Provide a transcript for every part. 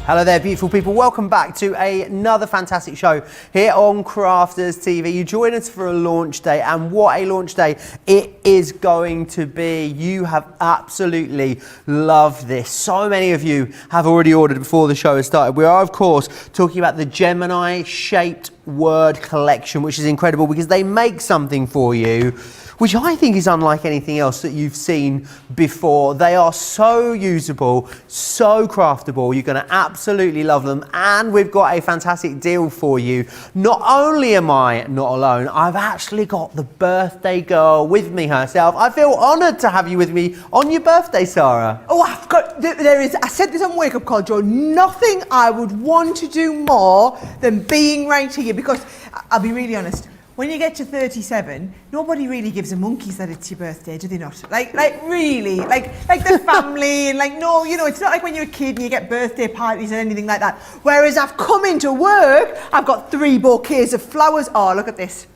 Hello there, beautiful people. Welcome back to another fantastic show here on Crafters TV. You join us for a launch day, and what a launch day it is going to be. You have absolutely loved this. So many of you have already ordered before the show has started. We are, of course, talking about the Gemini Shaped Word collection, which is incredible because they make something for you which I think is unlike anything else that you've seen before. They are so usable, so craftable. You're going to absolutely love them, and we've got a fantastic deal for you. Not only am I not alone, I've actually got the birthday girl with me herself. I feel honoured to have you with me on your birthday, Sara. Oh, I've got, I said this on Wake Up Call, Joe, nothing I would want to do more than being right here, because I'll be really honest, when you get to 37, nobody really gives a monkeys that it's your birthday, do they not? Like really, like the family, and no, you know, it's not like when you're a kid and you get birthday parties and anything like that. Whereas I've come into work, I've got 3 bouquets of flowers. Oh, look at this.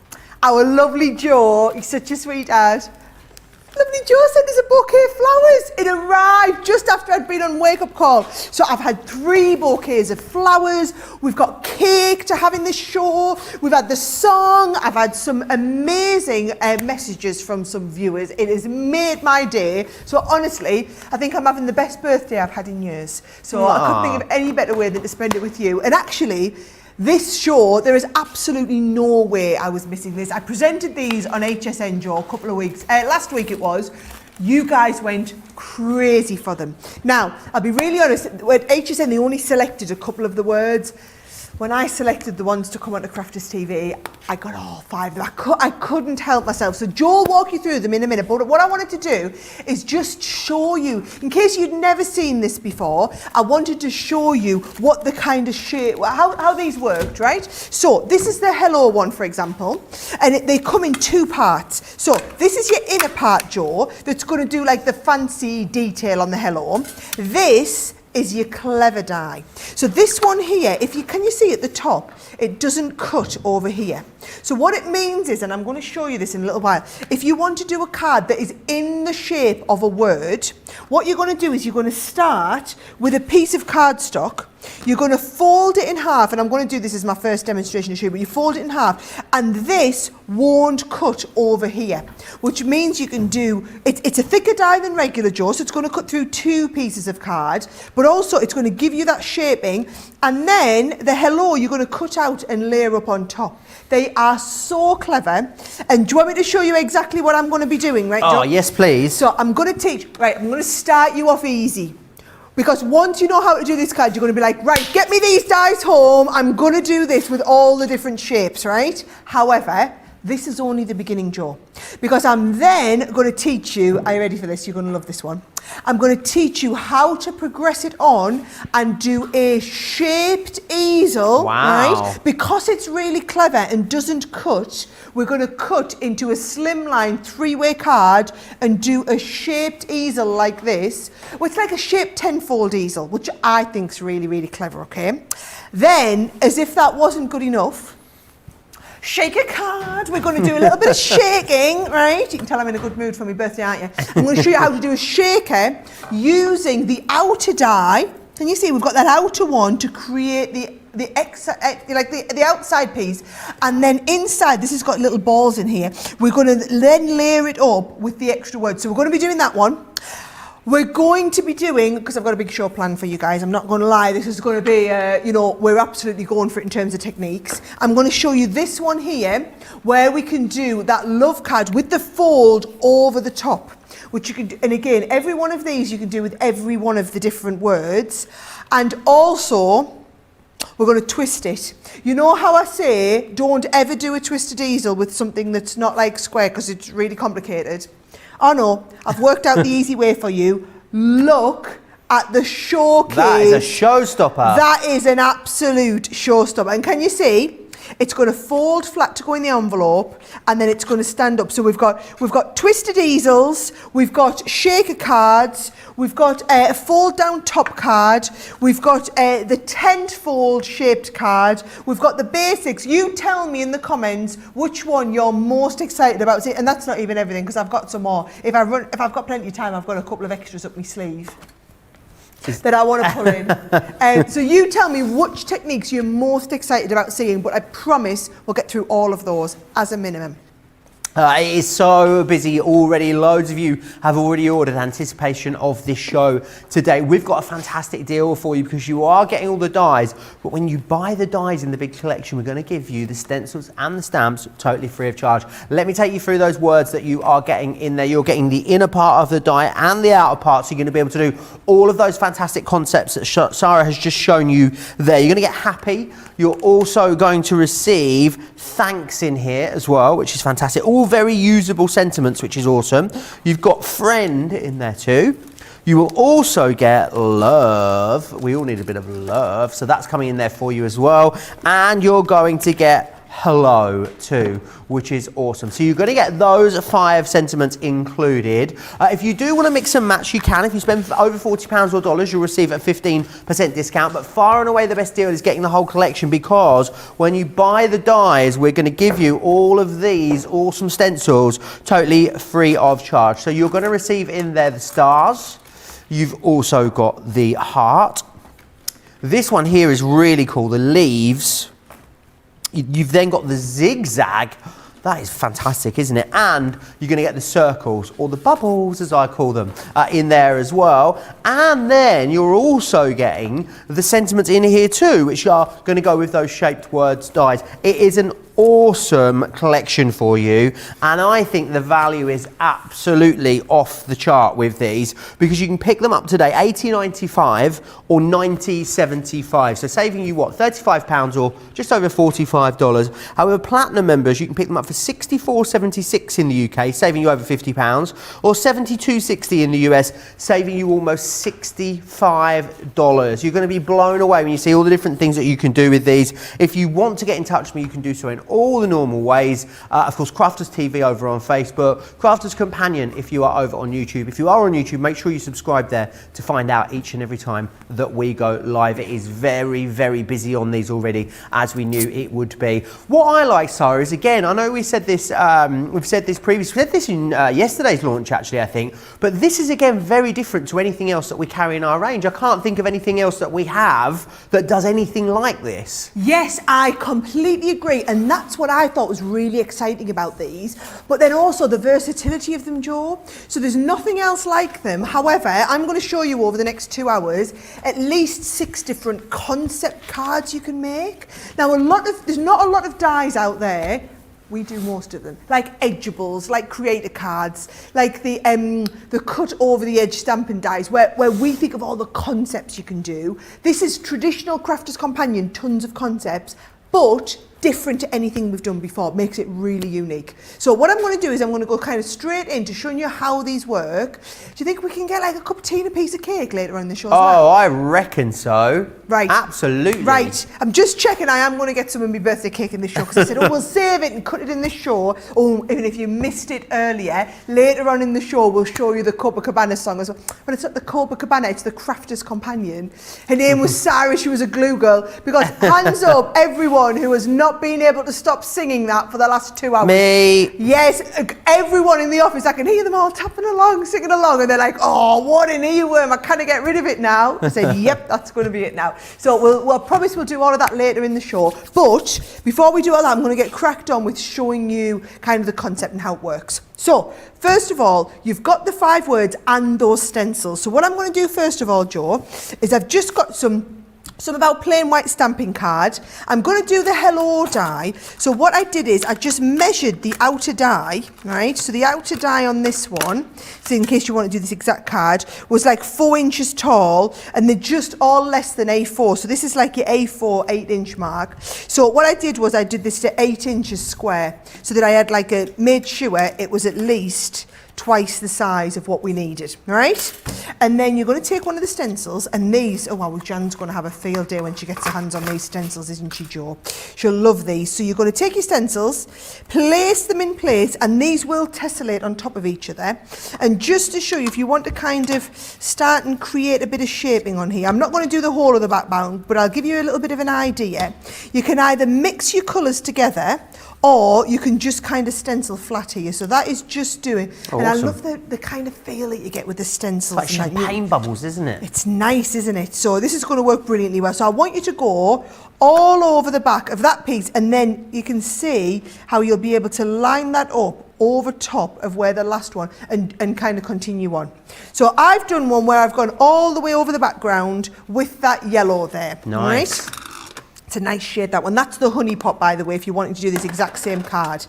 Our lovely Joe, he's such a sweetheart. Lovely Joe sent us a bouquet of flowers. It arrived just after I'd been on Wake Up Call. So I've had 3 bouquets of flowers. We've got cake to have in the show. We've had the song. I've had some amazing messages from some viewers. It has made my day. So honestly, I think I'm having the best birthday I've had in years. So I couldn't think of any better way than to spend it with you. And actually, this show, there is absolutely no way I was missing this. I presented these on HSN, Joe, a couple of weeks, last week it was. You guys went crazy for them. Now, I'll be really honest, at HSN they only selected a couple of the words. When I selected the ones to come onto Crafters TV, I got all 5 of them. I couldn't help myself. So Joe will walk you through them in a minute. But what I wanted to do is just show you, in case you'd never seen this before, I wanted to show you what the kind of shape, how these worked, right? So this is the hello one, for example, and they come in 2 parts. So this is your inner part, Joe, that's going to do like the fancy detail on the hello. This is your clever die. So this one here, can you see at the top, it doesn't cut over here. So what it means is, and I'm going to show you this in a little while, if you want to do a card that is in the shape of a word, what you're going to do is you're going to start with a piece of cardstock. You're going to fold it in half, and I'm going to do this as my first demonstration to show you, but you fold it in half, and this won't cut over here, which means you can do, it's a thicker die than regular, Joe, so it's going to cut through 2 pieces of card, but also it's going to give you that shaping, and then the hello you're going to cut out and layer up on top. They are so clever. And do you want me to show you exactly what I'm going to be doing, right, Joe? Oh, yes, please. So I'm going to teach, right, I'm going to start you off easy. Because once you know how to do this card, you're going to be like, right, get me these dies home. I'm going to do this with all the different shapes, right? However, this is only the beginning, Joe. Because I'm then going to teach you, are you ready for this? You're going to love this one. I'm going to teach you how to progress it on and do a shaped easel, right? Because it's really clever and doesn't cut, we're going to cut into a slimline 3-way card and do a shaped easel like this. Well, it's like a shaped 10-fold easel, which I think is really, really clever, okay? Then, as if that wasn't good enough, shake a card. We're going to do a little bit of shaking, right? You can tell I'm in a good mood for my birthday, aren't you? I'm going to show you how to do a shaker using the outer die. Can you see we've got that outer one to create the outside piece, and then inside this has got little balls in here. We're going to then layer it up with the extra words. So we're going to be doing that one. We're going to be doing, because I've got a big show planned for you guys, I'm not going to lie, this is going to be, you know, we're absolutely going for it in terms of techniques. I'm going to show you this one here, where we can do that love card with the fold over the top, which you can do, and again, every one of these you can do with every one of the different words. And also, we're going to twist it. You know how I say, don't ever do a twisted easel with something that's not like square, because it's really complicated. Oh no, I've worked out the easy way for you. Look at the showcase. That is a showstopper. That is an absolute showstopper. And can you see? It's going to fold flat to go in the envelope, and then it's going to stand up. So we've got twisted easels, we've got shaker cards, we've got a fold down top card, we've got the 10-fold shaped card, we've got the basics. You tell me in the comments which one you're most excited about. See, and that's not even everything, because I've got some more. If I've got plenty of time, I've got a couple of extras up my sleeve. that I want to put in. So you tell me which techniques you're most excited about seeing, but I promise we'll get through all of those as a minimum. It is so busy already. Loads of you have already ordered anticipation of this show today. We've got a fantastic deal for you because you are getting all the dies, but when you buy the dies in the big collection, we're going to give you the stencils and the stamps totally free of charge. Let me take you through those words that you are getting in there. You're getting the inner part of the die and the outer part, so you're going to be able to do all of those fantastic concepts that Sara has just shown you there. You're going to get happy. You're also going to receive thanks in here as well, which is fantastic. All very usable sentiments, which is awesome. You've got friend in there too. You will also get love. We all need a bit of love, so that's coming in there for you as well. And you're going to get hello too, which is awesome. So you're going to get those 5 sentiments included. If you do want to mix and match, you can. If you spend over £40 or dollars, you'll receive a 15% discount. But far and away the best deal is getting the whole collection, because when you buy the dies, we're going to give you all of these awesome stencils totally free of charge. So you're going to receive in there the stars. You've also got the heart. This one here is really cool, the leaves. You've then got the zigzag. That is fantastic, isn't it? And you're going to get the circles, or the bubbles as I call them, in there as well. And then you're also getting the sentiments in here too, which are going to go with those shaped words dies. It is an awesome collection for you, and I think the value is absolutely off the chart with these, because you can pick them up today $80.95 or $90.75, so saving you what, £35 or just over $45. However, platinum members, you can pick them up for $64.76 in the UK, saving you over £50, or $72.60 in the US, saving you almost $65. You're going to be blown away when you see all the different things that you can do with these. If you want to get in touch with me, you can do so in all the normal ways. Of course, Crafters TV over on Facebook, Crafters Companion if you are over on YouTube. If you are on YouTube, make sure you subscribe there to find out each and every time that we go live. It is very, very busy on these already, as we knew it would be. What I like, Sara, is, again, I know we said this, we've said this previously, we said this in yesterday's launch actually, I think, but this is again very different to anything else that we carry in our range. I can't think of anything else that we have that does anything like this. Yes, I completely agree, and that's what I thought was really exciting about these, but then also the versatility of them, Joe. So there's nothing else like them. However, I'm going to show you over the next 2 hours at least 6 different concept cards you can make. Now, there's not a lot of dies out there. We do most of them, like edgeables, like creator cards, like the cut over the edge stamping dies, where we think of all the concepts you can do. This is traditional Crafters Companion, tons of concepts, but different to anything we've done before. It makes it really unique. So what I'm going to do is I'm going to go kind of straight into showing you how these work. Do you think we can get like a cup of tea and a piece of cake later on in the show? Oh, I reckon so. Right. Absolutely. Right. I'm just checking. I am going to get some of my birthday cake in this show, because I said, oh, we'll save it and cut it in the show. Oh, and if you missed it earlier, later on in the show, we'll show you the Copacabana song as well. But it's not the Copacabana, it's the Crafters Companion. Her name was Sara. She was a glue girl. Because hands up, everyone who has not been able to stop singing that for the last 2 hours. Me. Yes, everyone in the office, I can hear them all tapping along, singing along, and they're like, oh, what an earworm, I can't get rid of it now. I said, yep, that's going to be it now. So we'll promise we'll do all of that later in the show. But before we do all that, I'm going to get cracked on with showing you kind of the concept and how it works. So, first of all, you've got the 5 words and those stencils. So what I'm going to do first of all, Joe, is I've just got some of our plain white stamping card. I'm going to do the hello die. So what I did is I just measured the outer die, right? So the outer die on this one, so in case you want to do this exact card, was like 4 inches tall, and they're just all less than A4. So this is like your A4 8-inch mark. So what I did was I did this to 8 inches square, so that I had made sure it was at least twice the size of what we needed, right? And then you're going to take one of the stencils, and these, oh wow, Jan's going to have a field day when she gets her hands on these stencils, isn't she, Joe? She'll love these. So you're going to take your stencils, place them in place, and these will tessellate on top of each other. And just to show you, if you want to kind of start and create a bit of shaping on here, I'm not going to do the whole of the background, but I'll give you a little bit of an idea. You can either mix your colours together, or you can just kind of stencil flat here. So that is just doing, Oh, and awesome. I love the kind of feel that you get with the stencils. It's like and that champagne bubbles, isn't it? it's nice, isn't it? So this is going to work brilliantly well. So I want you to go all over the back of that piece, and then you can see how you'll be able to line that up over top of where the last one, and kind of continue on. So I've done one where I've gone all the way over the background with that yellow there. Nice. Right? It's a nice shade, that one. That's the honey pot, by the way, if you're wanting to do this exact same card.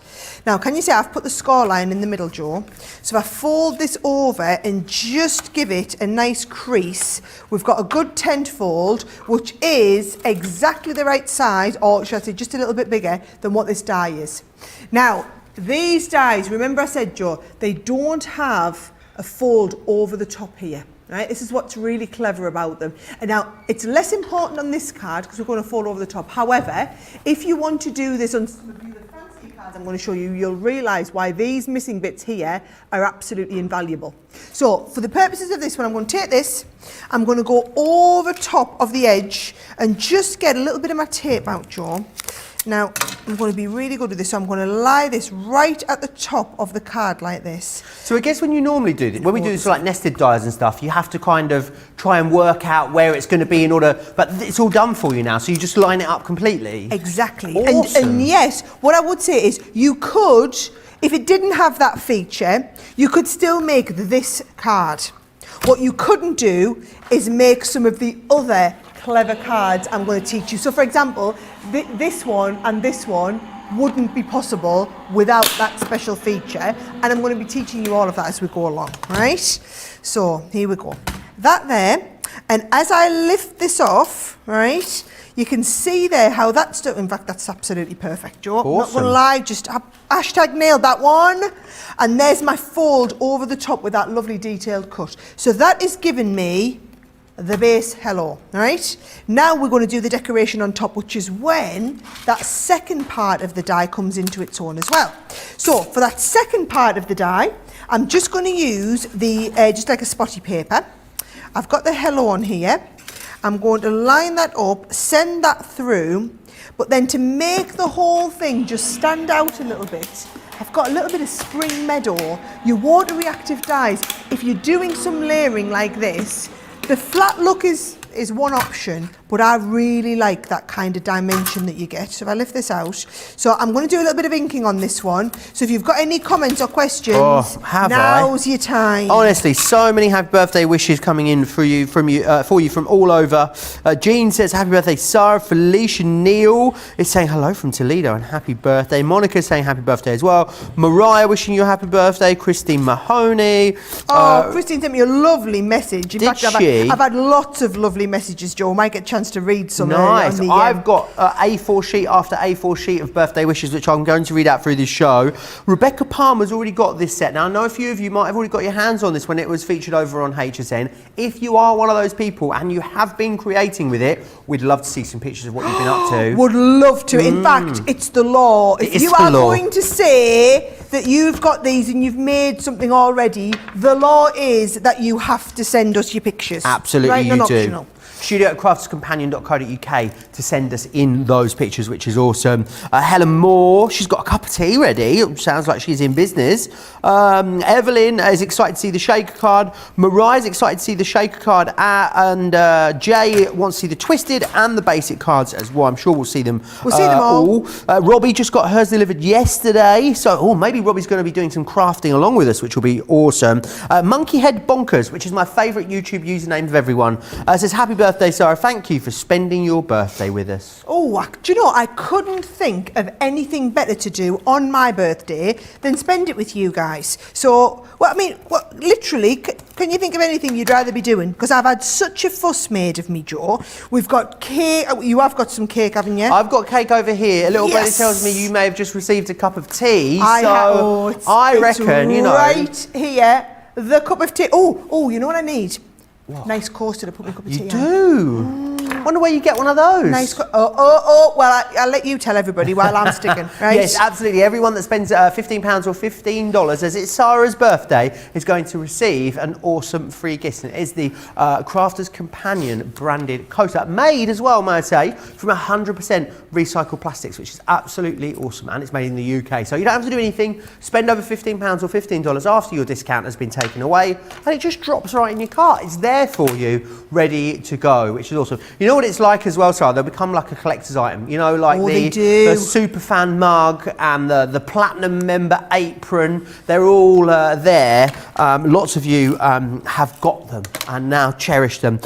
Now, can you see I've put the score line in the middle, Joe? So if I fold this over and just give it a nice crease, we've got a good tent fold, which is exactly the right size, or should I say just a little bit bigger than what this die is. Now, these dies, remember I said, Joe, they don't have a fold over the top here. Right, this is what's really clever about them. And now, it's less important on this card because we're going to fold over the top. However, if you want to do this on some of the fancy cards I'm going to show you, you'll realise why these missing bits here are absolutely invaluable. So, for the purposes of this one, I'm going to take this, I'm going to go over top of the edge and just get a little bit of my tape out, Joe. Now, I'm going to be really good with this, so I'm going to lie this right at the top of the card like this. So I guess when you normally do this, when we do this like nested dies and stuff, you have to kind of try and work out where it's going to be in order, but it's all done for you now, so you just line it up completely. Exactly. Awesome. And yes, what I would say is you could, if it didn't have that feature, you could still make this card. What you couldn't do is make some of the other clever cards I'm going to teach you. So for example, this one and this one wouldn't be possible without that special feature, and I'm going to be teaching you all of that as we go along, right? So here we go. That there, and as I lift this off, right, you can see there how that's done. In fact, that's absolutely perfect, Joe. Awesome. Not going to lie, just hashtag nailed that one. And there's my fold over the top with that lovely detailed cut. So that is giving me the base hello, right? Now we're going to do the decoration on top, which is when that second part of the die comes into its own as well. So for that second part of the die, I'm just going to use the, just like a spotty paper. I've got the hello on here. I'm going to line that up, send that through, but then to make the whole thing just stand out a little bit, I've got a little bit of Spring Meadow. Your water reactive dies, if you're doing some layering like this, the flat look is one option, but I really like that kind of dimension that you get. So if I lift this out, so I'm going to do a little bit of inking on this one. So if you've got any comments or questions, now's your time. Honestly, so many happy birthday wishes coming in for you from all over. Jean says happy birthday, Sara. Felicia Neal is saying hello from Toledo and happy birthday. Monica saying happy birthday as well. Mariah wishing you a happy birthday. Christine Mahoney. Christine sent me a lovely message. In fact, I've had lots of lovely messages, Joe. Might get a chance to read some. Nice. I've got A4 sheet after A4 sheet of birthday wishes, which I'm going to read out through this show. Rebecca Palmer's already got this set. Now, I know a few of you might have already got your hands on this when it was featured over on HSN. If you are one of those people and you have been creating with it, we'd love to see some pictures of what you've been up to. Would love to. In fact, it's the law. If you are going to say that you've got these and you've made something already, the law is that you have to send us your pictures. Absolutely, right? you do. Optional. studio@crafterscompanion.co.uk to send us in those pictures, which is awesome. Helen Moore, she's got a cup of tea ready. It sounds like she's in business. Evelyn is excited to see the shaker card. Mariah's excited to see the shaker card. And Jay wants to see the twisted and the basic cards as well. I'm sure we'll see them. We'll see them all. Robbie just got hers delivered yesterday. So maybe Robbie's going to be doing some crafting along with us, which will be awesome. Monkey Head Bonkers, which is my favourite YouTube username of everyone, says happy birthday, Sara. Thank you for spending your birthday with us. Oh, do you know, I couldn't think of anything better to do on my birthday than spend it with you guys. So, literally, can you think of anything you'd rather be doing? Because I've had such a fuss made of me, Joe. We've got cake. You have got some cake, haven't you? I've got cake over here. A little birdie tells me you may have just received a cup of tea. I reckon, you know. Right here, the cup of tea. Oh, you know what I need? What? Nice coaster to put my cup of tea on. You do? Well, Wonder where you get one of those. Nice. Well, I'll let you tell everybody while I'm sticking. Right? Yes, absolutely. Everyone that spends £15 or $15 as it's Sara's birthday is going to receive an awesome free gift. And it is the Crafter's Companion branded coaster, made as well, may I say, from 100% recycled plastics, which is absolutely awesome. And it's made in the UK. So you don't have to do anything. Spend over £15 or $15 after your discount has been taken away, and it just drops right in your cart. It's there for you, ready to go, which is awesome. You know what it's like as well, Sarah? They'll become like a collector's item. You know, like the super fan mug and the platinum member apron. They're all there. Lots of you have got them and now cherish them.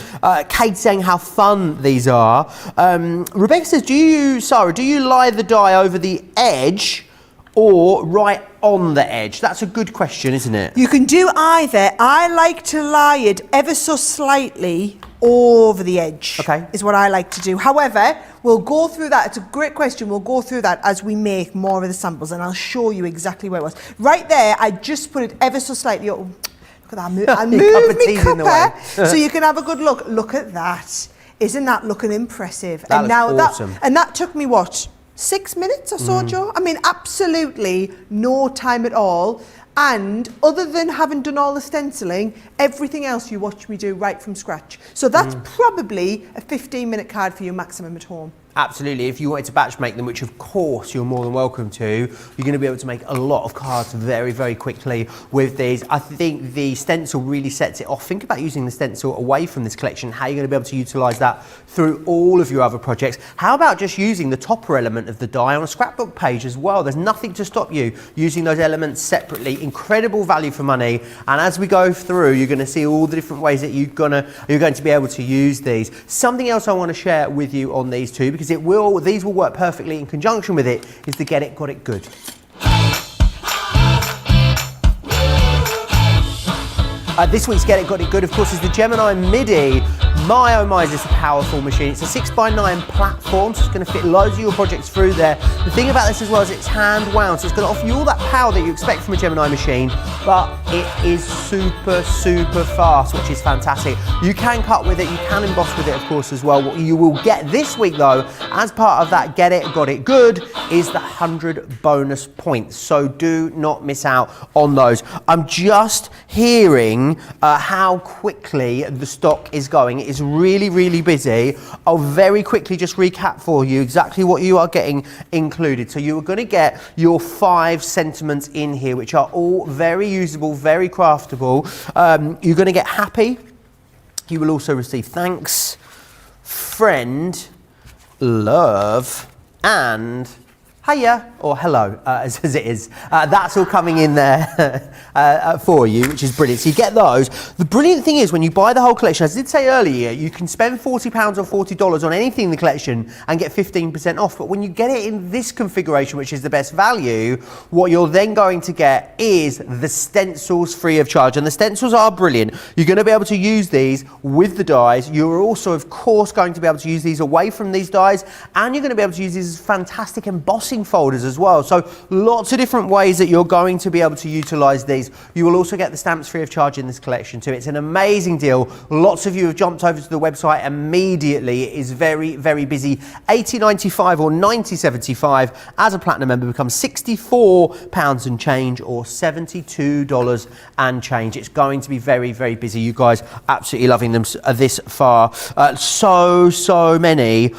Kate saying how fun these are. Rebecca says, Sarah, do you lie the die over the edge or right on the edge? That's a good question, isn't it? You can do either. I like to lie it ever so slightly over the edge. Okay. Is what I like to do. However, we'll go through that. It's a great question. We'll go through that as we make more of the samples, and I'll show you exactly where it was. Right there, I just put it ever so slightly. Oh, look at that. I moved my cuppa so you can have a good look. Look at that. Isn't that looking impressive? That looks awesome. And that took me what? 6 minutes or so, Joe? I mean, absolutely no time at all. And other than having done all the stenciling, everything else you watch me do right from scratch. So that's probably a 15-minute card for you maximum at home. Absolutely. If you wanted to batch make them, which of course you're more than welcome to, you're going to be able to make a lot of cards very, very quickly with these. I think the stencil really sets it off. Think about using the stencil away from this collection, how you're going to be able to utilise that through all of your other projects. How about just using the topper element of the die on a scrapbook page as well? There's nothing to stop you using those elements separately. Incredible value for money. And as we go through, you're going to see all the different ways that you're going to be able to use these. Something else I want to share with you on these two, because these will work perfectly in conjunction with it, is the Get It, Got It Good. This week's Get It, Got It Good, of course, is the Gemini MIDI. My oh my, is this a powerful machine. It's a 6x9 platform, so it's going to fit loads of your projects through there. The thing about this as well is it's hand wound, so it's going to offer you all that power that you expect from a Gemini machine, but it is super, super fast, which is fantastic. You can cut with it, you can emboss with it, of course, as well. What you will get this week, though, as part of that Get It, Got It Good, is the 100 bonus points. So do not miss out on those. I'm just hearing how quickly the stock is going. It is really, really busy. I'll very quickly just recap for you exactly what you are getting included. So you are going to get your 5 sentiments in here, which are all very usable, very craftable. You're going to get happy. You will also receive thanks, friend, love, and hiya, or hello, as it is. That's all coming in there for you, which is brilliant. So you get those. The brilliant thing is when you buy the whole collection, as I did say earlier, you can spend £40 or $40 on anything in the collection and get 15% off. But when you get it in this configuration, which is the best value, what you're then going to get is the stencils free of charge. And the stencils are brilliant. You're going to be able to use these with the dies. You're also, of course, going to be able to use these away from these dies. And you're going to be able to use these as fantastic embossing folders as well. So lots of different ways that you're going to be able to utilize these. You will also get the stamps free of charge in this collection too. It's an amazing deal. Lots of you have jumped over to the website immediately. It is very, very busy. $80.95 or $90.75 as a platinum member becomes £64 and change, or $72 and change. It's going to be very, very busy. You guys absolutely loving them this far. So many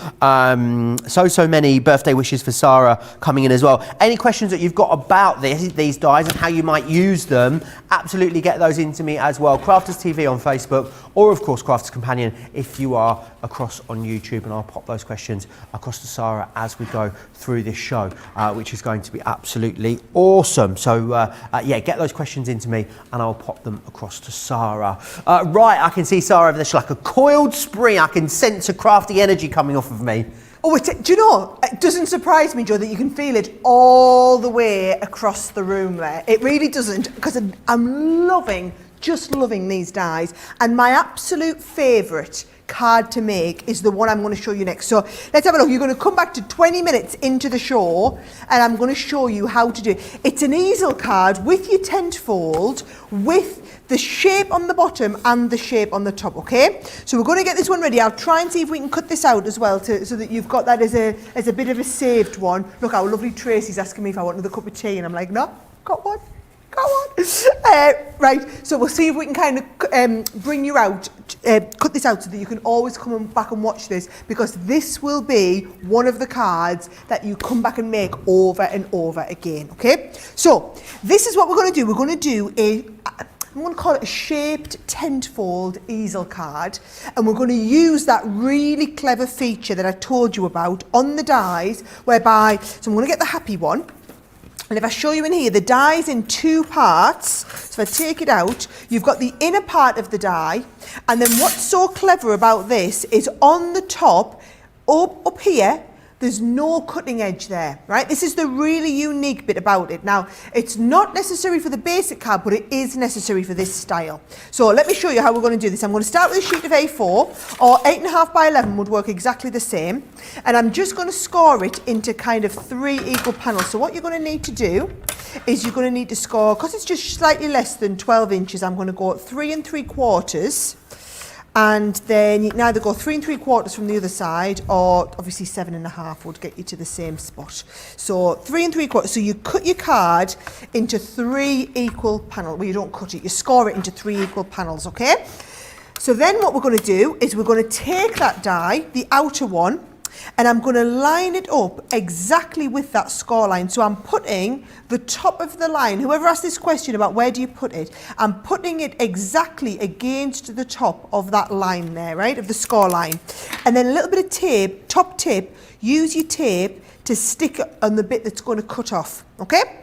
birthday wishes for Sara coming in as well. Any questions that you've got about these dies and how you might use them, absolutely get those into me as well. Crafters TV on Facebook, or of course Crafters Companion if you are across on YouTube, and I'll pop those questions across to Sara as we go through this show, which is going to be absolutely awesome. So yeah, get those questions into me and I'll pop them across to Sara. Right, I can see Sara over there. She's like a coiled spring. I can sense a crafty energy coming off of me. Oh, do you know, it doesn't surprise me, Joe, that you can feel it all the way across the room there. It really doesn't, because I'm just loving these dies. And my absolute favourite card to make is the one I'm going to show you next. So let's have a look. You're going to come back to 20 minutes into the show and I'm going to show you how to do it. It's an easel card with your tent fold, with the shape on the bottom and the shape on the top, okay? So we're going to get this one ready. I'll try and see if we can cut this out as well so that you've got that as a bit of a saved one. Look how lovely Tracy's asking me if I want another cup of tea and I'm like, no, got one. Right, so we'll see if we can kind of bring you out, cut this out so that you can always come back and watch this, because this will be one of the cards that you come back and make over and over again, okay? So this is what we're going to do. We're going to do I'm going to call it a shaped tent-fold easel card, and we're going to use that really clever feature that I told you about on the dies, whereby, so I'm going to get the happy one. And if I show you in here, the die is in two parts. So if I take it out, you've got the inner part of the die. And then what's so clever about this is on the top, up here, there's no cutting edge there, right? This is the really unique bit about it. Now, it's not necessary for the basic card, but it is necessary for this style. So let me show you how we're going to do this. I'm going to start with a sheet of A4, or 8.5 by 11 would work exactly the same. And I'm just going to score it into kind of 3 equal panels. So what you're going to need to do is you're going to need to score, because it's just slightly less than 12 inches, I'm going to go at 3 3/4. And then you can either go 3 3/4 from the other side, or obviously 7.5 would get you to the same spot. So 3 3/4. So you cut your card into 3 equal panels. Well, you don't cut it, you score it into 3 equal panels, okay? So then what we're going to do is we're going to take that die, the outer one, and I'm going to line it up exactly with that score line. So I'm putting the top of the line, whoever asked this question about where do you put it, I'm putting it exactly against the top of that line there, right, of the score line. And then a little bit of tape, top tip, use your tape to stick on the bit that's going to cut off, okay?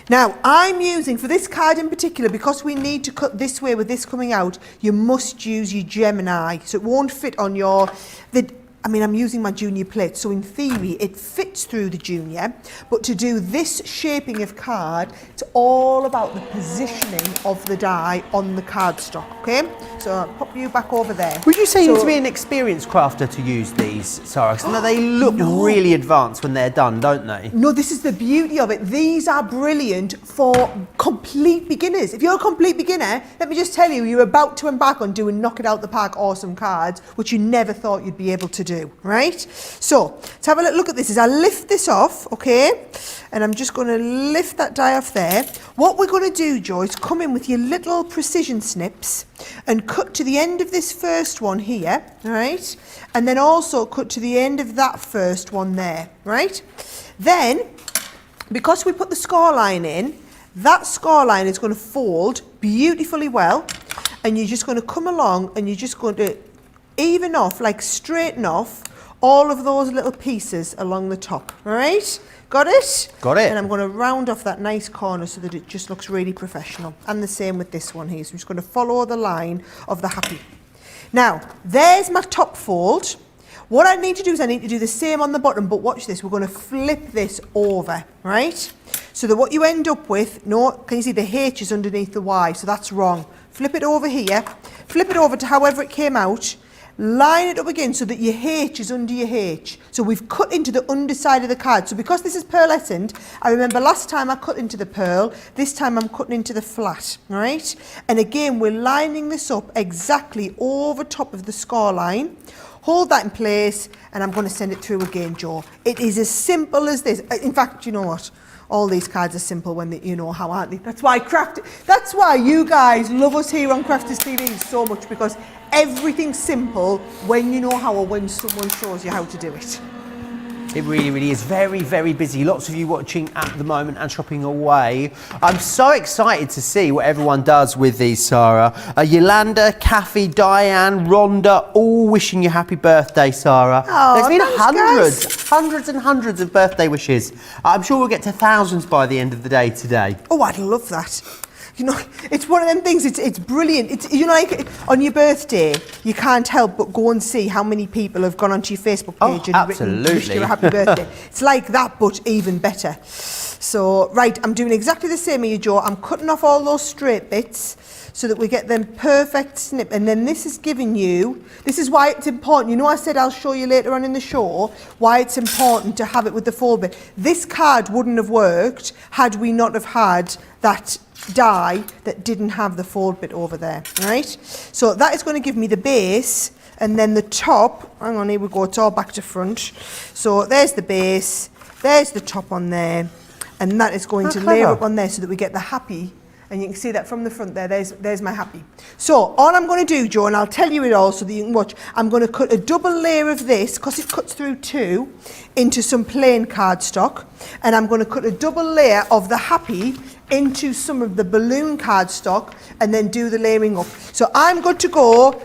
Now, I'm using, for this card in particular, because we need to cut this way with this coming out, you must use your Gemini, so it won't fit on your, I'm using my junior plate, so in theory it fits through the junior, but to do this shaping of card, it's all about the positioning of the die on the cardstock, okay? So I'll pop you back over there. Would you say you need to be an experienced crafter to use these, Sara? Because they look really advanced when they're done, don't they? No, this is the beauty of it. These are brilliant for complete beginners. If you're a complete beginner, let me just tell you, you're about to embark on doing knock it out the park awesome cards, which you never thought you'd be able to do, right? So let's have a little look at this. As I lift this off, okay, and I'm just going to lift that die off there. What we're going to do, Joe, is come in with your little precision snips and cut to the end of this first one here, right? And then also cut to the end of that first one there, right? Then, because we put the score line in, that score line is going to fold beautifully well, and you're just going to come along and you're just going to even off, like straighten off all of those little pieces along the top, all right? Got it? Got it. And I'm going to round off that nice corner so that it just looks really professional. And the same with this one here. So I'm just going to follow the line of the happy. Now, there's my top fold. What I need to do is I need to do the same on the bottom, but watch this. We're going to flip this over, right? So that what you end up with, can you see the H is underneath the Y? So that's wrong. Flip it over here. Flip it over to however it came out. Line it up again so that your H is under your H. So we've cut into the underside of the card. So because this is pearlescent, I remember last time I cut into the pearl, this time I'm cutting into the flat, right? And again, we're lining this up exactly over top of the score line. Hold that in place, and I'm going to send it through again, Joe. It is as simple as this. In fact, you know what? All these cards are simple when you know how, aren't they? That's why you guys love us here on Crafters TV so much, because everything's simple when you know how, or when someone shows you how to do it. It really, really is very, very busy. Lots of you watching at the moment and shopping away. I'm so excited to see what everyone does with these, Sara. Yolanda, Kathy, Diane, Rhonda, all wishing you happy birthday, Sara. Oh, there's been thanks, hundreds and hundreds of birthday wishes. I'm sure we'll get to thousands by the end of the day today. Oh, I'd love that. You know, it's one of them things, it's brilliant. It's, you know, like on your birthday, you can't help but go and see how many people have gone onto your Facebook page and written, wished you a happy birthday. It's like that, but even better. So, right, I'm doing exactly the same as you, Joe. I'm cutting off all those straight bits so that we get them perfect snip. And then this is giving you, this is why it's important. You know, I said I'll show you later on in the show why it's important to have it with the fold bit. This card wouldn't have worked had we not have had that die that didn't have the fold bit over there, right? So that is going to give me the base, and then the top, hang on, here we go, it's all back to front. So there's the base, there's the top on there, and that is going to layer up on there so that we get the happy. And you can see that from the front there, there's my happy. So all I'm going to do, Joe, and I'll tell you it all so that you can watch, I'm going to cut a double layer of this, because it cuts through two, into some plain cardstock. And I'm going to cut a double layer of the happy into some of the balloon cardstock, and then do the layering up. So I'm good to go.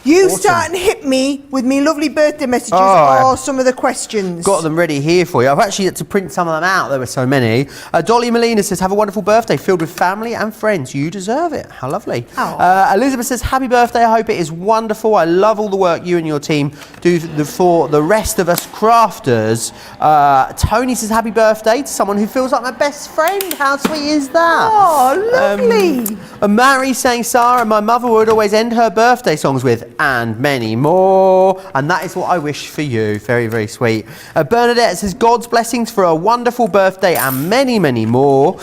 You start and hit me with me lovely birthday messages or some of the questions. Got them ready here for you. I've actually had to print some of them out. There were so many. Dolly Molina says, have a wonderful birthday filled with family and friends. You deserve it. How lovely. Elizabeth says, happy birthday. I hope it is wonderful. I love all the work you and your team do for the rest of us crafters. Tony says, happy birthday to someone who feels like my best friend. How sweet is that? Oh, lovely. Mary saying, Sarah, my mother would always end her birthday songs with, and many more, and that is what I wish for you. Very, very sweet. Bernadette says, God's blessings for a wonderful birthday and many, many more.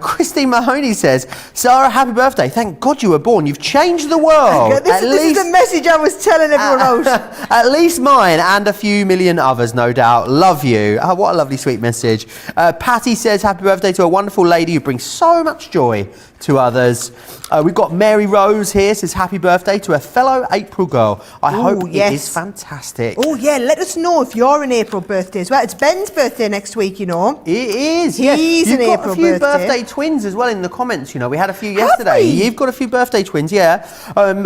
Christine Mahoney says, Sarah, happy birthday. Thank God you were born. You've changed the world. This is the message I was telling everyone else. At least mine and a few million others, no doubt. Love you. What a lovely, sweet message. Patty says, happy birthday to a wonderful lady who brings so much joy to others. We've got Mary Rose here, says happy birthday to a fellow April girl. I hope it is fantastic. Oh yeah, let us know if you're an April birthday as well. It's Ben's birthday next week, you know. It is, yes. He's an April birthday. You've got a few birthday twins as well in the comments, you know. We had a few yesterday. You've got a few birthday twins, yeah.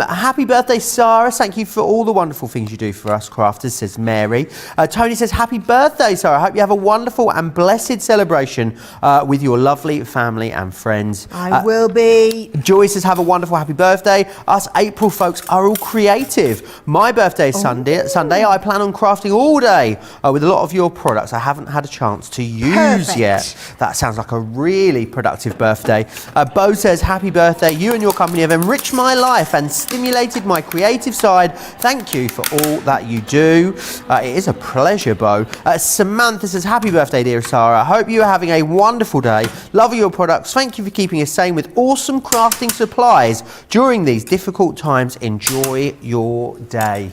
Happy birthday, Sarah. Thank you for all the wonderful things you do for us crafters, says Mary. Tony says, happy birthday, Sarah. I hope you have a wonderful and blessed celebration with your lovely family and friends. I will be. Joy says, have a wonderful happy birthday. Us April folks are all creative. My birthday is Sunday. I plan on crafting all day with a lot of your products I haven't had a chance to use yet. That sounds like a really productive birthday. Bo says, happy birthday. You and your company have enriched my life and stimulated my creative side. Thank you for all that you do. It is a pleasure, Bo. Samantha says, happy birthday, dear Sarah. I hope you are having a wonderful day. Love your products. Thank you for keeping us sane with awesome crafting supplies during these difficult times. Enjoy your day.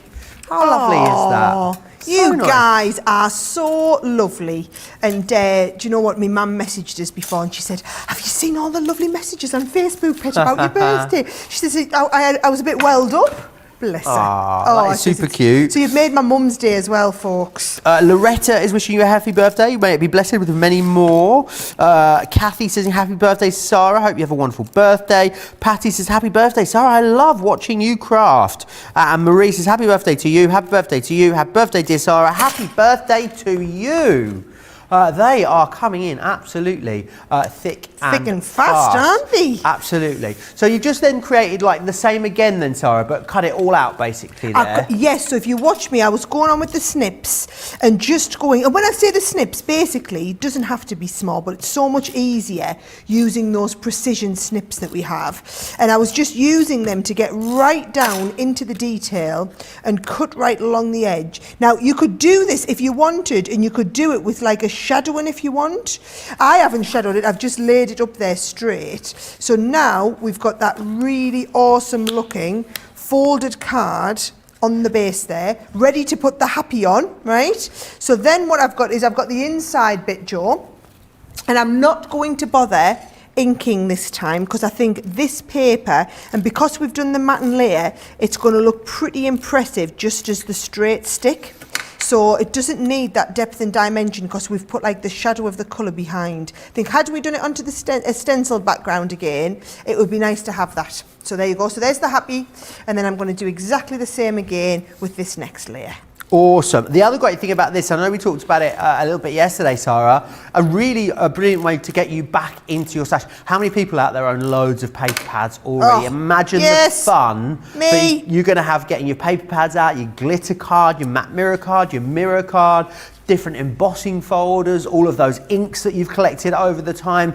How lovely is that? You guys are so lovely. And do you know what? My mum messaged us before and she said, have you seen all the lovely messages on Facebook, Pet, about your birthday? She says, I was a bit welled up. Bless her. That is super cute. So you've made my mum's day as well, folks. Loretta is wishing you a happy birthday. May it be blessed with many more. Kathy says, happy birthday, Sarah. Hope you have a wonderful birthday. Patty says, happy birthday, Sarah. I love watching you craft. And Marie says, happy birthday to you. Happy birthday to you. Happy birthday, dear Sarah. Happy birthday to you. They are coming in absolutely thick and fast, aren't they? Absolutely. So you've just then created like the same again then, Sarah, but cut it all out basically there. Yes, so if you watch me, I was going on with the snips and just going, and when I say the snips, basically, it doesn't have to be small, but it's so much easier using those precision snips that we have. And I was just using them to get right down into the detail and cut right along the edge. Now, you could do this if you wanted, and you could do it with like a shadowing if you want. I haven't shadowed it, I've just laid it up there straight. So now we've got that really awesome looking folded card on the base there, ready to put the happy on, right? So then what I've got is I've got the inside bit, Joe, and I'm not going to bother inking this time because I think this paper, and because we've done the matte and layer, it's going to look pretty impressive just as the straight stick. So it doesn't need that depth and dimension because we've put like the shadow of the colour behind. I think had we done it onto the stencil background again, it would be nice to have that. So there you go. So there's the happy, and then I'm going to do exactly the same again with this next layer. Awesome. The other great thing about this, I know we talked about it a little bit yesterday, Sarah, a brilliant way to get you back into your stash. How many people out there own loads of paper pads already? Imagine the fun that you're going to have getting your paper pads out, your glitter card, your matte mirror card, your mirror card, different embossing folders, all of those inks that you've collected over the time.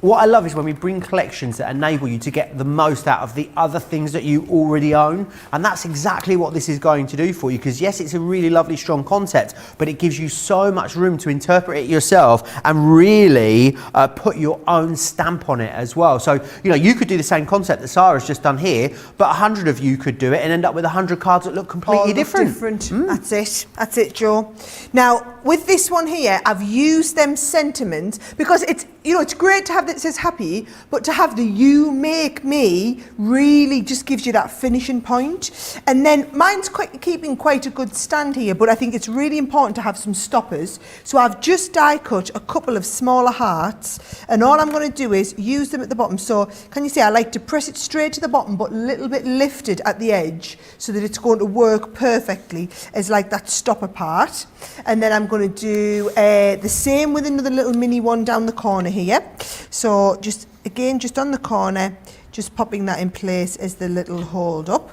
What I love is when we bring collections that enable you to get the most out of the other things that you already own. And that's exactly what this is going to do for you, because yes, it's a really lovely, strong concept, but it gives you so much room to interpret it yourself and really put your own stamp on it as well. So, you know, you could do the same concept that Sara's just done here, but 100 of you could do it and end up with 100 cards that look completely different. That's it, Joe. Now, with this one here, I've used them sentiments because it's, you know, it's great to have that says happy, but to have the you make me really just gives you that finishing point. And then mine's keeping quite a good stand here, but I think it's really important to have some stoppers. So I've just die cut a couple of smaller hearts, and all I'm going to do is use them at the bottom. So can you see I like to press it straight to the bottom, but a little bit lifted at the edge so that it's going to work perfectly as like that stopper part. And then I'm going to do the same with another little mini one down the corner here. So just again, just on the corner, just popping that in place as the little hold up.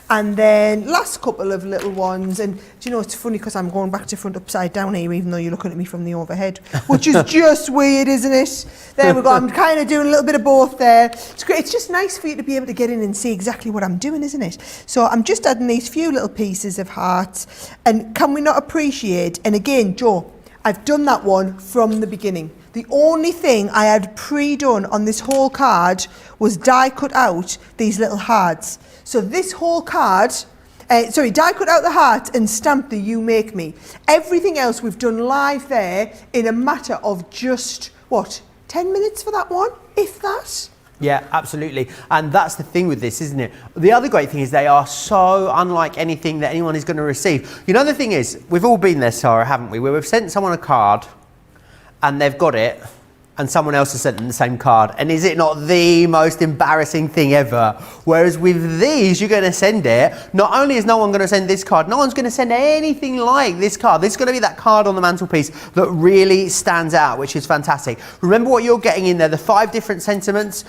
And then last couple of little ones, and do you know, it's funny because I'm going back to front upside down here, even though you're looking at me from the overhead, which is just weird, isn't it? There we go, I'm kind of doing a little bit of both there. It's great, it's just nice for you to be able to get in and see exactly what I'm doing, isn't it? So I'm just adding these few little pieces of hearts, and can we not appreciate, and again, Joe, I've done that one from the beginning. The only thing I had pre-done on this whole card was die cut out these little hearts. So this whole card, die cut out the heart and stamp the you make me. Everything else we've done live there in a matter of just, what, 10 minutes for that one, if that? Yeah, absolutely. And that's the thing with this, isn't it? The other great thing is they are so unlike anything that anyone is going to receive. You know, the thing is, we've all been there, Sara, haven't we? Where we've sent someone a card and they've got it, and someone else has sent them the same card. And is it not the most embarrassing thing ever? Whereas with these, you're going to send it. Not only is no one going to send this card, no one's going to send anything like this card. This is going to be that card on the mantelpiece that really stands out, which is fantastic. Remember what you're getting in there, the 5 different sentiments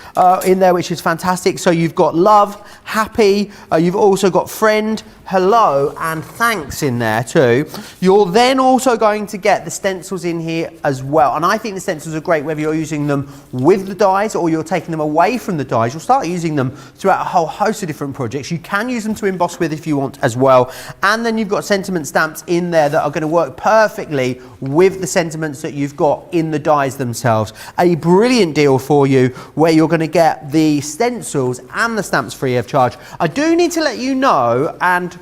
in there, which is fantastic. So you've got love, happy, you've also got friend, hello, and thanks in there too. You're then also going to get the stencils in here as well. And I think the stencils are great whether you're using them with the dies or you're taking them away from the dies. You'll start using them throughout a whole host of different projects. You can use them to emboss with if you want as well. And then you've got sentiment stamps in there that are going to work perfectly with the sentiments that you've got in the dies themselves. A brilliant deal for you where you're going to get the stencils and the stamps free of charge. I do need to let you know, and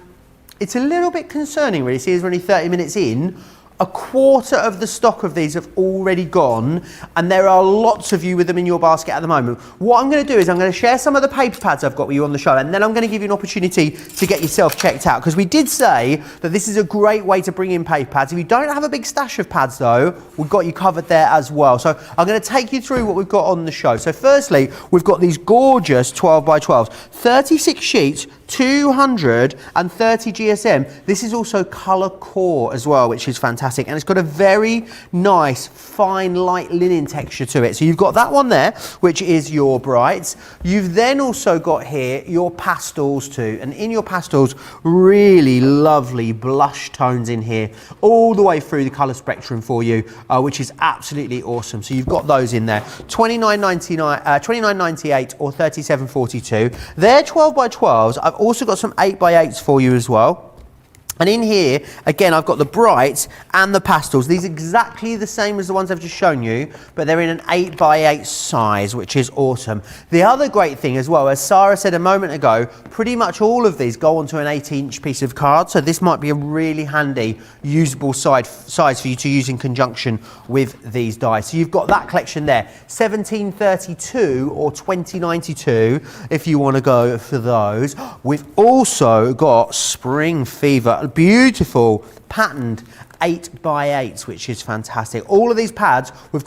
it's a little bit concerning really, see, we're only 30 minutes in, a quarter of the stock of these have already gone, and there are lots of you with them in your basket at the moment. What I'm going to do is I'm going to share some of the paper pads I've got with you on the show, and then I'm going to give you an opportunity to get yourself checked out, because we did say that this is a great way to bring in paper pads. If you don't have a big stash of pads though, we've got you covered there as well. So I'm going to take you through what we've got on the show. So firstly, we've got these gorgeous 12 by 12s, 36 sheets, 230 GSM. This is also colour core as well, which is fantastic, and it's got a very nice fine light linen texture to it. So you've got that one there, which is your brights. You've then also got here your pastels too, and in your pastels, really lovely blush tones in here all the way through the colour spectrum for you, which is absolutely awesome. So you've got those in there, $29.98 or $37.42. They're 12 by 12s. I've also got some 8 by 8s for you as well. And in here, again, I've got the brights and the pastels. These are exactly the same as the ones I've just shown you, but they're in an 8 by 8 size, which is awesome. The other great thing as well, as Sara said a moment ago, pretty much all of these go onto an 18-inch piece of card, so this might be a really handy, usable size for you to use in conjunction with these dies. So you've got that collection there, 1732 or 2092, if you want to go for those. We've also got Spring Fever, beautiful patterned 8 by 8s, which is fantastic. All of these pads, we've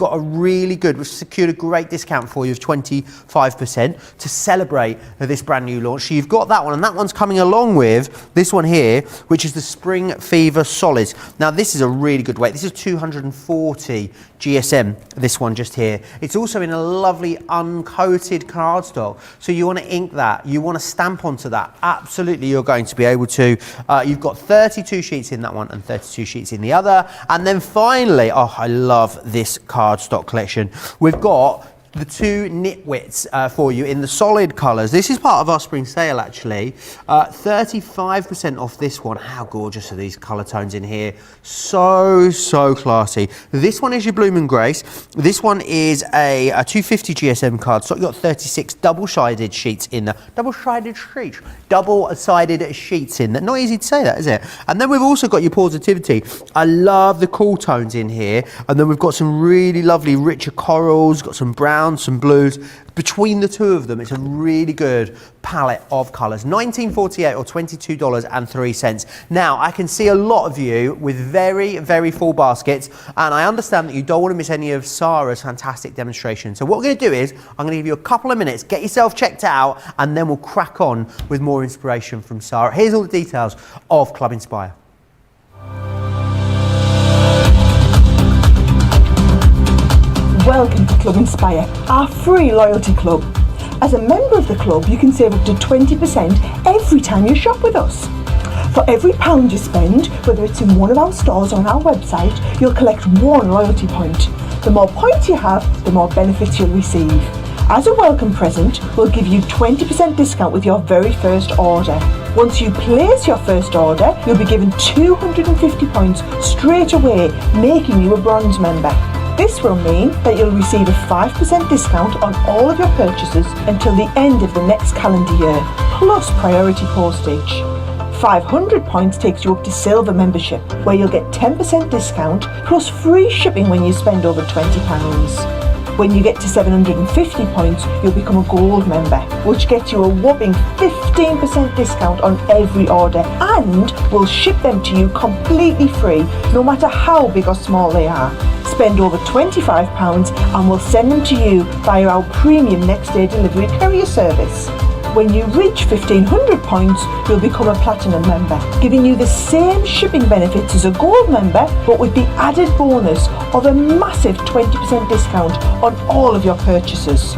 secured a great discount for you of 25% to celebrate this brand new launch. So you've got that one, and that one's coming along with this one here, which is the Spring Fever Solids. Now this is a really good weight. This is 240 GSM, this one just here. It's also in a lovely uncoated cardstock. So you want to ink that, you want to stamp onto that, absolutely you're going to be able to. You've got 32 sheets in that one and 32 sheets in the any other. And then finally, oh, I love this cardstock collection. We've got the two nitwits for you in the solid colours. This is part of our spring sale actually. 35% off this one. How gorgeous are these colour tones in here? So classy. This one is your Bloom and Grace. This one is a 250 GSM card. So you've got 36 double-sided sheets in there. Double-sided sheets. Double-sided sheets in there. Not easy to say that, is it? And then we've also got your Positivity. I love the cool tones in here. And then we've got some really lovely richer corals, got some browns, some blues. Between the two of them, it's a really good palette of colours. $19.48 or $22.03. Now, I can see a lot of you with very full baskets, and I understand that you don't want to miss any of Sara's fantastic demonstration. So what we're going to do is, I'm going to give you a couple of minutes, get yourself checked out, and then we'll crack on with more inspiration from Sara. Here's all the details of Club Inspire. Welcome to Club Inspire, our free loyalty club. As a member of the club, you can save up to 20% every time you shop with us. For every £1 you spend, whether it's in one of our stores or on our website, you'll collect 1 loyalty point. The more points you have, the more benefits you'll receive. As a welcome present, we'll give you 20% discount with your very first order. Once you place your first order, you'll be given 250 points straight away, making you a bronze member. This will mean that you'll receive a 5% discount on all of your purchases until the end of the next calendar year, plus priority postage. 500 points takes you up to silver membership, where you'll get 10% discount plus free shipping when you spend over £20. When you get to 750 points, you'll become a gold member, which gets you a whopping 15% discount on every order, and we'll ship them to you completely free, no matter how big or small they are. Spend over £25 and we'll send them to you via our premium next day delivery courier service. When you reach 1500 points, you'll become a platinum member, giving you the same shipping benefits as a gold member, but with the added bonus of a massive 20% discount on all of your purchases.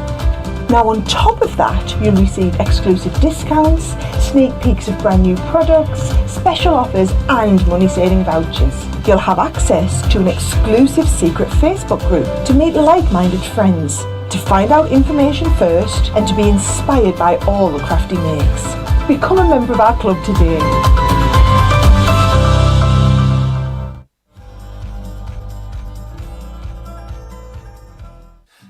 Now on top of that, you'll receive exclusive discounts, sneak peeks of brand new products, special offers and money-saving vouchers. You'll have access to an exclusive secret Facebook group to meet like-minded friends, to find out information first and to be inspired by all the crafty makes. Become a member of our club today.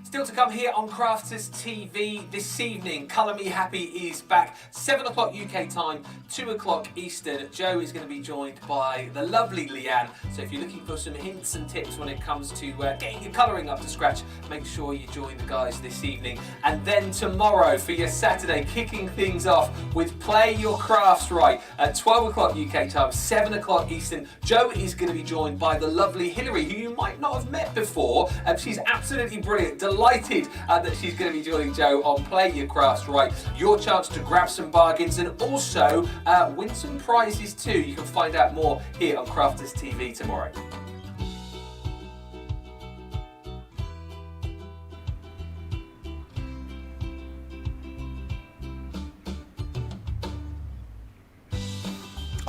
Still to come here on Crafters TV this evening. Colour Me Happy is back, 7 o'clock UK time, 2 o'clock Eastern. Joe is going to be joined by the lovely Leanne. So if you're looking for some hints and tips when it comes to getting your colouring up to scratch, make sure you join the guys this evening. And then tomorrow for your Saturday, kicking things off with Play Your Crafts Right at 12 o'clock UK time, 7 o'clock Eastern. Joe is going to be joined by the lovely Hilary, who you might not have met before. She's absolutely brilliant. Delighted that she's going to be joining Joe on Play Your Crafts Right. Your chance to grab some bargains and also win some prizes too. You can find out more here on Crafters TV tomorrow.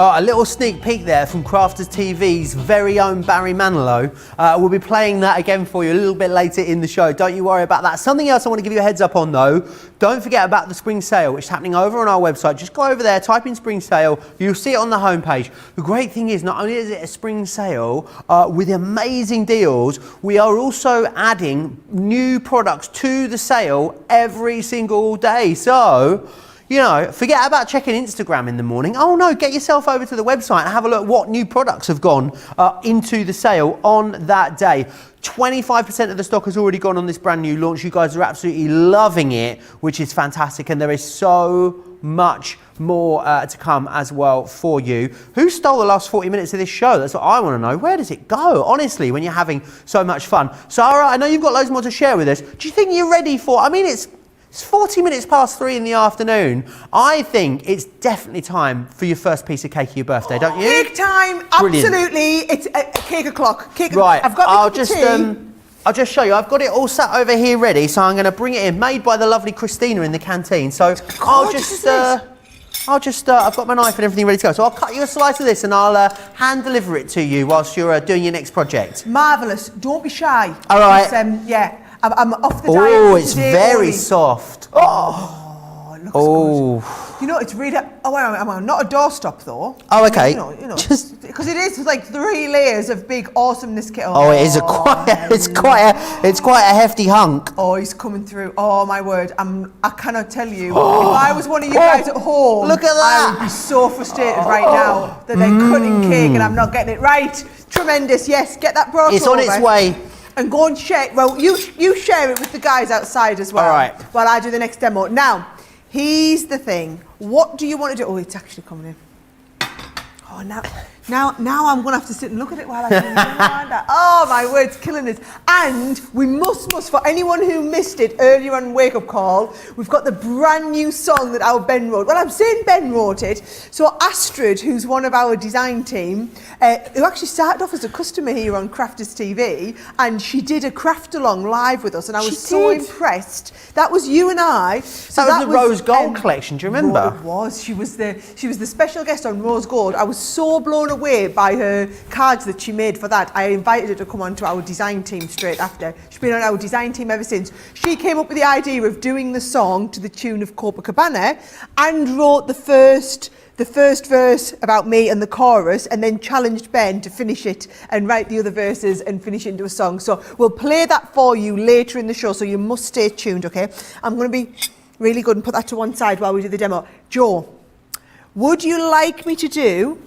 A little sneak peek there from Crafters TV's very own Barry Manilow. We'll be playing that again for you a little bit later in the show. Don't you worry about that. Something else I want to give you a heads up on though. Don't forget about the spring sale, which is happening over on our website. Just go over there, type in spring sale. You'll see it on the homepage. The great thing is, not only is it a spring sale with amazing deals, we are also adding new products to the sale every single day. So, you know, forget about checking Instagram in the morning. Oh no, get yourself over to the website and have a look what new products have gone into the sale on that day. 25% of the stock has already gone on this brand new launch. You guys are absolutely loving it, which is fantastic. And there is so much more to come as well for you. Who stole the last 40 minutes of this show? That's what I want to know. Where does it go, honestly, when you're having so much fun? Sara, I know you've got loads more to share with us. Do you think you're ready for, I mean, it's 40 minutes past 3 in the afternoon. I think it's definitely time for your first piece of cake of your birthday, don't you? Cake time, Brilliant. absolutely. It's cake o'clock. Right, I've got I'll just show you. I've got it all sat over here ready, so I'm going to bring it in. Made by the lovely Christina in the canteen. So I'll just I'll just, I've got my knife and everything ready to go. So I'll cut you a slice of this and I'll hand deliver it to you whilst you're doing your next project. Marvellous. Don't be shy. All right. Yeah, I'm off the diet. Oh, it's today, very Ollie. soft. Oh, it looks good. You know, it's really. Oh, well, not a doorstop though. Oh, okay. You know, because it is like 3 layers of big awesomeness kit. Oh, it is it's quite a hefty hunk. Oh, he's coming through. Oh my word, I cannot tell you. If I was one of you guys at home, look at that. I would be so frustrated right now that they're cutting cake and I'm not getting it right. Tremendous. Yes, get that brought It's over. on its way. And go and share. Well, you share it with the guys outside as well. All right. While I do the next demo. Now, here's the thing. What do you want to do? Oh, it's actually coming in. Oh, now I'm going to have to sit and look at it while I do that. Oh, my word, it's killing us. And we must, for anyone who missed it earlier on Wake Up Call, we've got the brand new song that our Ben wrote. Well, I'm saying Ben wrote it. So Astrid, who's one of our design team, who actually started off as a customer here on Crafters TV, and she did a craft along live with us, and I was so impressed. That was you and I. So that was the Rose Gold collection, do you remember? It was. She was the special guest on Rose Gold. I was so blown away by her cards that she made for that. I invited her to come on to our design team straight after. She's been on our design team ever since. She came up with the idea of doing the song to the tune of Copacabana and wrote the first verse about me and the chorus, and then challenged Ben to finish it and write the other verses and finish it into a song. So we'll play that for you later in the show, so you must stay tuned, okay? I'm going to be really good and put that to one side while we do the demo. Joe, would you like me to do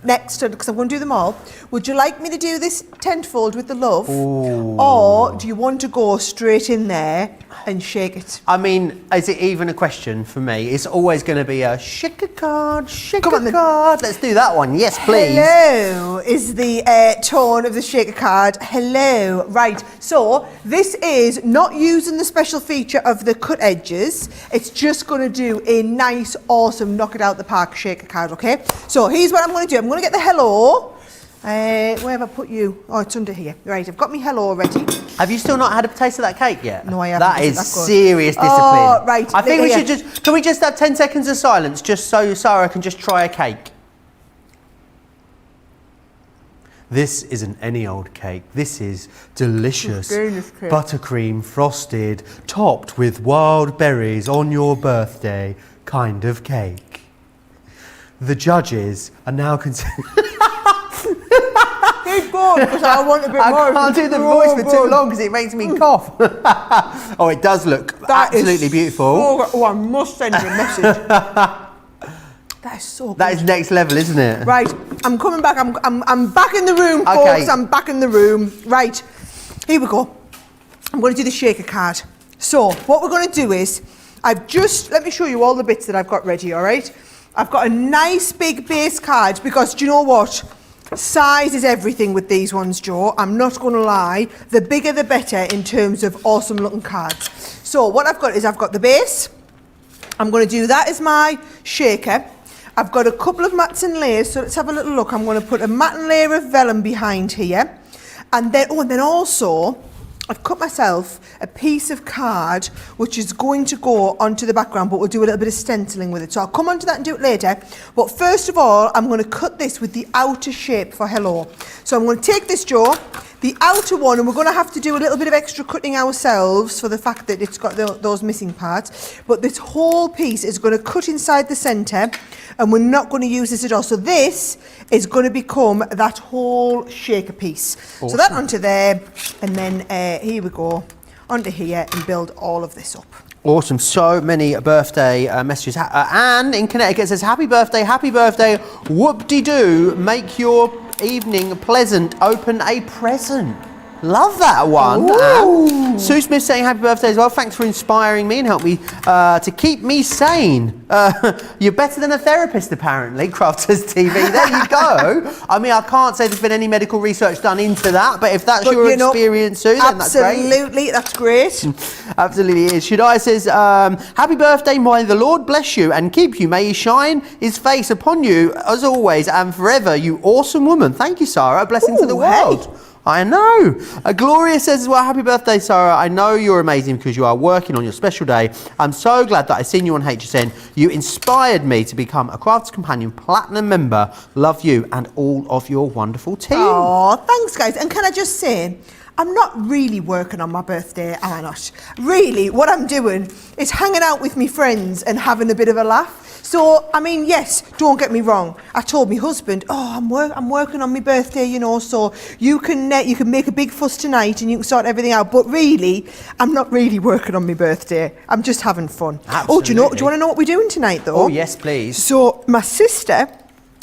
next, because I'm going to do them all, would you like me to do this tentfold with the love? Ooh. Or do you want to go straight in there and shake it? I mean, is it even a question for me? It's always going to be a shake a card, shake a card. Let's do that one. Yes, please. Hello is the tone of the shake a card. Hello. Right. So this is not using the special feature of the cut edges. It's just going to do a nice, awesome, knock it out the park shake a card, okay? So here's what I'm going to do. I'm going to get the hello. Where have I put you? Oh, it's under here. Right, I've got me hello ready. Have you still not had a taste of that cake yet? No, I haven't. That is serious discipline. Oh, right. I think we should just, can we just have 10 seconds of silence just so Sara can just try a cake? This isn't any old cake. This is delicious buttercream frosted, topped with wild berries on your birthday kind of cake. The judges are now considering... Keep going, because I want a bit more. I can't do the voice for too long because it makes me cough. Oh, it does look absolutely beautiful. Oh, I must send you a message. That is so good. That is next level, isn't it? Right, I'm coming back. I'm back in the room, folks. Okay. I'm back in the room. Right, here we go. I'm going to do the shaker card. So what we're going to do is, let me show you all the bits that I've got ready, all right? I've got a nice big base card because, do you know what? Size is everything with these ones, Joe. I'm not going to lie. The bigger the better in terms of awesome looking cards. So what I've got is I've got the base. I'm going to do that as my shaker. I've got a couple of mats and layers, so let's have a little look. I'm going to put a mat and layer of vellum behind here. And then also, I've cut myself a piece of card which is going to go onto the background, but we'll do a little bit of stenciling with it. So I'll come onto that and do it later. But first of all, I'm going to cut this with the outer shape for hello. So I'm going to take this, Joe, the outer one, and we're going to have to do a little bit of extra cutting ourselves for the fact that it's got those missing parts. But this whole piece is going to cut inside the centre, and we're not going to use this at all. So this is going to become that whole shaker piece. Awesome. So that onto there, and then here we go, onto here, and build all of this up. Awesome. So many birthday messages. Anne in Connecticut says, happy birthday, whoop-de-doo, make your evening pleasant, open a present. Love that one. Sue Smith saying happy birthday as well. Thanks for inspiring me and help me to keep me sane. You're better than a therapist, apparently. Crafters TV. There you go. I mean, I can't say there's been any medical research done into that, but if that's your experience, Sue, then that's great. Absolutely, that's great. Absolutely is. Shadai says, happy birthday, may the Lord bless you and keep you. May he shine his face upon you as always and forever, you awesome woman. Thank you, Sara. A blessing to the world. I know. Gloria says as well, happy birthday, Sarah. I know you're amazing because you are working on your special day. I'm so glad that I seen you on HSN. You inspired me to become a Crafts Companion Platinum member. Love you and all of your wonderful team. Oh, thanks, guys. And can I just say, I'm not really working on my birthday, am I not? Really, what I'm doing is hanging out with my friends and having a bit of a laugh. So, I mean, yes, don't get me wrong. I told my husband, I'm working on my birthday, you know, so you can make a big fuss tonight and you can sort everything out. But really, I'm not really working on my birthday. I'm just having fun. Absolutely. Oh, do you want to know what we're doing tonight, though? Oh, yes, please. So, my sister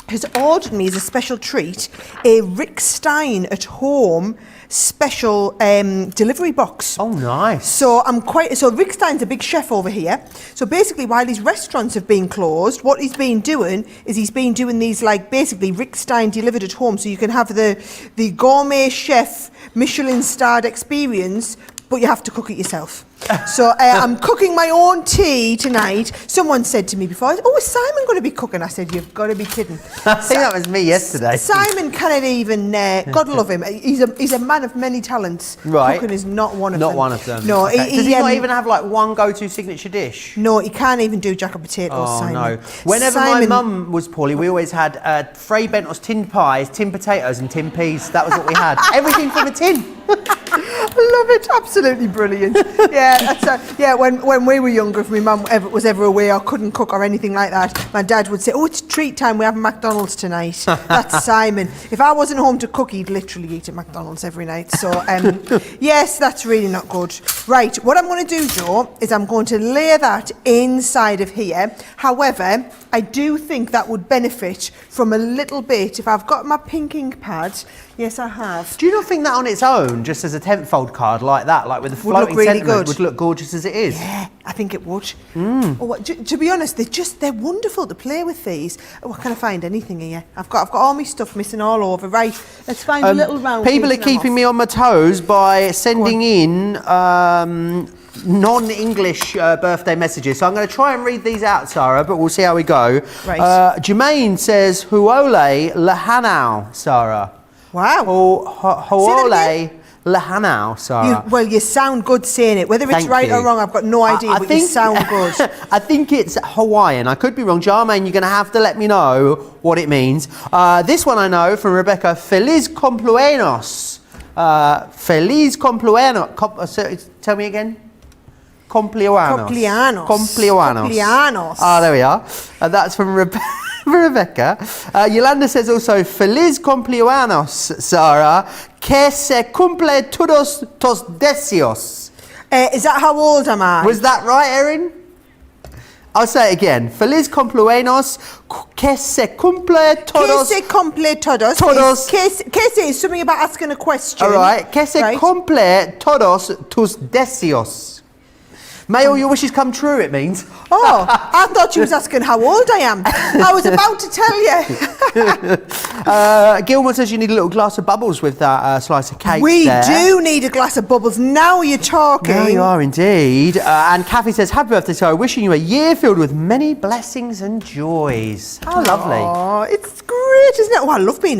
has ordered me as a special treat a Rick Stein at home special delivery box. Oh, nice. So Rick Stein's a big chef over here. So basically, while his restaurants have been closed, what he's been doing is he's been doing these like basically Rick Stein delivered at home. So you can have the gourmet chef Michelin starred experience, but you have to cook it yourself. So I'm cooking my own tea tonight. Someone said to me before, oh, is Simon going to be cooking? I said, you've got to be kidding. I think that was me yesterday. Simon cannot even, God love him, he's a man of many talents. Right. Cooking is not one of them. Not one of them. No. Okay. Does he not even have like one go-to signature dish? No, he can't even do jack of potatoes, Oh, Simon. no. Whenever my mum was poorly, we always had Frey Bentos tinned pies, tinned potatoes and tinned peas. That was what we had. Everything from a tin. I love it, absolutely brilliant. When we were younger, if my mum was ever away or couldn't cook or anything like that, my dad would say, oh, it's treat time, we're having McDonald's tonight. That's Simon. If I wasn't home to cook, he'd literally eat at McDonald's every night. So, yes, that's really not good. Right, what I'm going to do, Joe, is I'm going to layer that inside of here. However, I do think that would benefit from a little bit, if I've got my pink ink pad, yes I have. Do you not think that on its own, just as a 10-fold card like that, like with a floating really sentiment, good. would look gorgeous as it is? Yeah, I think it would. Oh, to be honest, they're wonderful to play with these. Oh, I can't find anything here. I've got all my stuff missing all over. Right, let's find a little round. People are keeping me on my toes by sending in non-English birthday messages. So I'm going to try and read these out, Sarah, but we'll see how we go. Right. Jermaine says, Huole Lahanau, Sarah. Wow. Huole Lahanau, Sarah. You sound good saying it. Whether it's right or wrong, I've got no idea, but you sound good. I think it's Hawaiian. I could be wrong. Jarmaine, you're going to have to let me know what it means. This one I know from Rebecca. Feliz cumpleaños. Feliz cumpleaños. Tell me again. Cumpleaños. Ah, there we are. That's from Rebecca. Yolanda says also, Feliz cumpleaños, Sarah. Que se cumple todos tus deseos. Is that how old am I? Was that right, Erin? I'll say it again. Feliz cumpleaños. Que se cumple todos. Que se cumple todos. Todos. Que se is something about asking a question. All right. Que se cumple todos tus deseos. May all your wishes come true, it means. Oh, I thought you was asking how old I am. I was about to tell you. Gilmore says you need a little glass of bubbles with that slice of cake. We do need a glass of bubbles. Now you're talking. Now you are indeed. And Kathy says, happy birthday, Sarah. Wishing you a year filled with many blessings and joys. How lovely. Oh, it's great, isn't it? Oh, I love being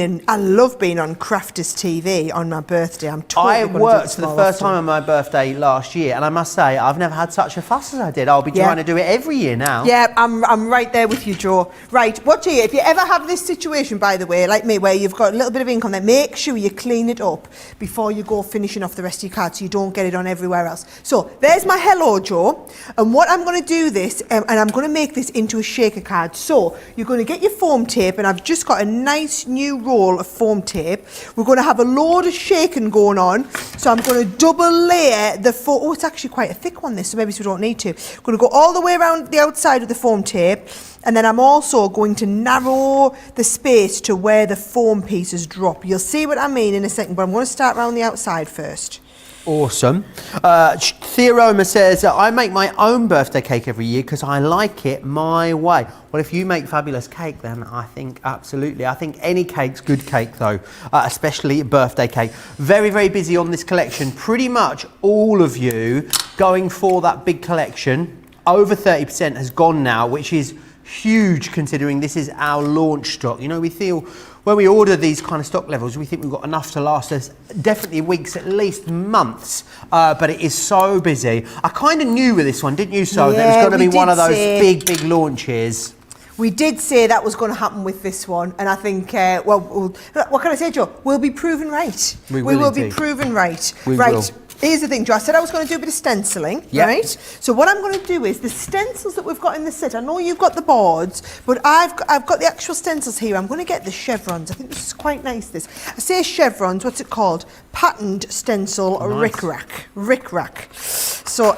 on Crafters TV on my birthday. I worked for the first time on my birthday last year, and I must say, I've never had such a fuss as I did. I'll be trying to do it every year now. Yeah, I'm right there with you, Joe. Right, watch here. If you ever have this situation, by the way, like me, where you've got a little bit of ink on there, make sure you clean it up before you go finishing off the rest of your card so you don't get it on everywhere else. So there's my hello, Joe. And what I'm going to do this, and I'm going to make this into a shaker card. So you're going to get your foam tape, and I've just got a nice new roll of foam tape. We're going to have a load of shaking going on. So I'm going to double layer the foam. Oh, it's actually quite a thick one, this, so maybe we don't need to. I'm going to go all the way around the outside of the foam tape, and then I'm also going to narrow the space to where the foam pieces drop. You'll see what I mean in a second, but I'm going to start around the outside first. Awesome. Theoroma says, I make my own birthday cake every year because I like it my way. Well, if you make fabulous cake, then I think absolutely. I think any cake's good cake, though, especially birthday cake. Very, very busy on this collection. Pretty much all of you going for that big collection. Over 30% has gone now, which is huge considering this is our launch stock. You know, we feel when we order these kind of stock levels, we think we've got enough to last us definitely weeks, at least months, but it is so busy. I kind of knew with this one, didn't you, So? That it was going to be one of those big launches. We did say that was going to happen with this one, and I think, well, what can I say, Joe? We'll be proven right. We will be proven right. Right. Here's the thing, Joe. I said I was going to do a bit of stenciling, right? So what I'm going to do is the stencils that we've got in the set. I know you've got the boards, but I've got the actual stencils here. I'm going to get the chevrons. I think this is quite nice. This I say chevrons. What's it called? Patterned stencil rick-rack. So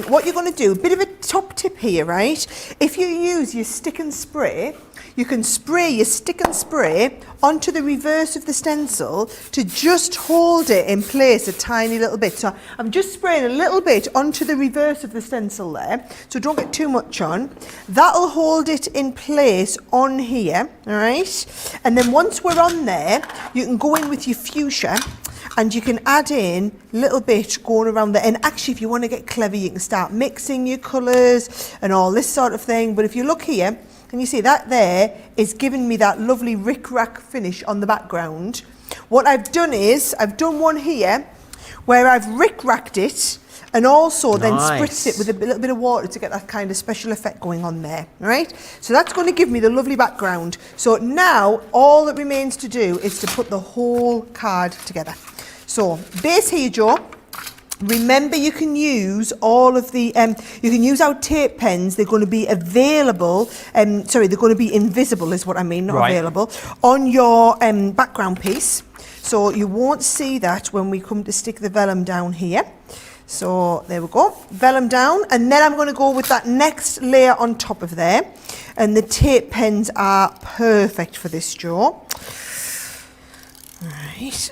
what you're going to do? A bit of a top tip here, right? If you use your stick and spray, you can spray your stick and spray onto the reverse of the stencil to just hold it in place a tiny little bit. So I'm just spraying a little bit onto the reverse of the stencil there, so don't get too much on. That'll hold it in place on here, all right? And then once we're on there, you can go in with your fuchsia and you can add in a little bit going around there. And actually, if you want to get clever, you can start mixing your colours and all this sort of thing. But if you look here, can you see that there is giving me that lovely rick-rack finish on the background? What I've done is, I've done one here where I've rick-racked it and also then spritzed it with a little bit of water to get that kind of special effect going on there, right? So that's going to give me the lovely background. So now all that remains to do is to put the whole card together. So base here, Joe. Remember, you can use all of the, you can use our tape pens. They're going to be available, sorry, they're going to be invisible is what I mean, not available, on your background piece. So you won't see that when we come to stick the vellum down here. So there we go, vellum down, and then I'm going to go with that next layer on top of there. And the tape pens are perfect for this, Joe. Right.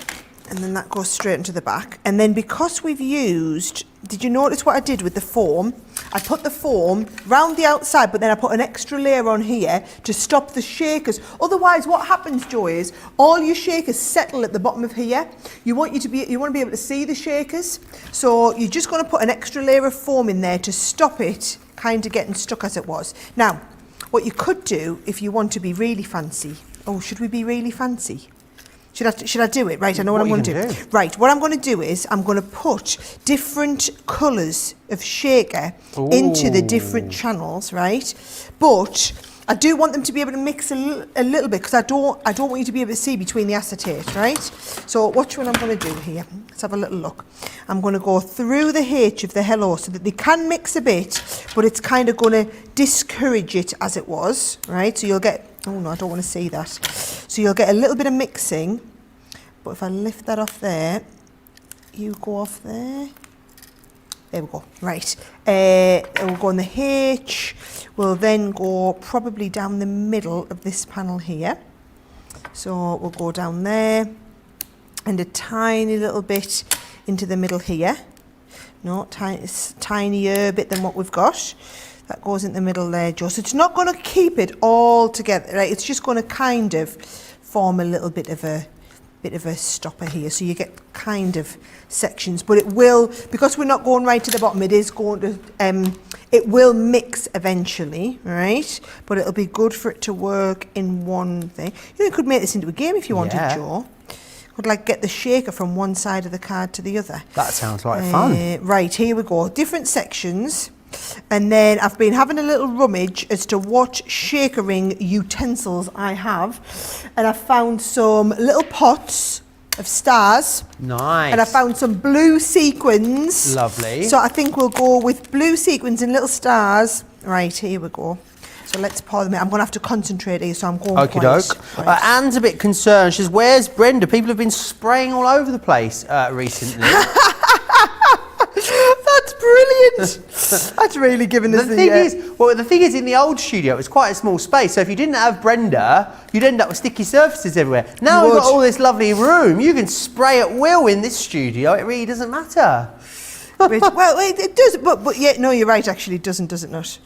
And then that goes straight into the back. And then because we've used, did you notice what I did with the foam? I put the foam round the outside, but then I put an extra layer on here to stop the shakers. Otherwise, what happens, Joe, is all your shakers settle at the bottom of here. You want to be able to see the shakers. So you're just going to put an extra layer of foam in there to stop it kind of getting stuck as it was. Now, what you could do if you want to be really fancy. Oh, should we be really fancy? Should I do it? Right, I know what I'm going to do. Right, what I'm going to do is I'm going to put different colours of shaker into the different channels, right? But I do want them to be able to mix a little bit because I don't want you to be able to see between the acetate, right? So watch what I'm going to do here. Let's have a little look. I'm going to go through the H of the hello so that they can mix a bit, but it's kind of going to discourage it as it was, right? So you'll get, oh no, I don't want to see that. So you'll get a little bit of mixing, but if I lift that off there, you go off there. There we go, right. It will go on the H. We'll then go probably down the middle of this panel here. So we'll go down there and a tiny little bit into the middle here. No, tinier bit than what we've got. That goes in the middle there, Joe. So it's not going to keep it all together, right? It's just going to kind of form a little bit of a stopper here, so you get kind of sections, but it will, because we're not going right to the bottom, it is going to it will mix eventually, right? But it'll be good for it to work in one thing. You know, you could make this into a game if you wanted, Joe. Could like get the shaker from one side of the card to the other. That sounds like fun. Right, here we go, different sections. And then I've been having a little rummage as to what shakering utensils I have, and I found some little pots of stars. Nice. And I found some blue sequins. Lovely. So I think we'll go with blue sequins and little stars. Right, here we go. So let's pour them in. I'm going to have to concentrate here, so I'm going Okie doke. Anne's a bit concerned. She says, where's Brenda? People have been spraying all over the place recently. That's brilliant. That's really given us the thing is, in the old studio, it was quite a small space. So if you didn't have Brenda, you'd end up with sticky surfaces everywhere. Now we've got all this lovely room. You can spray at will in this studio. It really doesn't matter. Well, it does, but yeah, no, you're right. Actually, it doesn't, does it not?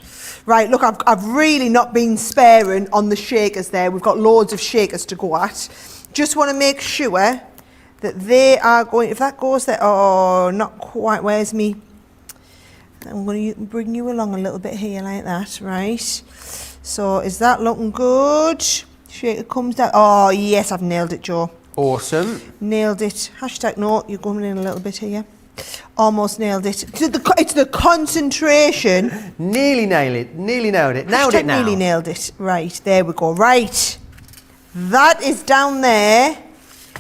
Right. Look, I've really not been sparing on the shakers there. We've got loads of shakers to go at. Just want to make sure that they are going, if that goes there, oh, not quite, where's me? I'm going to bring you along a little bit here like that, right? So is that looking good? Shake it comes down. Oh yes, I've nailed it, Joe. Awesome. Nailed it. Hashtag no, you're going in a little bit here. Almost nailed it. It's the concentration. Nearly nailed it. Nearly nailed it. Nailed it now. Nearly nailed it. Right, there we go. Right. That is down there.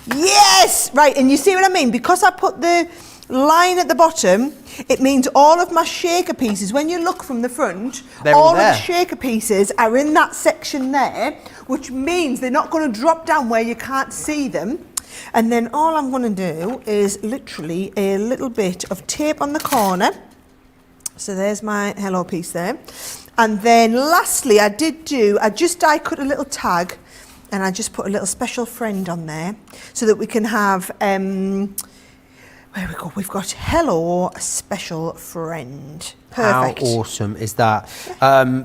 Yes! Right, and you see what I mean? Because I put the line at the bottom, it means all of my shaker pieces, when you look from the front, all of the shaker pieces are in that section there, which means they're not going to drop down where you can't see them. And then all I'm going to do is literally a little bit of tape on the corner. So there's my hello piece there. And then lastly, I just die cut a little tag, and I just put a little special friend on there so that we can have, where we go, we've got hello special friend. Perfect. How awesome is that?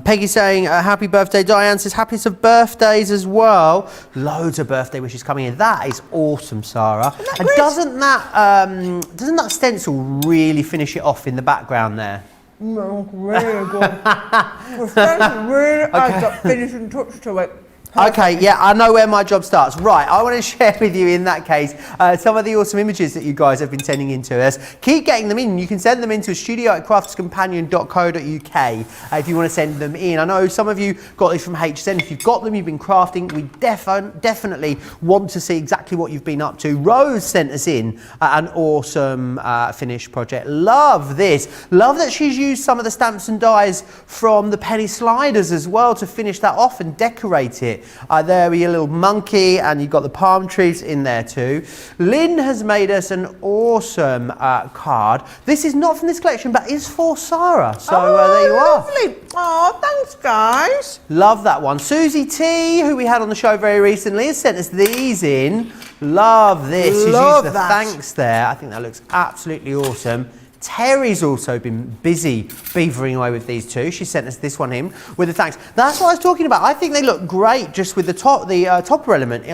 Peggy saying happy birthday. Diane says happiest of birthdays as well. Loads of birthday wishes coming in. That is awesome, Sarah. And doesn't that stencil really finish it off in the background there? No, really good. The stencil really has that finishing touch to it. Perfect. Okay, yeah, I know where my job starts. Right, I want to share with you in that case some of the awesome images that you guys have been sending in to us. Keep getting them in. You can send them into studio@crafterscompanion.co.uk if you want to send them in. I know some of you got these from HSN. If you've got them, you've been crafting, we definitely want to see exactly what you've been up to. Rose sent us in an awesome finished project. Love this. Love that she's used some of the stamps and dies from the penny sliders as well to finish that off and decorate it. There we a little monkey, and you've got the palm trees in there too. Lynn has made us an awesome card. This is not from this collection, but is for Sarah. So there you are. Lovely. Oh, thanks, guys. Love that one. Susie T, who we had on the show very recently, has sent us these in. Love this. She's used the thanks there. I think that looks absolutely awesome. Terry's also been busy beavering away with these two. She sent us this one in with the thanks. That's what I was talking about. I think they look great just with the topper element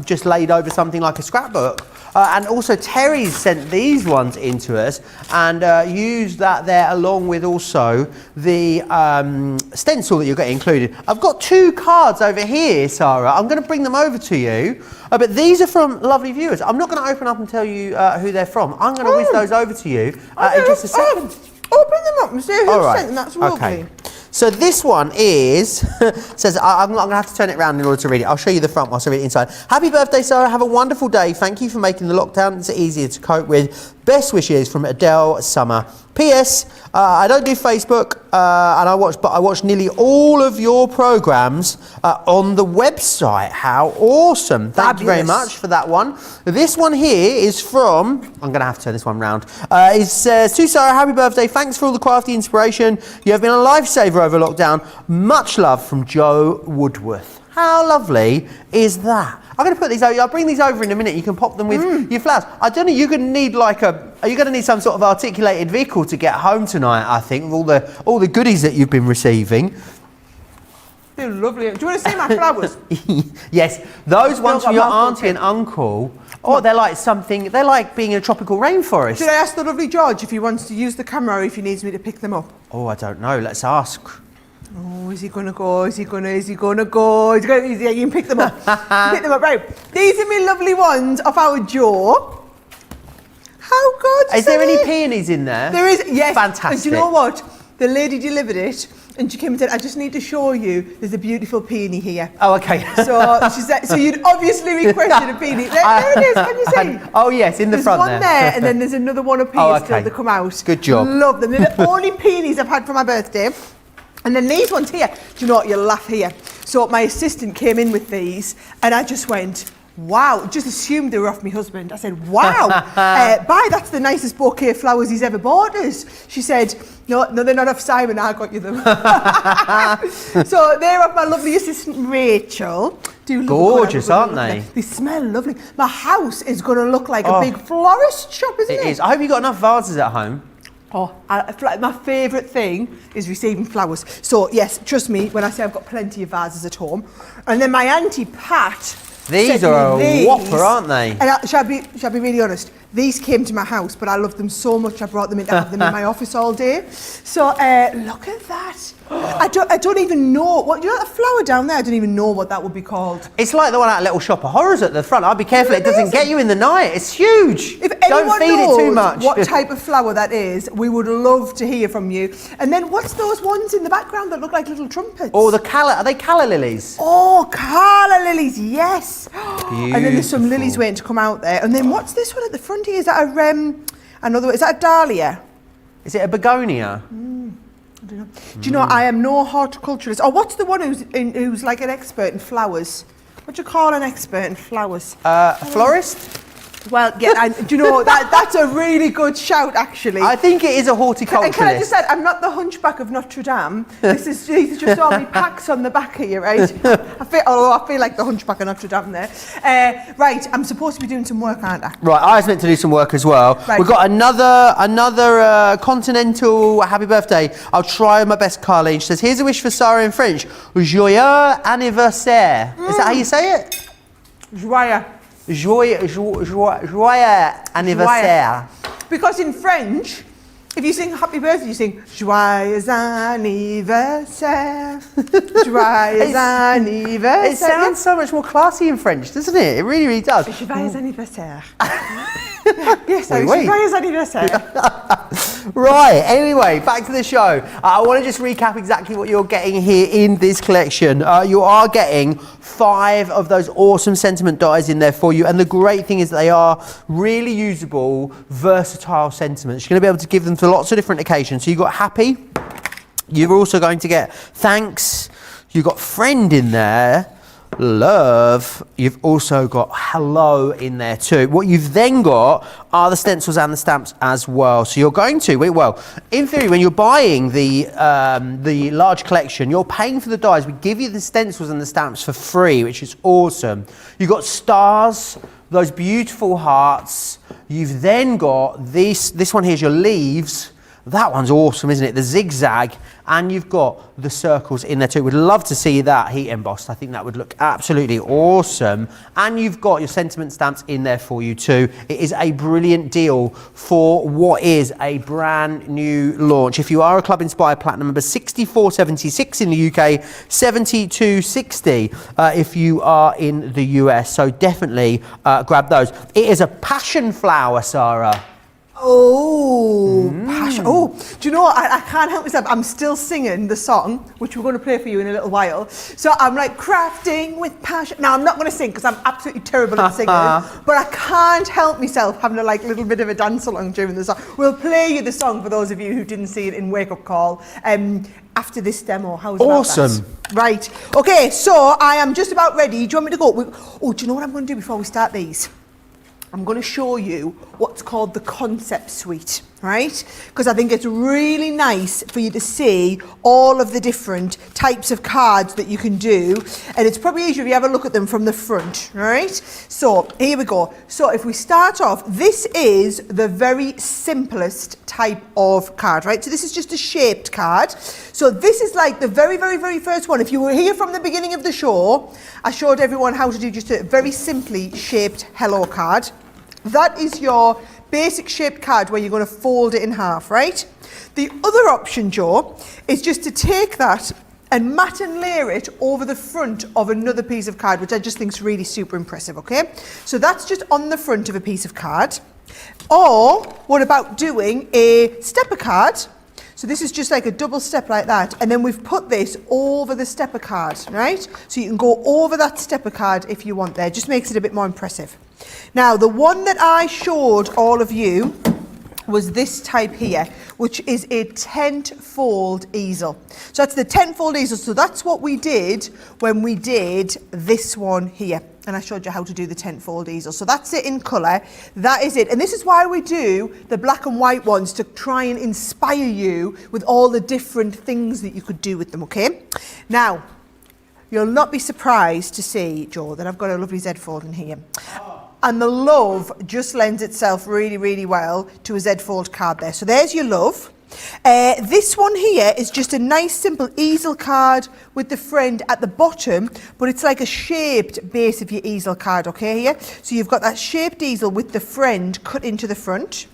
just laid over something like a scrapbook. And also Terry's sent these ones into us and used that there along with also the stencil that you're getting included. I've got two cards over here, Sarah. I'm going to bring them over to you. But these are from lovely viewers. I'm not going to open up and tell you who they're from. I'm going to whiz those over to you in just a second. Open them up and see who sent them. That's lovely. Okay. So this one is, says, I'm going to have to turn it around in order to read it. I'll show you the front whilst I read it inside. Happy birthday, Sarah. Have a wonderful day. Thank you for making the lockdown easier to cope with. Best wishes from Adele Summer. P.S. I don't do Facebook, and I watch nearly all of your programmes on the website. How awesome. Thank you very much for that one. This one here is from, I'm going to have to turn this one round. It says, to Sarah, happy birthday. Thanks for all the crafty inspiration. You have been a lifesaver over lockdown. Much love from Joe Woodworth. How lovely is that? I'm going to put these over. I'll bring these over in a minute. You can pop them with your flowers. I don't know. You're going to need are you going to need some sort of articulated vehicle to get home tonight? I think with all the goodies that you've been receiving. They're lovely. Do you want to see my flowers? Yes, those ones from your auntie and uncle. Oh, they're like something. They're like being in a tropical rainforest. Should I ask the lovely George if he wants to use the camera or if he needs me to pick them up? Oh, I don't know. Let's ask. Oh, is he gonna go? Is he gonna go? You can pick them up. Pick them up, right? These are my lovely ones off our Joe. How gorgeous! Is there any peonies in there? There is, yes. Fantastic. And do you know what? The lady delivered it, and she came and said, "I just need to show you. There's a beautiful peony here." Oh, okay. So she said, "So you'd obviously requested a peony. There it is. Can you see? Oh yes, in the there's front one there, and then there's another one up here still to come out. Good job. Love them. They're the only peonies I've had for my birthday. And then these ones here, do you know what, you'll laugh here. So my assistant came in with these and I just went, wow, just assumed they were off my husband. I said, wow, that's the nicest bouquet of flowers he's ever bought us. She said, no, they're not off Simon, I got you them. So they're off my lovely assistant Rachel. Gorgeous, aren't they? They smell lovely. My house is going to look like a big florist shop, isn't it? It is. I hope you've got enough vases at home. Oh, my favourite thing is receiving flowers. So yes, trust me when I say I've got plenty of vases at home. And then my auntie Pat. These are a whopper, aren't they? And shall I be really honest? These came to my house, but I loved them so much I brought them in to have them in my office all day. So look at that. I don't even know what, you know that flower down there? I don't even know what that would be called. It's like the one at Little Shop of Horrors at the front. I'd be careful it doesn't get you in the night. It's huge. If Don't anyone feed knows it too much. what type of flower that is, we would love to hear from you. And then what's those ones in the background that look like little trumpets? Oh, are they calla lilies? Oh, calla lilies, yes. And then there's some lilies waiting to come out there. And then what's this one at the front here? Is that is that a dahlia? Is it a begonia? I don't know. Do you know, I am no horticulturalist. Oh, what's the one who's like an expert in flowers? What do you call an expert in flowers? A florist? Well, yeah, do you know, that's a really good shout, actually. I think it is a horticulturalist. And can I just say, I'm not the Hunchback of Notre Dame. These are just all my packs on the back here, right? Although I feel like the Hunchback of Notre Dame there. Right, I'm supposed to be doing some work, aren't I? Right, I was meant to do some work as well. Right. We've got another continental happy birthday. I'll try my best, Carleen. She says, here's a wish for Sara in French. Joyeux anniversaire. Is that how you say it? Joyeux. Joyeux anniversaire. Because in French, if you sing happy birthday, you sing Joyeux anniversaire. Joyeux anniversaire. It sounds so much more classy in French, doesn't it? It really, really does. Joyeux anniversaire. Yes, Oui, oui. joyeux anniversaire. Right, anyway, back to the show. I want to just recap exactly what you're getting here in this collection. You are getting 5 of those awesome sentiment dies in there for you, and the great thing is they are really usable, versatile sentiments. You're going to be able to give them to lots of different occasions. So you've got happy, you're also going to get thanks, you've got friend in there, love, you've also got hello in there too. What you've then got are the stencils and the stamps as well. So you're going to, well, in theory, when you're buying the large collection, you're paying for the dies. We give you the stencils and the stamps for free, which is awesome. You've got stars, those beautiful hearts. You've then got this one here's your leaves. That one's awesome, isn't it? The zigzag, and you've got the circles in there too. We'd love to see that heat embossed. I think that would look absolutely awesome. And you've got your sentiment stamps in there for you too. It is a brilliant deal for what is a brand new launch. If you are a Club Inspired Platinum member, $64.76 in the UK, $72.60 if you are in the US. So definitely grab those. It is a passion flower, Sara. Oh, passion. Oh, do you know what? I can't help myself. I'm still singing the song, which we're going to play for you in a little while. So I'm like, crafting with passion. Now, I'm not going to sing because I'm absolutely terrible at singing, but I can't help myself having a little bit of a dance along during the song. We'll play you the song for those of you who didn't see it in Wake Up Call after this demo. How's awesome. That? Right. Okay, so I am just about ready. Do you want me to go? Oh, do you know what I'm going to do before we start these? I'm going to show you what's called the concept suite, right? Because I think it's really nice for you to see all of the different types of cards that you can do. And it's probably easier if you have a look at them from the front, right? So here we go. So if we start off, this is the very simplest type of card, right? So this is just a shaped card. So this is like the very, very, very first one. If you were here from the beginning of the show, I showed everyone how to do just a very simply shaped hello card. That is your basic shaped card where you're going to fold it in half, right? The other option, Joe, is just to take that and mat and layer it over the front of another piece of card, which I just think is really super impressive, okay? So that's just on the front of a piece of card. Or what about doing a stepper card? So this is just like a double step like that, and then we've put this over the stepper card, right? So you can go over that stepper card if you want there. Just makes it a bit more impressive. Now, the one that I showed all of you was this type here, which is a tent-fold easel. So that's the tent-fold easel. So that's what we did when we did this one here. And I showed you how to do the tent-fold easel. So that's it in colour. That is it. And this is why we do the black and white ones, to try and inspire you with all the different things that you could do with them, okay? Now, you'll not be surprised to see, Joe, that I've got a lovely Z-fold in here. And the love just lends itself really, really well to a Z-fold card there. So there's your love. This one here is just a nice simple easel card with the friend at the bottom, but it's like a shaped base of your easel card, okay, here. So you've got that shaped easel with the friend cut into the front.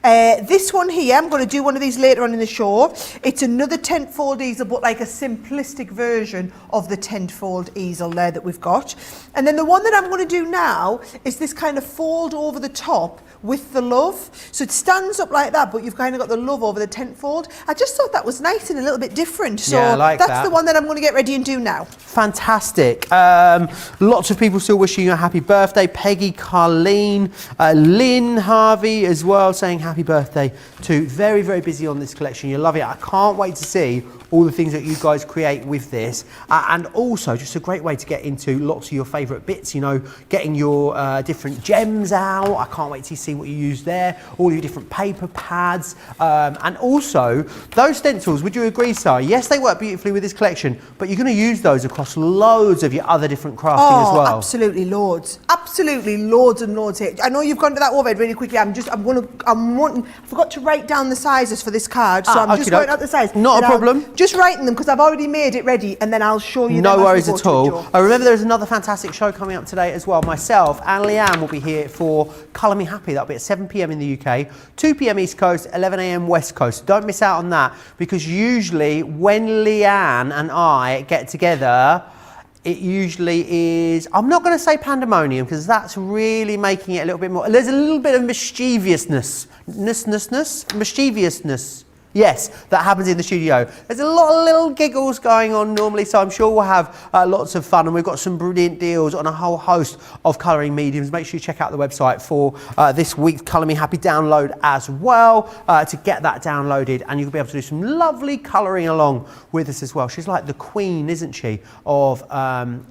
This one here, I'm going to do one of these later on in the show. It's another tent-fold easel, but like a simplistic version of the tent-fold easel there that we've got. And then the one that I'm going to do now is this kind of fold over the top with the love. So it stands up like that, but you've kind of got the love over the tent fold. I just thought that was nice and a little bit different. So yeah, I like that's the one that I'm going to get ready and do now. Fantastic. Lots of people still wishing you a happy birthday. Peggy, Carlene, Lynn, Harvey as well, saying happy birthday too. Very, very busy on this collection. You love it. I can't wait to see all the things that you guys create with this, and also just a great way to get into lots of your favourite bits, you know, getting your different gems out. I can't wait to see what you use there, all your different paper pads, and also those stencils. Would you agree, Sara? Yes, they work beautifully with this collection, but you're going to use those across loads of your other different crafting as well. Absolutely loads. Absolutely loads and loads here. I know you've gone to that overhead really quickly. I forgot to write down the sizes for this card, so I'm just writing out the size. Not a problem. Just writing them because I've already made it ready, and then I'll show you. No worries at all. I remember there's another fantastic show coming up today as well. Myself and Leanne will be here for Colour Me Happy. That'll be at 7 p.m. in the UK, 2 p.m. East Coast, 11 a.m. West Coast. Don't miss out on that, because usually when Leanne and I get together, it usually is, I'm not going to say pandemonium, because that's really making it a little bit more, there's a little bit of mischievousness, yes, that happens in the studio. There's a lot of little giggles going on normally, so I'm sure we'll have lots of fun, and we've got some brilliant deals on a whole host of colouring mediums. Make sure you check out the website for this week's Colour Me Happy download as well, to get that downloaded, and you'll be able to do some lovely colouring along with us as well. She's like the queen, isn't she, of,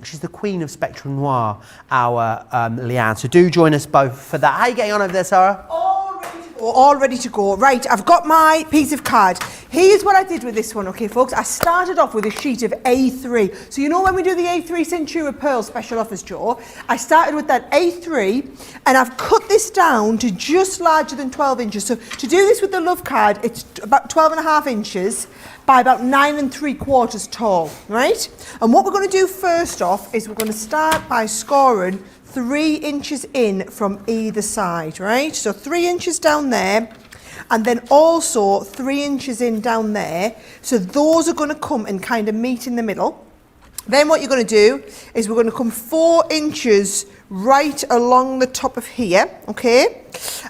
she's the queen of Spectrum Noir, our Leanne. So do join us both for that. How are you getting on over there, Sara? All ready to go. Right, I've got my piece of card. Here's what I did with this one, okay, folks. I started off with a sheet of A3. So you know when we do the A3 Centura Pearl special offers, Joe, I started with that A3, and I've cut this down to just larger than 12 inches. So to do this with the love card, it's about 12.5 inches by about 9 3/4 tall, right? And what we're going to do first off is we're going to start by scoring 3 inches in from either side, right? So 3 inches down there, and then also 3 inches in down there. So those are going to come and kind of meet in the middle. Then what you're going to do is we're going to come 4 inches right along the top of here, okay?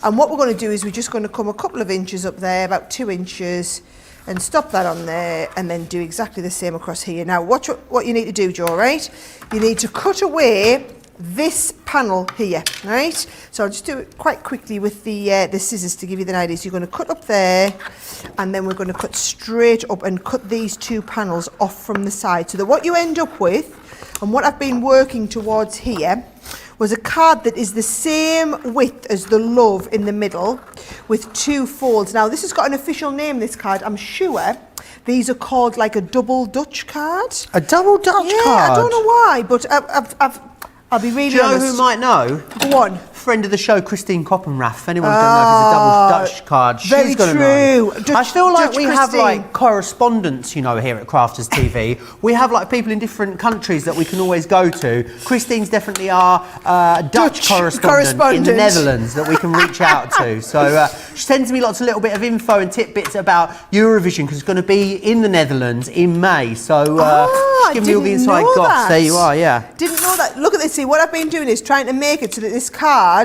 And what we're going to do is we're just going to come a couple of inches up there, about 2 inches, and stop that on there, and then do exactly the same across here. Now watch what you need to do, Joe, right? You need to cut away this panel here, right? So I'll just do it quite quickly with the scissors to give you the idea. So you're going to cut up there, and then we're going to cut straight up and cut these 2 panels off from the side. So that what you end up with, and what I've been working towards here, was a card that is the same width as the love in the middle, with 2 folds. Now this has got an official name, this card, I'm sure. These are called like a double Dutch card. A double Dutch card? Yeah, I don't know why, but I'll be really honest. Do you know who might know? Go on. Friend of the show, Christine Koppenrath. If anyone don't know if it's a double Dutch card, she's going to know. I feel like we have like correspondents, you know, here at Crafters TV. We have like people in different countries that we can always go to. Christine's definitely our Dutch correspondent in the Netherlands that we can reach out to. So she sends me lots of little bit of info and tidbits about Eurovision, because it's going to be in the Netherlands in May. So she's giving me all the inside goss. There you are, yeah. Didn't know that. Look at this. See, what I've been doing is trying to make it so that this card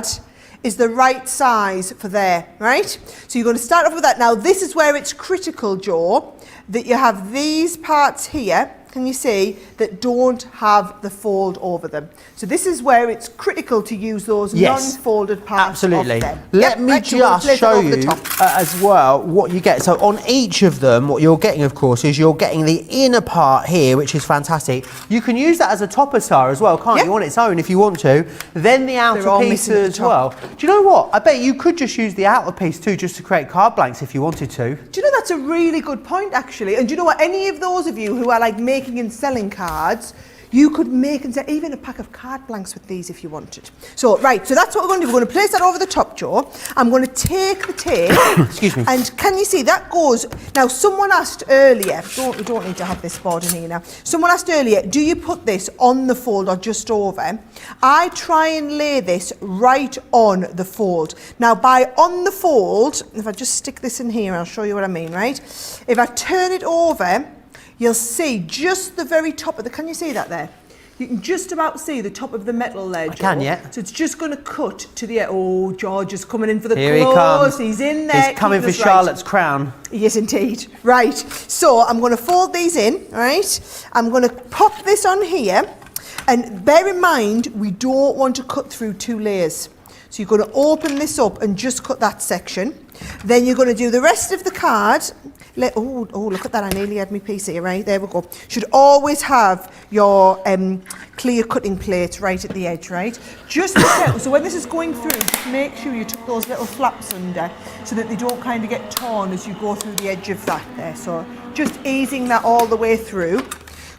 is the right size for there, right? So you're going to start off with that. Now, this is where it's critical, Joe, that you have these parts here, can you see, that don't have the fold over them. So this is where it's critical to use those non-folded parts. Absolutely. Of them. Let me just show you as well what you get. So on each of them, what you're getting, of course, is you're getting the inner part here, which is fantastic. You can use that as a topper, Sara, as well, can't you? On its own if you want to. Then the outer piece as well. Do you know what? I bet you could just use the outer piece too, just to create card blanks if you wanted to. Do you know, that's a really good point, actually. And do you know what? Any of those of you who are like making and selling cards, You could make even a pack of card blanks with these if you wanted. So, right, so that's what we're going to do. We're going to place that over the top, Joe. I'm going to take the tape. Excuse me. And can you see, that goes... Now, someone asked earlier, we don't need to have this board in here now. Someone asked earlier, do you put this on the fold or just over? I try and lay this right on the fold. Now, by on the fold, if I just stick this in here, I'll show you what I mean, right? If I turn it over, you'll see just the very top of the... Can you see that there? You can just about see the top of the metal ledge. I can, yeah. So it's just going to cut to the... Oh, George is coming in for the Here close. he comes. He's in there. He's coming for right. Charlotte's crown. Yes, indeed. Right. So I'm going to fold these in, right? I'm going to pop this on here. And bear in mind, we don't want to cut through 2 layers. So you're going to open this up and just cut that section. Then you're going to do the rest of the card. Oh, look at that. I nearly had my piece here, right? There we go. Should always have your clear cutting plate right at the edge, right? Just so when this is going through, just make sure you tuck those little flaps under so that they don't kind of get torn as you go through the edge of that there. So just easing that all the way through.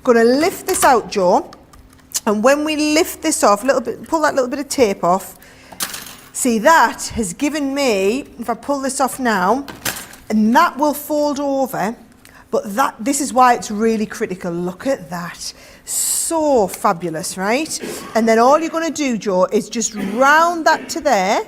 Going to lift this out, Joe. And when we lift this off, pull that little bit of tape off. See, that has given me, if I pull this off now, and that will fold over, but this is why it's really critical. Look at that. So fabulous, right? And then all you're going to do, Joe, is just round that to there,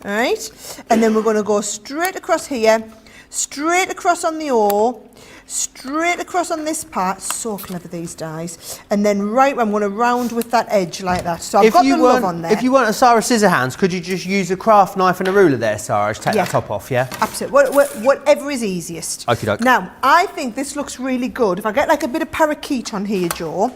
all right? And then we're going to go straight across here, straight across on the O, straight across on this part. So clever, these dies. And then I'm going to round with that edge like that. So I've got the love on there. If you want a Sara Scissorhands, could you just use a craft knife and a ruler there, Sara, to take that top off, yeah? Absolutely. Whatever is easiest. Okie doke. Now, I think this looks really good. If I get like a bit of parakeet on here, Joe,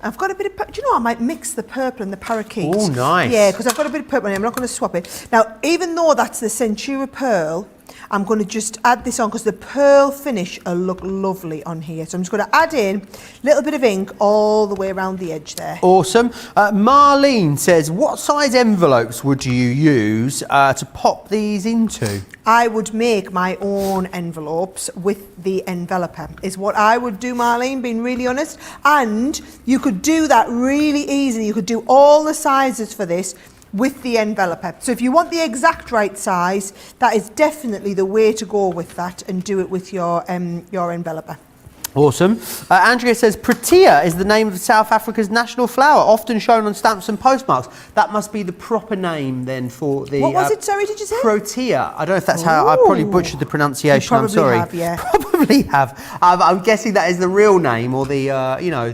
I've got a bit of... Do you know, I might mix the purple and the parakeet. Oh, nice. Yeah, because I've got a bit of purple on here. I'm not going to swap it. Now, even though that's the Centura pearl, I'm going to just add this on because the pearl finish will look lovely on here. So I'm just going to add in a little bit of ink all the way around the edge there. Awesome. Marlene says, what size envelopes would you use to pop these into? I would make my own envelopes with the enveloper, is what I would do, Marlene, being really honest. And you could do that really easily. You could do all the sizes for this with the enveloper. So if you want the exact right size, that is definitely the way to go with that, and do it with your enveloper. Awesome. Andrea says, Protea is the name of South Africa's national flower, often shown on stamps and postmarks. That must be the proper name then for the... What was it, sorry, did you say? Protea. I don't know if that's how... I probably butchered the pronunciation, I'm sorry. Have, yeah. Probably have. I'm guessing that is the real name, or the,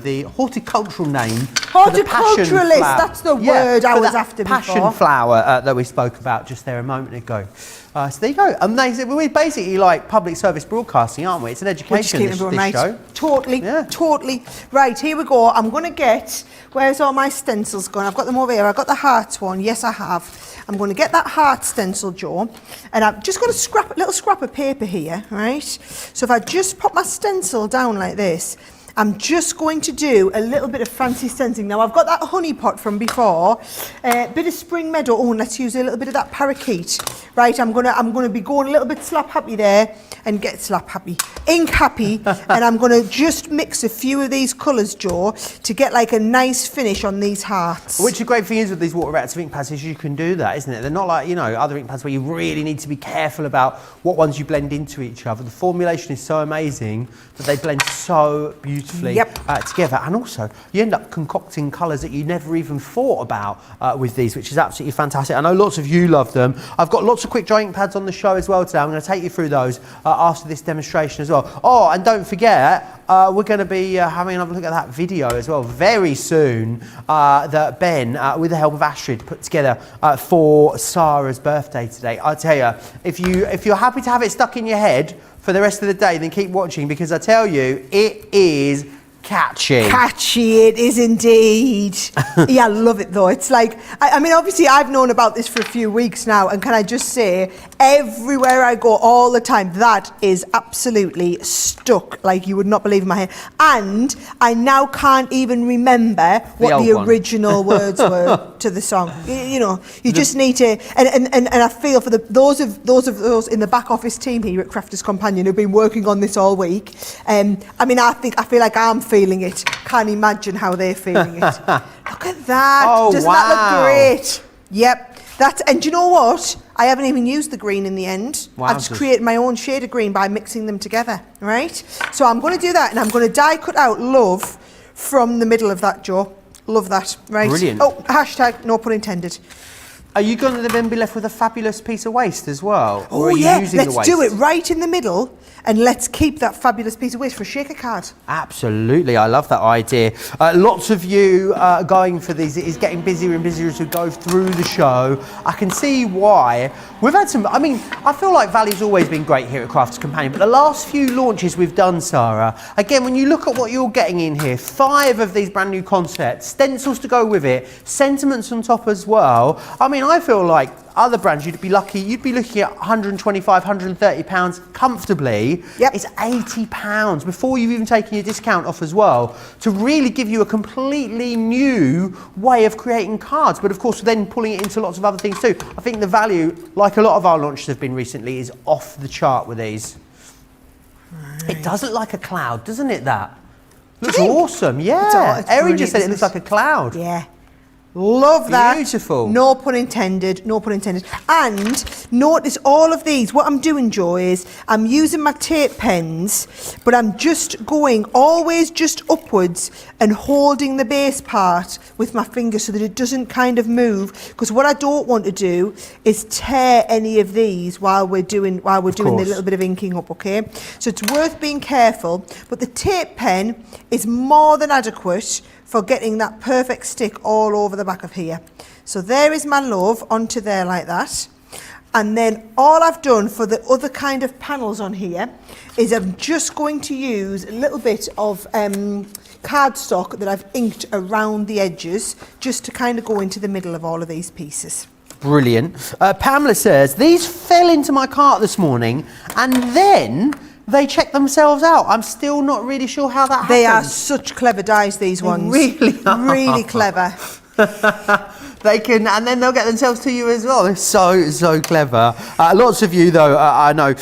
the horticultural name. Horticulturalist, that's the word I was after before. Passion flower that we spoke about just there a moment ago. So there you go. Amazing. We're basically like public service broadcasting, aren't we? It's an education, this show. Totally, totally. Right, here we go. I'm going to get... Where's all my stencils gone? I've got them over here. I've got the hearts one. Yes, I have. I'm going to get that heart stencil, Joe. And I've just got a little scrap of paper here, right? So if I just pop my stencil down like this, I'm just going to do a little bit of fancy stenciling. Now, I've got that honey pot from before, a bit of spring meadow. Oh, and let's use a little bit of that parakeet. Right, I'm gonna be going a little bit slap happy there, and get slap happy, ink happy, and I'm gonna just mix a few of these colours, Joe, to get like a nice finish on these hearts. Which the great thing is with these water reactive ink pads is you can do that, isn't it? They're not like, other ink pads where you really need to be careful about what ones you blend into each other. The formulation is so amazing that they blend so beautifully together, and also you end up concocting colours that you never even thought about with these, which is absolutely fantastic. I know lots of you love them. I've got lots of quick dry ink pads on the show as well today. I'm going to take you through those after this demonstration as well. Oh, and don't forget, we're going to be having another look at that video as well very soon that Ben, with the help of Astrid, put together for Sara's birthday today. I tell you, if you're happy to have it stuck in your head for the rest of the day, then keep watching, because I tell you, it is catchy. Catchy, it is indeed. Yeah, I love it though. It's like, I mean, obviously I've known about this for a few weeks now, and can I just say, everywhere I go, all the time. That is absolutely stuck, like you would not believe in my head. And I now can't even remember what the original words were to the song. You know, you just need to. And I feel for those of in the back office team here at Crafters Companion who've been working on this all week. I mean, I feel like I'm feeling it. Can't imagine how they're feeling it. Look at that. Oh, Doesn't that look great? Yep. And do you know what? I haven't even used the green in the end. Wow, I've just created my own shade of green by mixing them together, right? So I'm going to do that, and I'm going to die cut out love from the middle of that, Joe. Love that, right? Brilliant. Oh, hashtag no pun intended. Are you going to then be left with a fabulous piece of waste as well? Or Oh are you yeah, using the let's waste? do it right in the middle, and let's keep that fabulous piece of waste for a shaker card. Absolutely, I love that idea. Lots of you going for these. It is getting busier and busier as we go through the show. I can see why. We've had some, I mean, I feel like Valley's always been great here at Crafters Companion, but the last few launches we've done, Sara, again, when you look at what you're getting in here, 5 of these brand new concepts, stencils to go with it, sentiments on top as well. I mean, I feel like other brands, you'd be looking at 125, 130 pounds comfortably. Yep. It's 80 pounds before you've even taken your discount off as well, to really give you a completely new way of creating cards. But of course, then pulling it into lots of other things too. I think the value, like a lot of our launches have been recently, is off the chart with these. Right. It does look like a cloud, doesn't it, that? Looks awesome, yeah. Erin just said it looks like a cloud. Yeah. Love that. Beautiful. No pun intended, no pun intended. And notice all of these, what I'm doing, Joe, is I'm using my tape pens, but I'm just going always just upwards and holding the base part with my finger so that it doesn't kind of move. Because what I don't want to do is tear any of these while we're doing the little bit of inking up, okay? So it's worth being careful, but the tape pen is more than adequate for getting that perfect stick all over the back of here. So there is my love onto there like that. And then all I've done for the other kind of panels on here is I'm just going to use a little bit of cardstock that I've inked around the edges just to kind of go into the middle of all of these pieces. Brilliant. Pamela says, these fell into my cart this morning and then they check themselves out. I'm still not really sure how that happens. They are such clever dies, these ones. Really are. Really clever. They can, and then they'll get themselves to you as well. They're so clever. Lots of you, though, I know.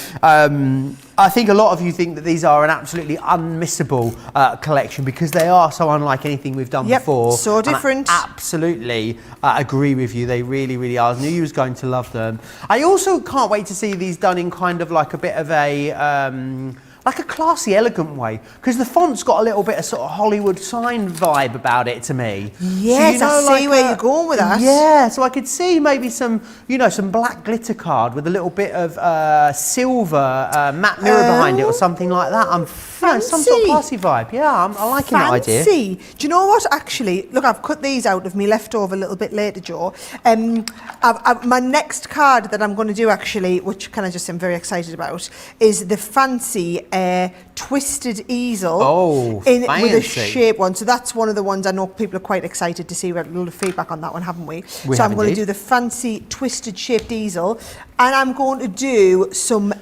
I think a lot of you think that these are an absolutely unmissable collection because they are so unlike anything we've done before. So different. And I absolutely agree with you. They really are. I knew you was going to love them. I also can't wait to see these done in kind of like a bit of a like a classy, elegant way, because the font's got a little bit of sort of Hollywood sign vibe about it to me. Yes, so, I see where you're going with that. Yeah, so I could see maybe some, some black glitter card with a little bit of silver matte mirror behind it or something like that. Some sort of classy vibe. Yeah, I'm liking that idea. Fancy. Do you know what, actually? Look, I've cut these out of me leftover a little bit later, Joe. My next card that I'm going to do, actually, which I'm very excited about, is the fancy twisted easel. Oh, fancy. With a shape one. So that's one of the ones I know people are quite excited to see. We had a lot of feedback on that one, haven't we? I'm going to do the fancy twisted shaped easel, and I'm going to do some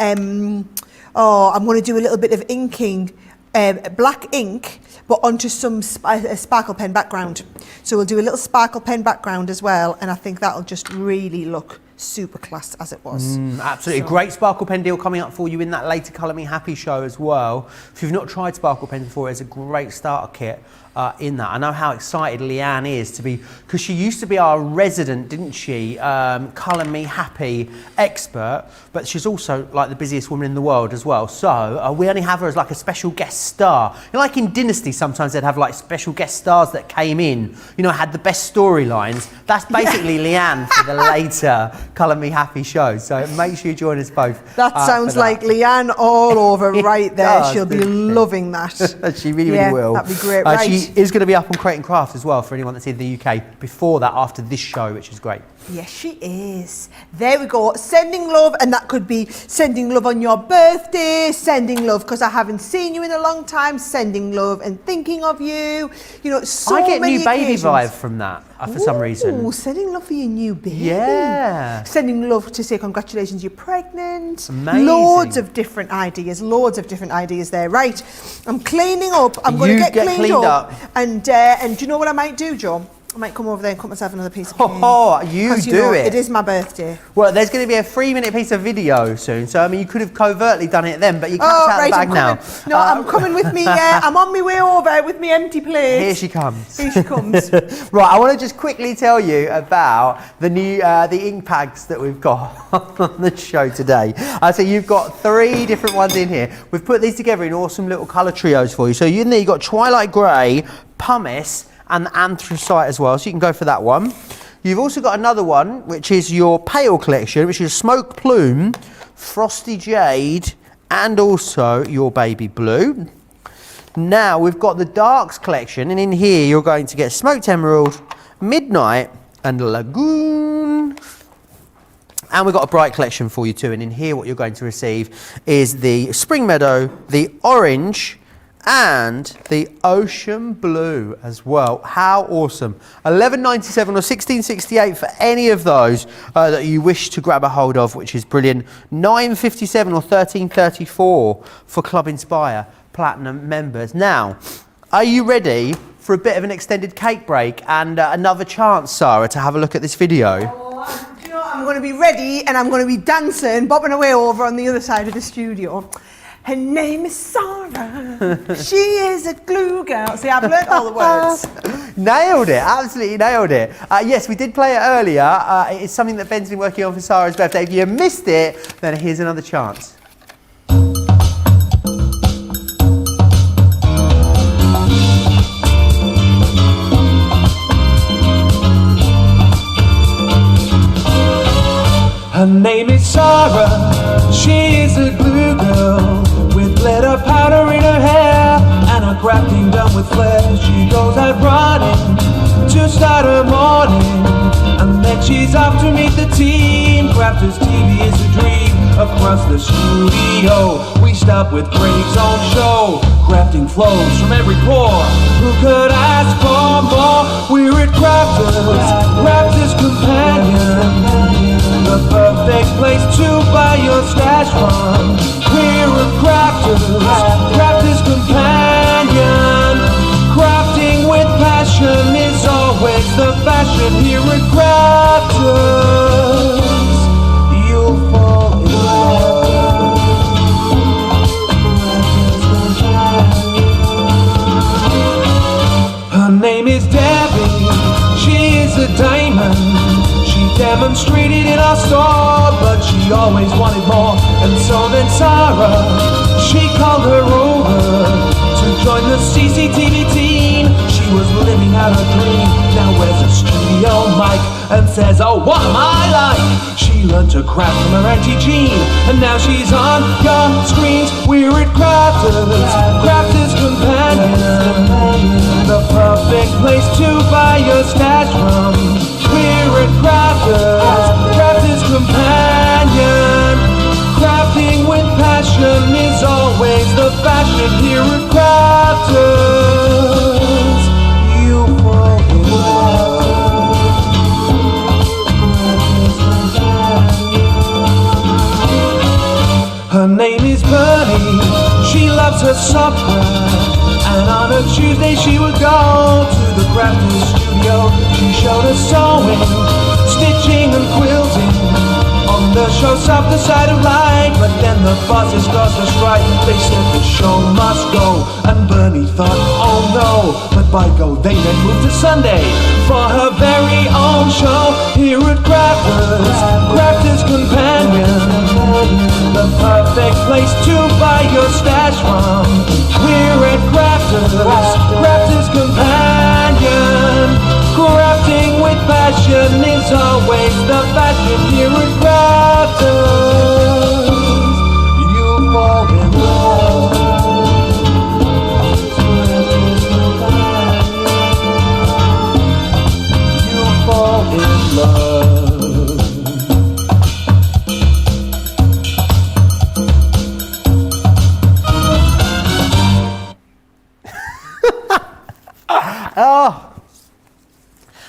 I'm going to do a little bit of inking, black ink, but onto some sparkle pen background. So we'll do a little sparkle pen background as well, and I think that'll just really look super class as it was. Absolutely. Great sparkle pen deal coming up for you in that later Colour Me Happy show as well. If you've not tried sparkle pens before, it's a great starter kit in that. I know how excited Leanne is to be, because she used to be our resident, didn't she, Colour Me Happy expert, but she's also like the busiest woman in the world as well. So we only have her as like a special guest star. Like in Dynasty, sometimes they'd have like special guest stars that came in, had the best storylines. That's basically Leanne for the later Colour Me Happy show. So make sure you join us both. That sounds like Leanne all over right there. She'll be loving that. She really will. That'd be great. Right. She is going to be up on Crate and Craft as well for anyone that's in the UK before that, after this show, which is great. Yes, she is. There we go. Sending love, and that could be sending love on your birthday, sending love because I haven't seen you in a long time, sending love and thinking of you. So I get many new baby occasions. vibe from that for some reason. Oh, sending love for your new baby. Yeah. sending love to say congratulations, you're pregnant. Amazing. Loads of different ideas there. Right, I'm cleaning up. I'm going to get cleaned up. And do you know what I might do, Joe? I might come over there and cut myself another piece of cake. You do it. It is my birthday. Well, there's going to be a 3-minute piece of video soon, so I mean, you could have covertly done it then, but you can't out the bag now. No, I'm coming with me. I'm on my way over with my empty plate. Here she comes. Here she comes. Right, I want to just quickly tell you about the new the ink pads that we've got on the show today. So you've got 3 different ones in here. We've put these together in awesome little colour trios for you. So in there you've got Twilight Grey, Pumice, and Anthracite as well, so you can go for that one. You've also got another one, which is your Pale collection, which is Smoke Plume, Frosty Jade, and also your Baby Blue. Now we've got the Darks collection, and in here you're going to get Smoked Emerald, Midnight, and Lagoon. And we've got a Bright collection for you too, and in here what you're going to receive is the Spring Meadow, the Orange, and the Ocean Blue as well. How awesome. $11.97 or $16.68 for any of those that you wish to grab a hold of, which is brilliant. $9.57 or $13.34 for Club Inspire Platinum members. Now, are you ready for a bit of an extended cake break and another chance, Sarah, to have a look at this video? You know, I'm going to be ready and I'm going to be dancing, bobbing away over on the other side of the studio. Her name is Sara. She is a glue girl. See, I've learnt all the words. Nailed it, absolutely nailed it. Yes, we did play it earlier. It's something that Ben's been working on for Sara's birthday. If you missed it, then here's another chance. Her name is Sara, she is a glue girl, with glitter powder in her hair, and her crafting done with flair. She goes out running to start her morning, and then she's off to meet the team. Crafters TV is a dream across the studio. We stop with Craig's own show, crafting flows from every pore. Who could ask for more? We're at Crafters companion, the perfect place to buy your stash from. We're a Crafters companion. Crafting with passion is always the fashion here at Crafters. You'll fall in love. Her name is Debbie, she is a diamond. Demonstrated in our store, but she always wanted more. And so then Sara, she called her over to join the CCTV team. She was living out her dream, now wears a studio mic and says, oh, what am I like? She learned to craft from her Auntie Jean, and now she's on your screens. We're at Crafters companion, the perfect place to buy your stash from. We're at Crafters companion. Crafting with passion is always the fashion here at Crafters. You fall in love. Her name is Bernie, she loves her soft craft, and on a Tuesday she would go to the Crafters studio. She showed us sewing, stitching and quilting. On the show Softer Side of Light, but then the bosses caused a strike. They said the show must go, and Bernie thought, oh no. But by go, they then moved to Sunday for her very own show here at Crafters companion, the perfect place to buy your stash from. We're at Crafters companion. Crafting with passion is always the fashion here at Crafters. You fall in love. You fall in love. Oh,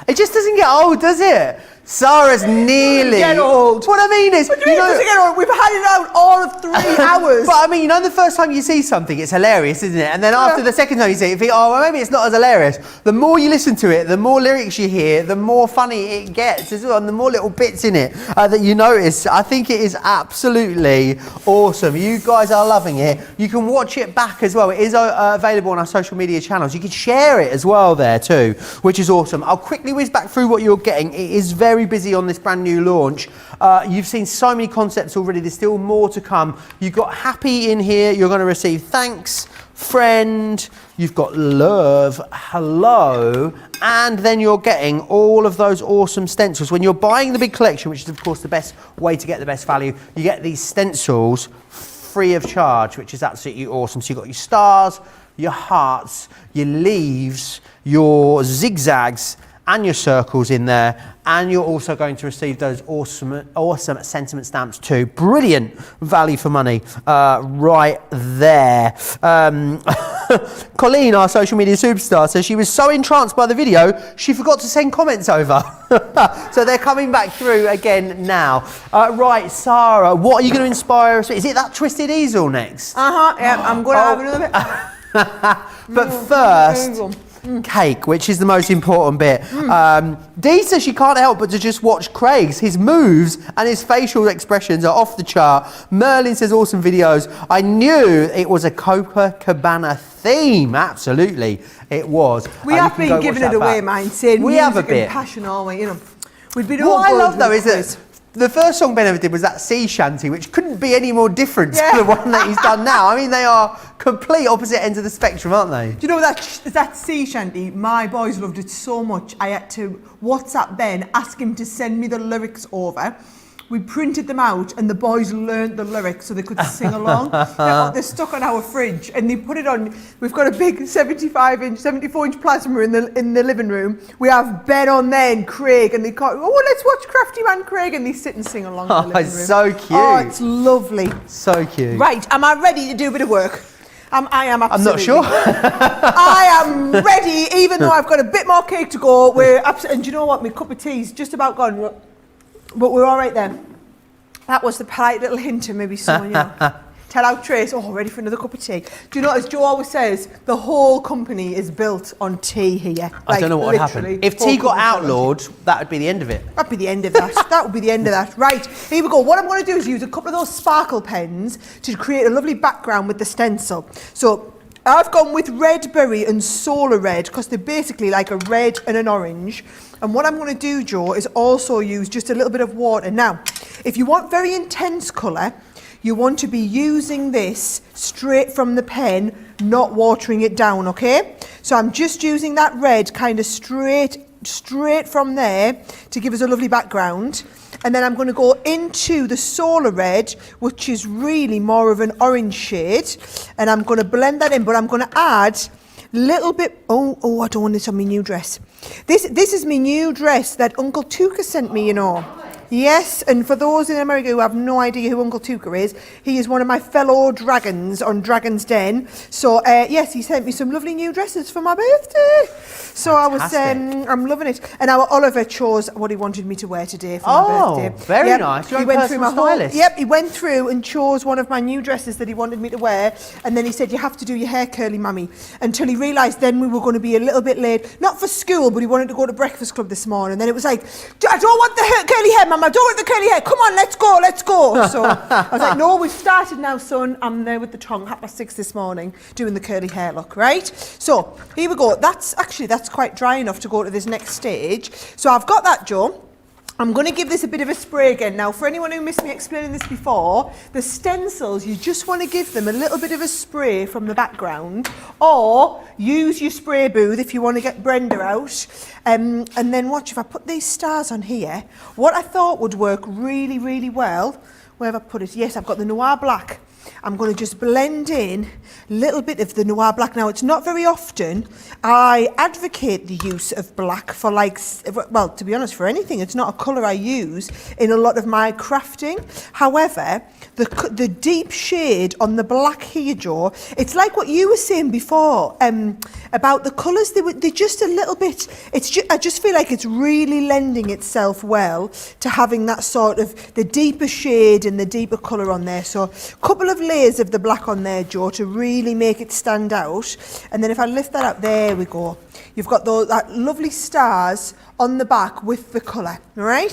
it just doesn't get old, does it? Sarah's nearly. Get old. What I mean is, What do you mean, doesn't get old? We've had it out all of 3 hours. But I mean, you know, the first time you see something, it's hilarious, isn't it? And then after the second time you see it, you think, oh, well, maybe it's not as hilarious. The more you listen to it, the more lyrics you hear, the more funny it gets as well, and the more little bits in it that you notice. I think it is absolutely awesome. You guys are loving it. You can watch it back as well. It is available on our social media channels. You can share it as well there too, which is awesome. I'll quickly whiz back through what you're getting. It is very busy on this brand new launch. You've seen so many concepts already. There's still more to come. You've got happy in here. You're going to receive thanks, friend. You've got love, hello, and then you're getting all of those awesome stencils. When you're buying the big collection, which is of course the best way to get the best value, you get these stencils free of charge, which is absolutely awesome. So you've got your stars, your hearts, your leaves, your zigzags, and your circles in there, and you're also going to receive those awesome sentiment stamps too. Brilliant value for money right there. Colleen, our social media superstar, says she was so entranced by the video she forgot to send comments over. So they're coming back through again now. Right, Sarah, what are you going to inspire us with? Is it that twisted easel next? Yeah, I'm going to have another bit. But first, cake, which is the most important bit. Dee says she can't help but to just watch Craig's. His moves and his facial expressions are off the chart. Merlin says awesome videos. I knew it was a Copacabana theme. Absolutely, it was. We have been giving it away, man. Saying we music have a bit. and passion, aren't we? You know, we've been. What I love though is that the first song Ben ever did was that sea shanty, which couldn't be any more different to the one that he's done now. I mean, they are complete opposite ends of the spectrum, aren't they? Do you know that sea shanty? My boys loved it so much. I had to WhatsApp Ben, ask him to send me the lyrics over. We printed them out, and the boys learnt the lyrics so they could sing along. They're stuck on our fridge, and they put it on. We've got a big 74-inch plasma in the living room. We have Ben on there and Craig, and they call, oh, let's watch Crafty Man Craig, and they sit and sing along. In the living room. It's so cute. Oh, it's lovely. So cute. Right, am I ready to do a bit of work? I am absolutely. I'm not sure. I am ready, even though I've got a bit more cake to go. And do you know what? My cup of tea's just about gone. But we're all right then. That was the polite little hint to maybe someone, you know. Tell out Trace, ready for another cup of tea. Do you know, as Joe always says, the whole company is built on tea here. I don't know what would happen. If tea got outlawed, that would be the end of it. That'd be the end of that. That would be the end of that. Right, here we go. What I'm going to do is use a couple of those sparkle pens to create a lovely background with the stencil. So I've gone with red berry and solar red because they're basically like a red and an orange. And what I'm going to do, Joe, is also use just a little bit of water. Now, if you want very intense colour, you want to be using this straight from the pen, not watering it down, okay? So I'm just using that red kind of straight from there to give us a lovely background. And then I'm going to go into the solar red, which is really more of an orange shade. And I'm going to blend that in, but I'm going to add little bit, I don't want this on my new dress. This is my new dress that Uncle Tuka sent me, you know. Yes, and for those in America who have no idea who Uncle Tuka is, he is one of my fellow dragons on Dragon's Den. So, yes, he sent me some lovely new dresses for my birthday. So fantastic. I'm loving it. And our Oliver chose what he wanted me to wear today for my birthday. Oh, very nice. He went through my stylist. He went through and chose one of my new dresses that he wanted me to wear. And then he said, you have to do your hair curly, mummy. Until he realised then we were going to be a little bit late. Not for school, but he wanted to go to Breakfast Club this morning. And then it was like, I don't want the curly hair, mum. I don't want the curly hair. Come on, let's go. So I was like, no, we've started now, son. I'm there with the tongue, 6:30 this morning, doing the curly hair look, right? So here we go. That's quite dry enough to go to this next stage. So I've got that, Joe. I'm going to give this a bit of a spray again. Now, for anyone who missed me explaining this before, the stencils, you just want to give them a little bit of a spray from the background, or use your spray booth if you want to get Brenda out. And then watch, if I put these stars on here, what I thought would work really, really well, where have I put it? Yes, I've got the Noir Black. I'm going to just blend in a little bit of the Noir Black. Now, it's not very often I advocate the use of black for well, to be honest, for anything. It's not a colour I use in a lot of my crafting. However, the deep shade on the black here, Joe, it's like what you were saying before about the colours. They're just a little bit, I just feel like it's really lending itself well to having that sort of the deeper shade and the deeper colour on there. So a couple of layers of the black on there, Joe, to really make it stand out. And then if I lift that up, there we go. You've got that lovely stars on the back with the colour, all right?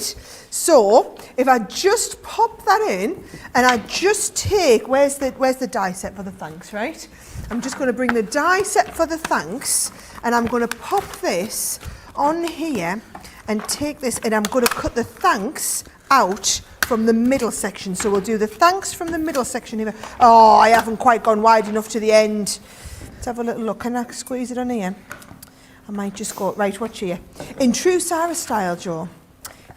So if I just pop that in and I just take, where's the die set for the thanks, right? I'm just going to bring the die set for the thanks and I'm going to pop this on here and take this and I'm going to cut the thanks out from the middle section. So we'll do the thanks from the middle section here. Oh, I haven't quite gone wide enough to the end. Let's have a little look. Can I squeeze it on here? I might just go, right, watch here. In true Sara style, Joe,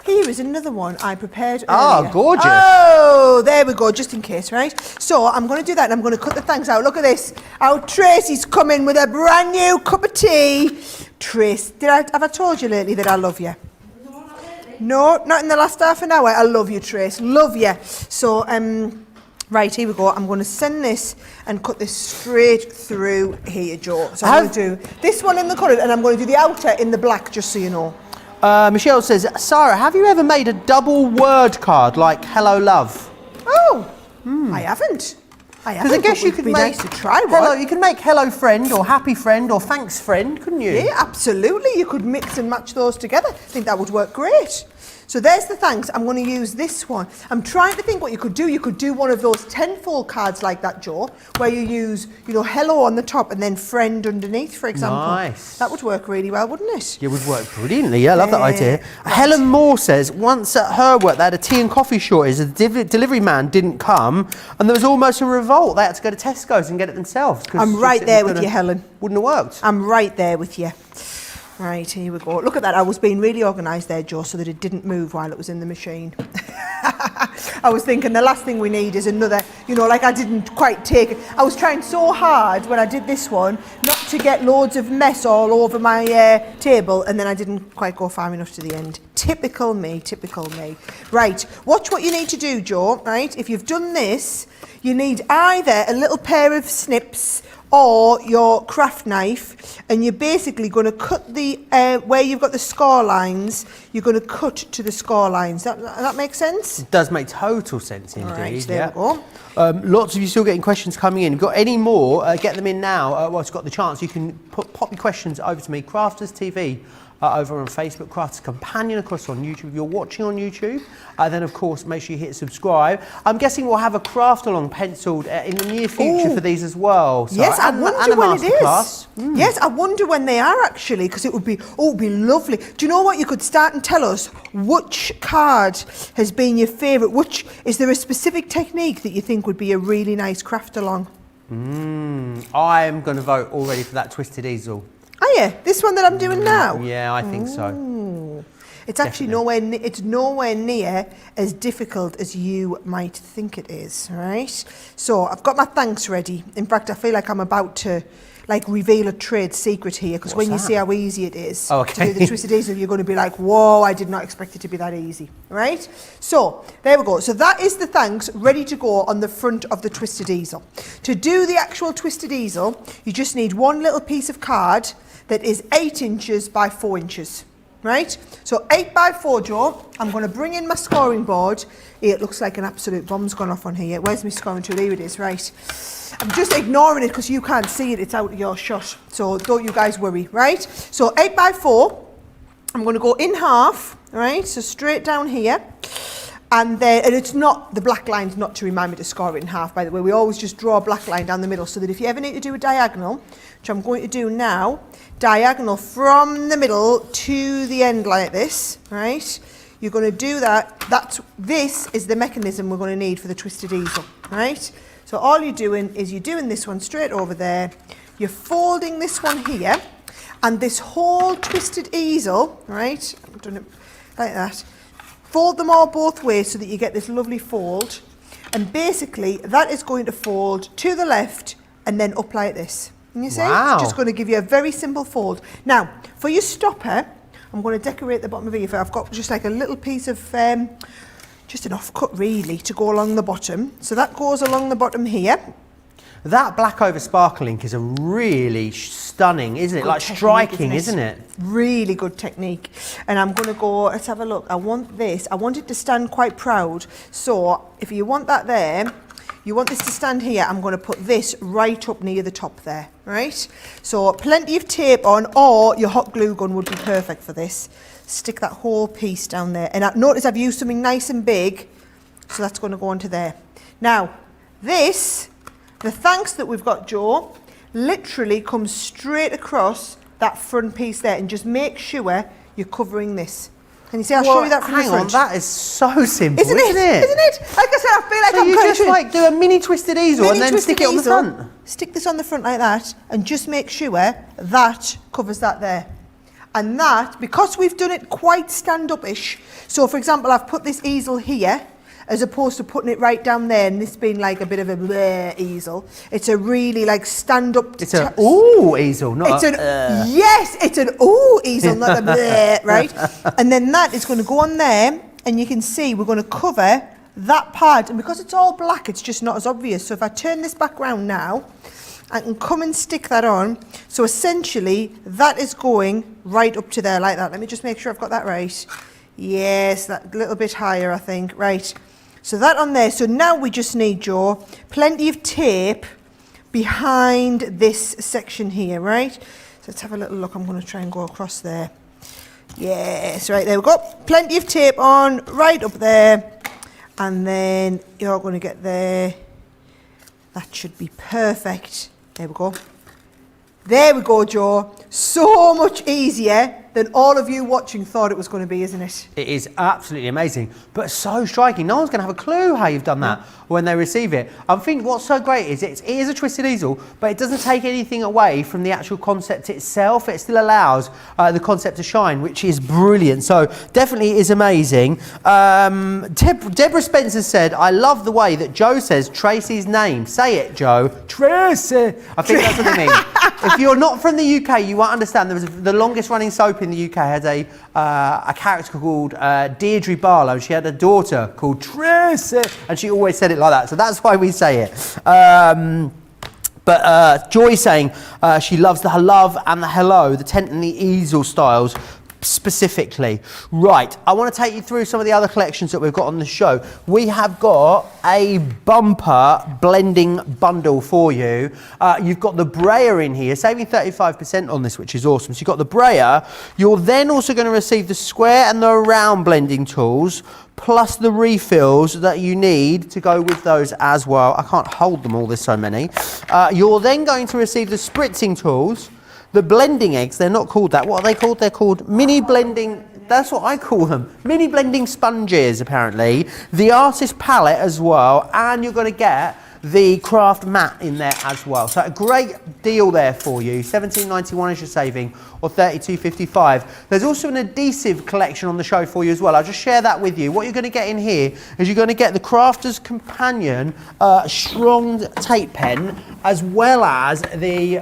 here is another one I prepared earlier. Oh, gorgeous. Oh, there we go, just in case, right? So I'm going to do that and I'm going to cut the thanks out. Look at this. Our Tracy's come in with a brand new cup of tea. Trace, have I told you lately that I love you? No, not in the last half an hour. I love you, Trace. Love you. So, right, here we go. I'm going to send this and cut this straight through here, Joe. So I'm going to do this one in the colour and I'm going to do the outer in the black, just so you know. Michelle says, Sarah, have you ever made a double word card like hello love? Oh, I haven't. Because I guess you could make nice to try one. hello. You can make hello friend or happy friend or thanks friend, couldn't you? Yeah, absolutely. You could mix and match those together. I think that would work great. So there's the thanks. I'm going to use this one. I'm trying to think what you could do. You could do one of those 10-fold cards like that, Joe, where you use, hello on the top and then friend underneath, for example. Nice. That would work really well, wouldn't it? It would work brilliantly. Yeah, I love that idea. Right. Helen Moore says, once at her work, they had a tea and coffee shortage. The delivery man didn't come, and there was almost a revolt. They had to go to Tesco's and get it themselves. I'm right there with you, Helen. Wouldn't have worked. I'm right there with you. Right, here we go. Look at that. I was being really organised there, Joe, so that it didn't move while it was in the machine. I was thinking the last thing we need is another, I didn't quite take it. I was trying so hard when I did this one not to get loads of mess all over my table, and then I didn't quite go far enough to the end. Typical me, typical me. Right, watch what you need to do, Joe, right? If you've done this, you need either a little pair of snips or your craft knife, and you're basically going to cut the where you've got the score lines, you're going to cut to the score lines. That makes sense? It does make total sense indeed. All right, there we go. Lots of you still getting questions coming in. If you've got any more, get them in now. Whilst you've got the chance, you can pop your questions over to me. Crafters TV over on Facebook, Crafters Companion, of course, on YouTube. If you're watching on YouTube, then of course make sure you hit subscribe. I'm guessing we'll have a craft along penciled in the near future for these as well. So, yes, I wonder when it is. Mm. Yes, I wonder when they are actually, because it would be lovely. Do you know what? You could start and tell us which card has been your favourite. Is there a specific technique that you think would be a really nice craft along? I'm going to vote already for that twisted easel. Oh yeah, this one that I'm doing now? Yeah, I think so. It's actually nowhere near as difficult as you might think it is, right? So I've got my thanks ready. In fact, I feel like I'm about to reveal a trade secret here, because when you see how easy it is to do the twisted easel, you're going to be like, whoa, I did not expect it to be that easy, right? So there we go. So that is the thanks ready to go on the front of the twisted easel. To do the actual twisted easel, you just need one little piece of card that is 8 inches by 4 inches. Right? So 8 by 4, Joe. I'm going to bring in my scoring board. It looks like an absolute bomb's gone off on here. Where's my scoring tool? Here it is, right? I'm just ignoring it because you can't see it. It's out of your shot. So don't you guys worry, right? So 8 by 4. I'm going to go in half, right? So straight down here. And it's not, the black line's not to remind me to score it in half, by the way. We always just draw a black line down the middle so that if you ever need to do a diagonal, which I'm going to do now, diagonal from the middle to the end like this, right? You're going to do that. This is the mechanism we're going to need for the twisted easel, right? So all you're doing is you're doing this one straight over there. You're folding this one here, and this whole twisted easel, right? I'm doing it like that. Fold them all both ways so that you get this lovely fold. And basically, that is going to fold to the left and then up like this. And you see? Wow. It's just going to give you a very simple fold. Now, for your stopper, I'm going to decorate the bottom of here. I've got just like a little piece of, just an offcut really, to go along the bottom. So that goes along the bottom here. That black over sparkle ink is a really stunning, isn't it? Good Like technique, striking, isn't it? Really good technique. And I'm going to go, let's have a look. I want it to stand quite proud. So if you want that there, you want this to stand here, I'm going to put this right up near the top there, right? So plenty of tape on, or your hot glue gun would be perfect for this. Stick that whole piece down there. And notice I've used something nice and big, so that's going to go onto there. Now, this, the thanks that we've got, Joe, literally comes straight across that front piece there, and just make sure you're covering this. Can you see? I'll show you that from the hang front. on, that is so simple, Isn't it? Isn't it? Like I said, I feel like So I'm you going just to like do a mini twisted easel and then stick it on the front? Stick this on the front like that, and just make sure that covers that there. And that, because we've done it quite stand-up-ish, so for example, I've put this easel here, as opposed to putting it right down there and this being like a bit of a bleh easel. It's a really like stand-up... It's an ooh easel, not it's yes, it's an ooh easel, not a bleh, right? And then that is going to go on there, and you can see we're going to cover that part. And because it's all black, it's just not as obvious. So if I turn this back round now, I can come and stick that on. So essentially, that is going right up to there like that. Let me just make sure I've got that right. Yes, that little bit higher, I think. Right. So that on there. So now we just need, Joe, plenty of tape behind this section here, right? So let's have a little look. I'm going to try and go across there. Yes, right, there we go. Plenty of tape on, right up there. And then you're going to get there. That should be perfect. There we go. There we go, Joe. So much easier than all of you watching thought it was going to be, isn't it? It is absolutely amazing, but so striking. No one's going to have a clue how you've done that when they receive it. I think what's so great is it is a twisted easel, but it doesn't take anything away from the actual concept itself. It still allows the concept to shine, which is brilliant. So definitely is amazing. Deborah Spencer said, I love the way that Joe says Tracy's name. Say it, Joe. Tracy. I think that's what they mean. If you're not from the UK, you won't understand. There was the longest running soap in the UK had a character called Deirdre Barlow. She had a daughter called Tracy, and she always said it like that. So that's why we say it. But Joy saying she loves the love and the hello, the tent and the easel styles specifically. Right, I want to take you through some of the other collections that we've got on the show. We have got a bumper blending bundle for you. You've got the brayer in here, saving 35% on this, which is awesome. So you've got the brayer. You're then also going to receive the square and the round blending tools, plus the refills that you need to go with those as well. I can't hold them all, there's so many. You're then going to receive the spritzing tools, the blending eggs. They're not called that. What are they called? They're called mini blending. That's what I call them. Mini blending sponges, apparently. The artist palette as well. And you're going to get the craft mat in there as well. So a great deal there for you. $17.91 is your saving, or $32.55. There's also an adhesive collection on the show for you as well. I'll just share that with you. What you're going to get in here is you're going to get the Crafter's Companion strong tape pen, as well as the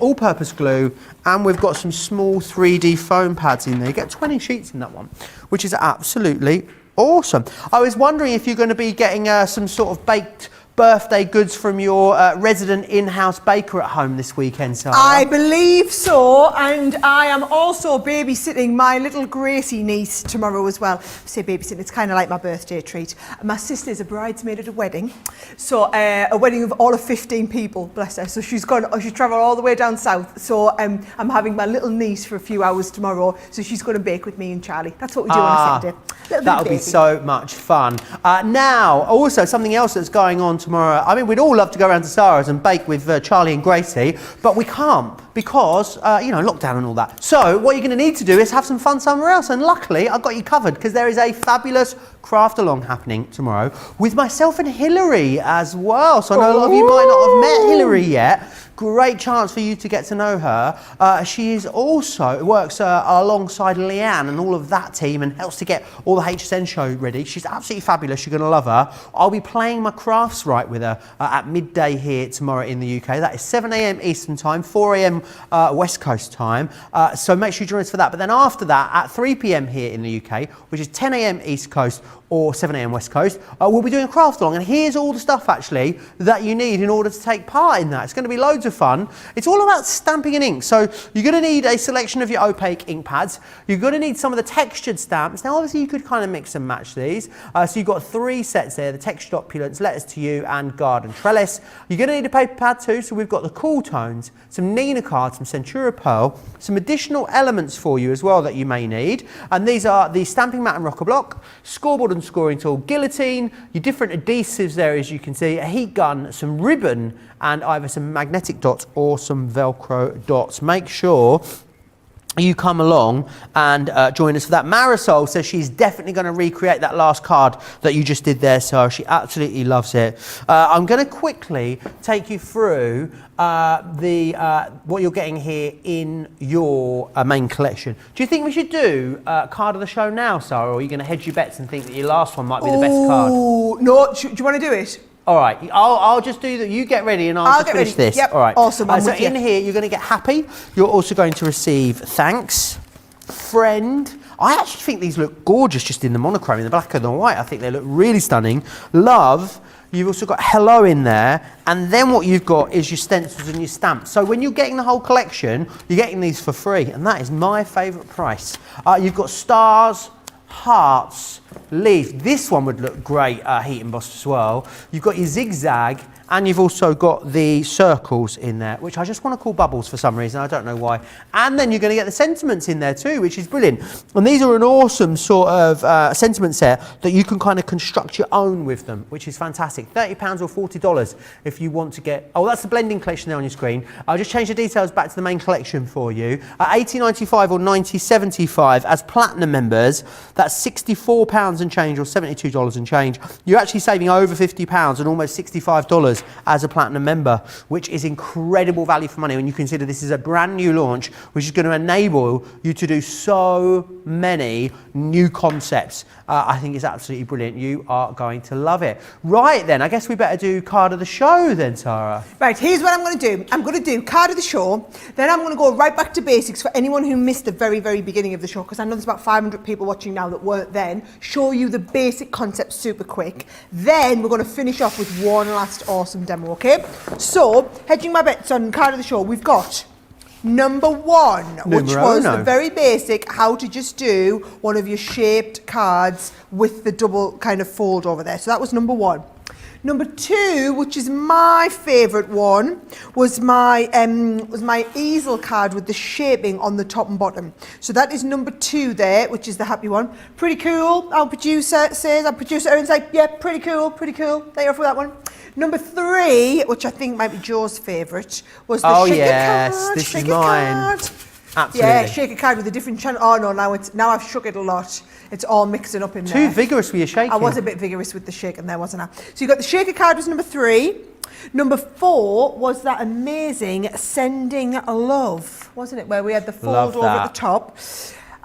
all-purpose glue, and we've got some small 3D foam pads in there. You get 20 sheets in that one, which is absolutely awesome. I was wondering if you're going to be getting some sort of baked birthday goods from your resident in-house baker at home this weekend, Sara. I believe so, and I am also babysitting my little Gracie niece tomorrow as well. I say babysitting, it's kind of like my birthday treat. My sister's a bridesmaid at a wedding, so a wedding of all of 15 people, bless her. So she's travelled all the way down south, so I'm having my little niece for a few hours tomorrow, so she's going to bake with me and Charlie. That's what we do on a Sunday. That'll be so much fun. Now, also something else that's going on tomorrow. I mean, we'd all love to go around to Sara's and bake with Charlie and Gracie, but we can't because, lockdown and all that. So what you're going to need to do is have some fun somewhere else. And luckily, I've got you covered because there is a fabulous craft along happening tomorrow with myself and Hilary as well. So I know a lot of you might not have met Hilary yet. great chance for you to get to know her. She is also works alongside Leanne and all of that team and helps to get all the HSN show ready. She's absolutely fabulous. You're going to love her. I'll be playing my crafts right with her at midday here tomorrow in the UK. That is 7 a.m. Eastern time, 4 a.m. West Coast time. So make sure you join us for that. But then after that, at 3 p.m. here in the UK, which is 10 a.m. East Coast or 7 a.m. West Coast, we'll be doing a craft along. And here's all the stuff actually that you need in order to take part in that. It's going to be loads of fun. It's all about stamping and ink. So you're going to need a selection of your opaque ink pads. You're going to need some of the textured stamps. Now obviously you could kind of mix and match these. So you've got 3 sets there, the textured opulence, letters to you and garden trellis. You're going to need a paper pad too. So we've got the cool tones, some Nina cards, some Centura Pearl, some additional elements for you as well that you may need. And these are the stamping mat and rocker block, scoreboard and scoring tool, guillotine, your different adhesives there as you can see, a heat gun, some ribbon and either some magnetic dots or some Velcro dots. Make sure you come along and join us for that. Marisol says she's definitely going to recreate that last card that you just did there, so she absolutely loves it. I'm going to quickly take you through what you're getting here in your main collection. Do you think we should do card of the show now, Sarah, or are you going to hedge your bets and think that your last one might be the best card? No, do you want to do it? All right, I'll just do that. You get ready and I'll just finish this. Yep. All right. Awesome. So in here, you're going to get happy. You're also going to receive thanks, friend. I actually think these look gorgeous just in the monochrome, in the black and the white. I think they look really stunning. Love. You've also got hello in there. And then what you've got is your stencils and your stamps. So when you're getting the whole collection, you're getting these for free. And that is my favourite price. You've got stars, hearts, leaf. This one would look great heat embossed as well. You've got your zigzag and you've also got the circles in there, which I just want to call bubbles for some reason. I don't know why. And then you're going to get the sentiments in there too, which is brilliant. And these are an awesome sort of sentiment set that you can kind of construct your own with them, which is fantastic. £30 or $40 if you want to get... Oh, that's the blending collection there on your screen. I'll just change the details back to the main collection for you. $80.95 or $90.75 as platinum members, that's £64 and change or $72 and change. You're actually saving over £50 and almost $65 as a platinum member, which is incredible value for money when you consider this is a brand new launch which is going to enable you to do so many new concepts. I think it's absolutely brilliant. You are going to love it. Right then, I guess we better do card of the show then, Sarah. Right, here's what I'm going to do. I'm going to do card of the show, then I'm going to go right back to basics for anyone who missed the very, very beginning of the show, because I know there's about 500 people watching now that weren't then. Show you the basic concepts super quick. Then we're going to finish off with one last awesome demo, okay? So, hedging my bets on card of the show, we've got number 1, which was the very basic, how to just do one of your shaped cards with the double kind of fold over there. So that was number 1. Number 2, which is my favourite one, was my easel card with the shaping on the top and bottom. So that is number 2 there, which is the happy one. Pretty cool, our producer says. Our producer Erin's like, yeah, pretty cool, pretty cool. There you are for that one. Number 3, which I think might be Joe's favourite, was the shaker card. This is mine. Card. Absolutely. Yeah, shake a card with a different channel. Oh no, now I've shook it a lot. It's all mixing up in there. Too vigorous with your shaking. I was a bit vigorous with the shaking there, wasn't I? So you got the shaker card was number 3. Number 4 was that amazing sending love, wasn't it? Where we had the fold over at the top.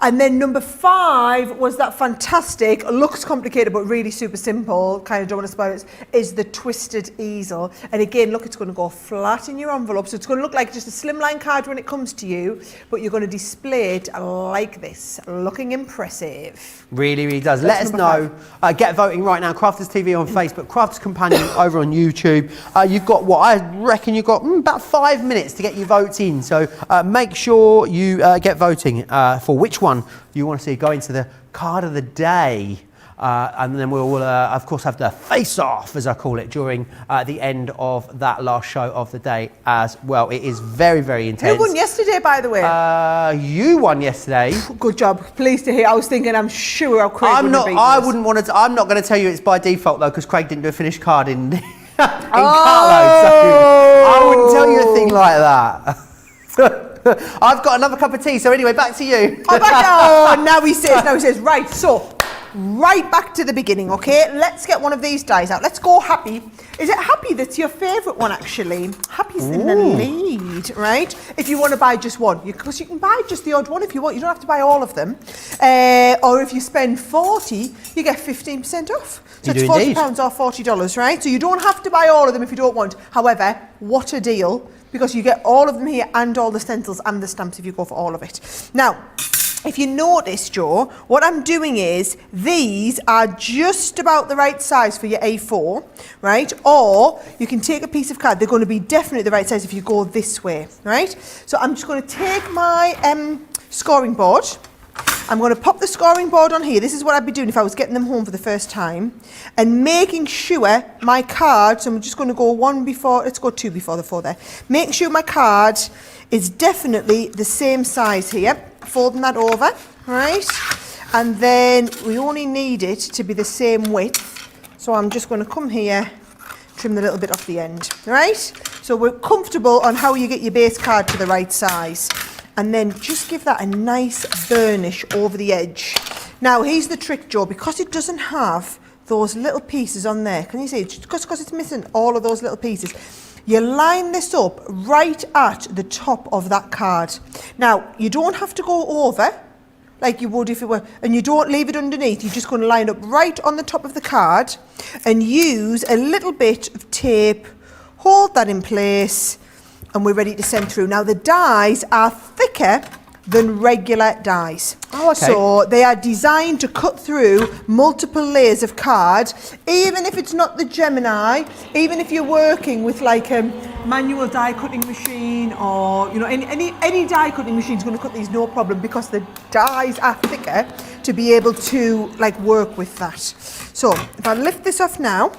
And then number 5 was that fantastic, looks complicated but really super simple, kind of don't want to spoil it, is the twisted easel. And again, look, it's going to go flat in your envelope, so it's going to look like just a slimline card when it comes to you, but you're going to display it like this, looking impressive. Really, really does. Let us know. Get voting right now. Crafters TV on Facebook, Crafters Companion over on YouTube. You've got what I reckon you've got about 5 minutes to get your votes in. So make sure you get voting for which one you want to see go into the card of the day. And then we'll of course have the face-off, as I call it, during the end of that last show of the day as well. It is very, very intense. Who won yesterday, by the way? You won yesterday. Good job. Pleased to hear. I was thinking, I'm sure how Craig would beat I us. wouldn't want to. I'm not going to tell you it's by default though, because Craig didn't do a finished card in Carlo. So I wouldn't tell you a thing like that. I've got another cup of tea. So anyway, back to you. Oh, now he says. Right. So right back to the beginning, okay? Let's get one of these dies out. Let's go Happy. Is it Happy that's your favourite one, actually? Happy's in the lead, right? If you want to buy just one, because you can buy just the odd one if you want. You don't have to buy all of them. Or if you spend 40, you get 15% off. So it's £40 or $40, right? So you don't have to buy all of them if you don't want. However, what a deal, because you get all of them here and all the stencils and the stamps if you go for all of it. Now, if you notice, Joe, what I'm doing is these are just about the right size for your A4, right? Or you can take a piece of card. They're going to be definitely the right size if you go this way, right? So I'm just going to take my scoring board. I'm going to pop the scoring board on here. This is what I'd be doing if I was getting them home for the first time. And making sure my card, so I'm just going to go one before, let's go two before the four there. Make sure my card is definitely the same size here. Folding that over, right? And then we only need it to be the same width. So I'm just going to come here, trim the little bit off the end, right? So we're comfortable on how you get your base card to the right size. And then just give that a nice burnish over the edge. Now, here's the trick, Joe, because it doesn't have those little pieces on there. Can you see? Just because it's missing all of those little pieces. You line this up right at the top of that card. Now, you don't have to go over like you would if it were, and you don't leave it underneath. You're just going to line up right on the top of the card and use a little bit of tape, hold that in place, and we're ready to send through. Now, the dies are thicker than regular dies. Oh, okay. So they are designed to cut through multiple layers of card, even if it's not the Gemini, even if you're working with like a manual die cutting machine, or you know, any die cutting machine is going to cut these no problem, because the dies are thicker to be able to like work with that. So if I lift this off now,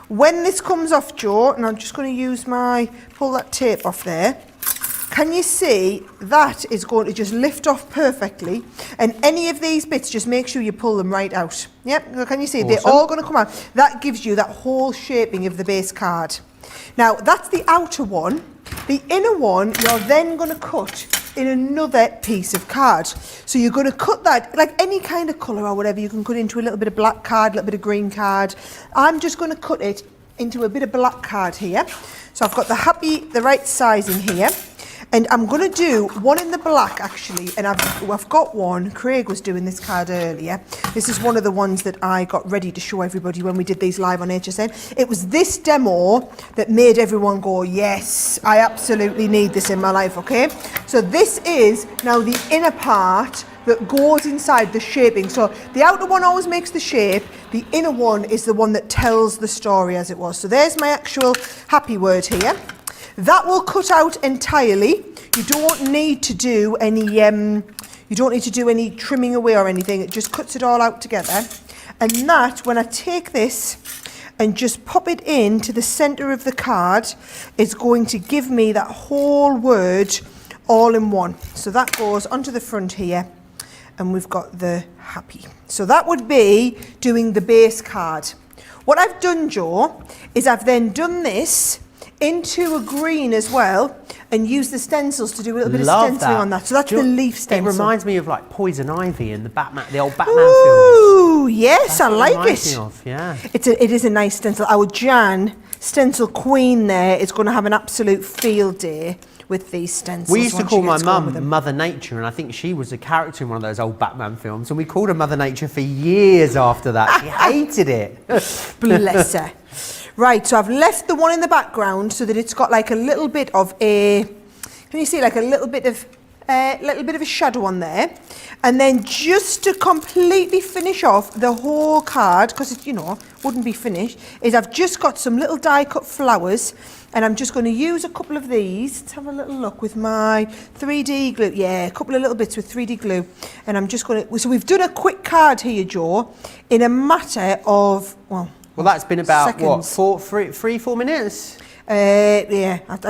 when this comes off, Joe, and I'm just going to use pull that tape off there. Can you see that is going to just lift off perfectly? And any of these bits, just make sure you pull them right out. Yep, can you see? Awesome. They're all going to come out. That gives you that whole shaping of the base card. Now, that's the outer one. The inner one, you're then going to cut in another piece of card. So you're going to cut that, like any kind of colour or whatever, you can cut into a little bit of black card, a little bit of green card. I'm just going to cut it into a bit of black card here. So I've got the right size in here. And I'm going to do one in the black, actually, and I've got one. Craig was doing this card earlier. This is one of the ones that I got ready to show everybody when we did these live on HSN. It was this demo that made everyone go, yes, I absolutely need this in my life, okay? So this is now the inner part that goes inside the shaping. So the outer one always makes the shape. The inner one is the one that tells the story as it was. So there's my actual happy word here. That will cut out entirely. You don't need to do any trimming away or anything. It just cuts it all out together. And that, when I take this and just pop it into the center of the card, is going to give me that whole word all in one. So that goes onto the front here, and we've got the happy. So that would be doing the base card. What I've done, Joe, is I've then done this into a green as well, and use the stencils to do a little bit of stenciling on that. So that's the leaf stencil. It reminds me of like Poison Ivy and the old Batman films. Ooh, yes, I like it. Yeah. It is a nice stencil. Our Jan, stencil queen there, is going to have an absolute field day with these stencils. We used to call my mum Mother Nature, and I think she was a character in one of those old Batman films, and we called her Mother Nature for years after that. She hated it. Bless her. Right, so I've left the one in the background so that it's got like a little bit of a, can you see, like a little bit of a shadow on there. And then just to completely finish off the whole card, because it, wouldn't be finished, is I've just got some little die cut flowers, and I'm just going to use a couple of these. Let's have a little look with my 3D glue. Yeah, a couple of little bits with 3D glue. And I'm just going to, so we've done a quick card here, Joe, in a matter of, well, that's been about seconds. What, 4 minutes? Yeah, I'm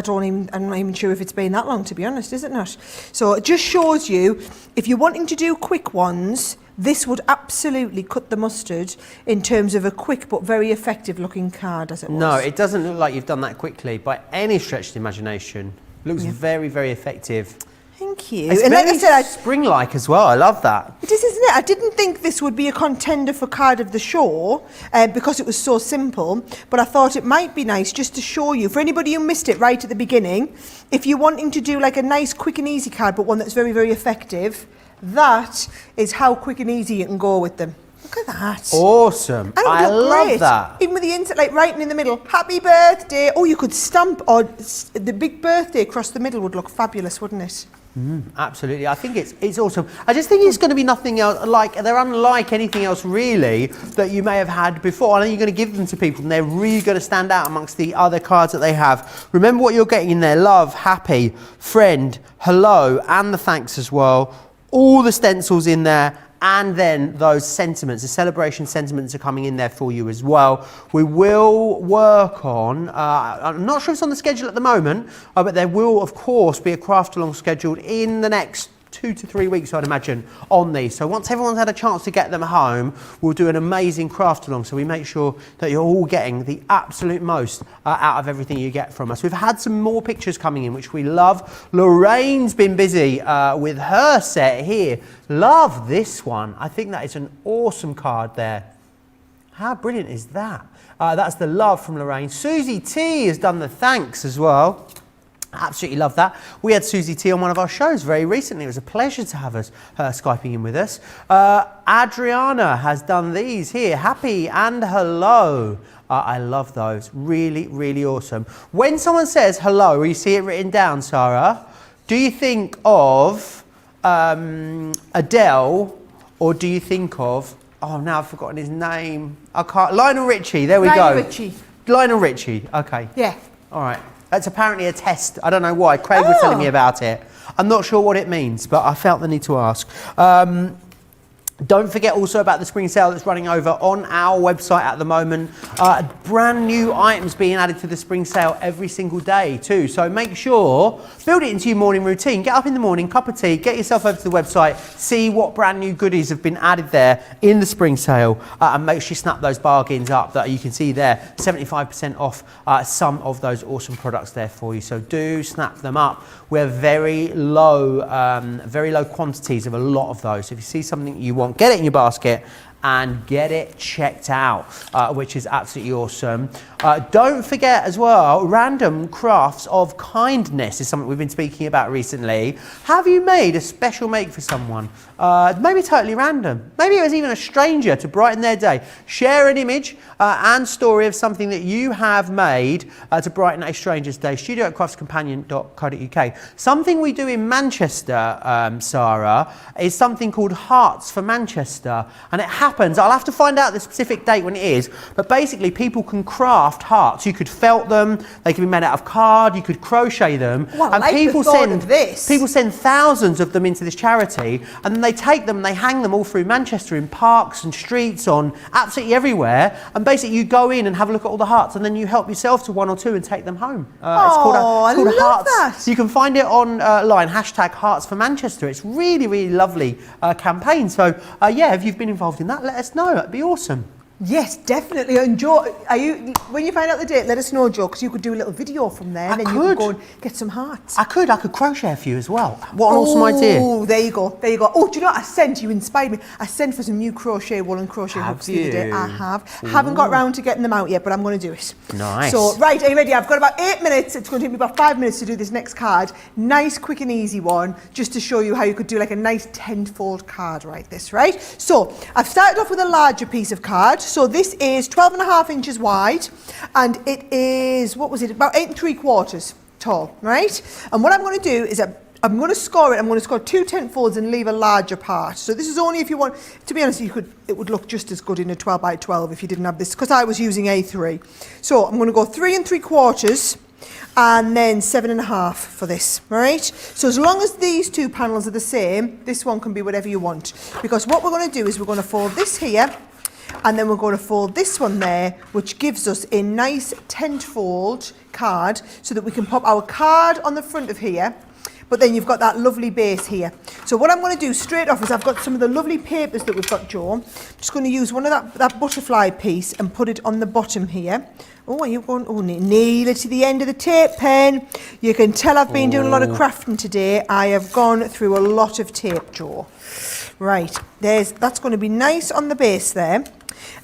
not even sure if it's been that long, to be honest, is it not? So it just shows you, if you're wanting to do quick ones, this would absolutely cut the mustard in terms of a quick but very effective looking card, as it was. No, it doesn't look like you've done that quickly by any stretch of the imagination. It looks very, very effective. Thank you. It's And like I very said, spring-like as well. I love that. it is, isn't it? I didn't think this would be a contender for card of the show because it was so simple, but I thought it might be nice just to show you, for anybody who missed it right at the beginning, if you're wanting to do like a nice quick and easy card, but one that's very, very effective, that is how quick and easy you can go with them. Look at that. Awesome. And it would I look love great. that. Even with the insert, like writing in the middle, happy birthday. Oh, you could stamp, or the big birthday across the middle would look fabulous, wouldn't it? Absolutely. I think it's awesome. I just think it's going to be nothing else, they're unlike anything else really that you may have had before. I know you're going to give them to people and they're really going to stand out amongst the other cards that they have. Remember what you're getting in there: love, happy, friend, hello, and the thanks as well. All the stencils in there. And then those sentiments, the celebration sentiments are coming in there for you as well. We will work on, I'm not sure if it's on the schedule at the moment, but there will of course be a craft along scheduled in the next 2 to 3 weeks, I'd imagine, on these. So once everyone's had a chance to get them home, we'll do an amazing craft along, so we make sure that you're all getting the absolute most out of everything you get from us. We've had some more pictures coming in, which we love. Lorraine's been busy with her set here. Love this one. I think that is an awesome card there. How brilliant is that? That's the love from Lorraine. Susie T has done the thanks as well. Absolutely love that. We had Susie T on one of our shows very recently. It was a pleasure to have her Skyping in with us. Adriana has done these here. Happy and hello. I love those. Really, really awesome. When someone says hello, or you see it written down, Sarah, do you think of Adele, or do you think of, oh, now I've forgotten his name. I can't. Lionel Richie. There we go. Lionel Richie. Lionel Richie. Okay. Yeah. All right. That's apparently a test. I don't know why. Craig was telling me about it. I'm not sure what it means, but I felt the need to ask. Don't forget also about the spring sale that's running over on our website at the moment. Brand new items being added to the spring sale every single day too. So make sure, build it into your morning routine. Get up in the morning, cup of tea, get yourself over to the website, see what brand new goodies have been added there in the spring sale, and make sure you snap those bargains up that you can see there. 75% off some of those awesome products there for you. So do snap them up. We're very low quantities of a lot of those. So if you see something you want, get it in your basket and get it checked out, which is absolutely awesome. Don't forget as well, random crafts of kindness is something we've been speaking about recently. Have you made a special make for someone? Maybe totally random. Maybe it was even a stranger to brighten their day. Share an image and story of something that you have made to brighten a stranger's day. studio@craftscompanion.co.uk. Something we do in Manchester, Sarah, is something called Hearts for Manchester. And it happens, I'll have to find out the specific date when it is, but basically people can craft hearts. You could felt them, they can be made out of card, you could crochet them. Well, and I like people the thought of this. People send thousands of them into this charity, and then they take them and they hang them all through Manchester in parks and streets, on absolutely everywhere. And basically you go in and have a look at all the hearts, and then you help yourself to one or two and take them home. It's called I love Hearts. that. You can find it online, hashtag Hearts for Manchester. It's really, really lovely campaign. So yeah, if you've been involved in that, let us know. That'd be awesome. Yes, definitely. And Joe, when you find out the date, let us know, Joe, because you could do a little video from there, and then you could go and get some hearts. I could crochet a few as well. What an awesome idea. Oh, there you go. Oh, do you know what I sent? You inspired me. I sent for some new crochet wool and crochet hooks the other day. I have. Haven't got round to getting them out yet, but I'm going to do it. Nice. So, right, are you ready? I've got about 8 minutes. It's going to take me about 5 minutes to do this next card. Nice, quick and easy one, just to show you how you could do like a nice 10-fold card like this, right? So, I've started off with a larger piece of card. So this is 12.5 inches wide, and it is, about 8 3/4 tall, right? And what I'm going to do is I'm going to score it. I'm going to score 2 10-folds and leave a larger part. So this is only if you want, to be honest, it would look just as good in a 12 by 12 if you didn't have this, because I was using A3. So I'm going to go 3 3/4 and then 7.5 for this, right? So as long as these two panels are the same, this one can be whatever you want, because what we're going to do is we're going to fold this here, and then we're going to fold this one there, which gives us a nice 10-fold card, so that we can pop our card on the front of here, but then you've got that lovely base here. So what I'm going to do straight off is I've got some of the lovely papers that we've got, Joe. I'm just going to use one of that butterfly piece and put it on the bottom here. Oh, are you going, oh, nearly to the end of the tape pen. You can tell I've been doing a lot of crafting today. I have gone through a lot of tape, Joe. Right, that's going to be nice on the base there.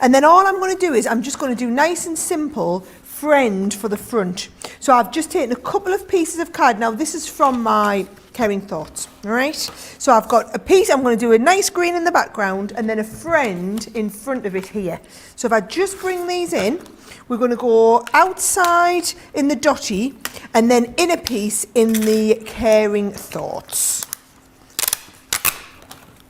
And then all I'm going to do is I'm just going to do nice and simple friend for the front. So I've just taken a couple of pieces of card. Now this is from my Caring Thoughts, all right? So I've got a piece, I'm going to do a nice green in the background and then a friend in front of it here. So if I just bring these in, we're going to go outside in the dotty and then in a piece in the Caring Thoughts.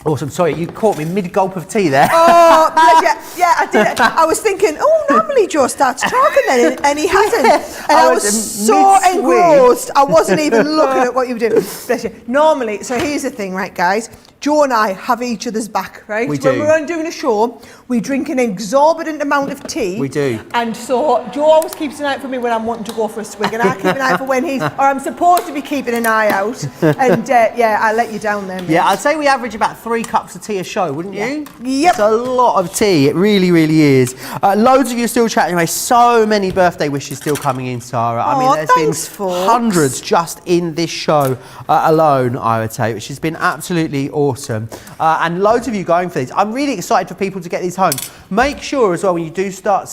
Awesome. Sorry, you caught me mid-gulp of tea there. Oh, bless you. Yeah, I did. I was thinking, oh, normally Joe starts talking then, and he hasn't. And I was so engrossed, I wasn't even looking at what you were doing. Bless you. Normally, so here's the thing, right, guys? Joe and I have each other's back, right? We do. When we're doing a show, we drink an exorbitant amount of tea. We do. And so Joe always keeps an eye out for me when I'm wanting to go for a swig, and I keep an eye out for when he's, or I'm supposed to be keeping an eye out. And yeah, I let you down there, mate. Yeah, I'd say we average about 3 cups of tea a show, wouldn't you? Yep. It's a lot of tea, it really, really is. Loads of you are still chatting away. So many birthday wishes still coming in, Sarah. I mean, there's thanks, been folks. hundreds just in this show alone, I would say, which has been absolutely awesome. And loads of you going for these. I'm really excited for people to get these home. Make sure as well when you do start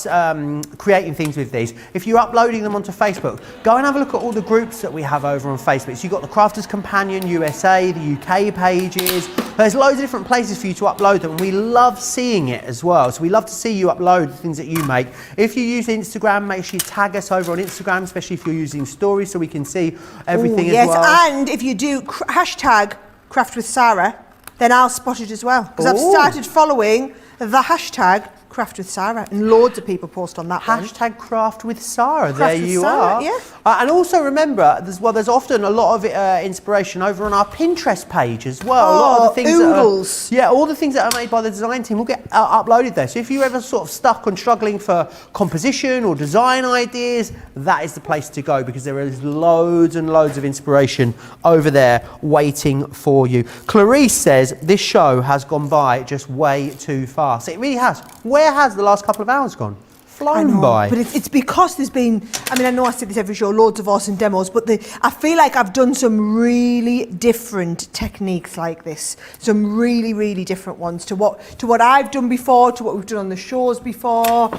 creating things with these, if you're uploading them onto Facebook, go and have a look at all the groups that we have over on Facebook. So you've got the Crafters Companion USA, the UK pages. There's loads of different places for you to upload them. We love seeing it as well. So we love to see you upload the things that you make. If you use Instagram, make sure you tag us over on Instagram, especially if you're using stories so we can see everything as well. Yes, and if you do hashtag Craft with Sarah, then I'll spot it as well. Because I've started following the hashtag Craft with Sarah, and loads of people post on that Hashtag Craft with Sarah. Craft there with you Sarah, are. yeah. And also remember, there's often a lot of inspiration over on our Pinterest page as well. A lot of the things oodles. that are, all the things that are made by the design team will get uploaded there. So if you're ever sort of stuck on struggling for composition or design ideas, that is the place to go because there is loads and loads of inspiration over there waiting for you. Clarice says this show has gone by just way too fast. It really has. Where has the last couple of hours gone? Flown by. But it's because there's been, I mean, I know I say this every show, loads of awesome demos, but I feel like I've done some really different techniques like this. Some really, really different ones to what I've done before, to what we've done on the shows before.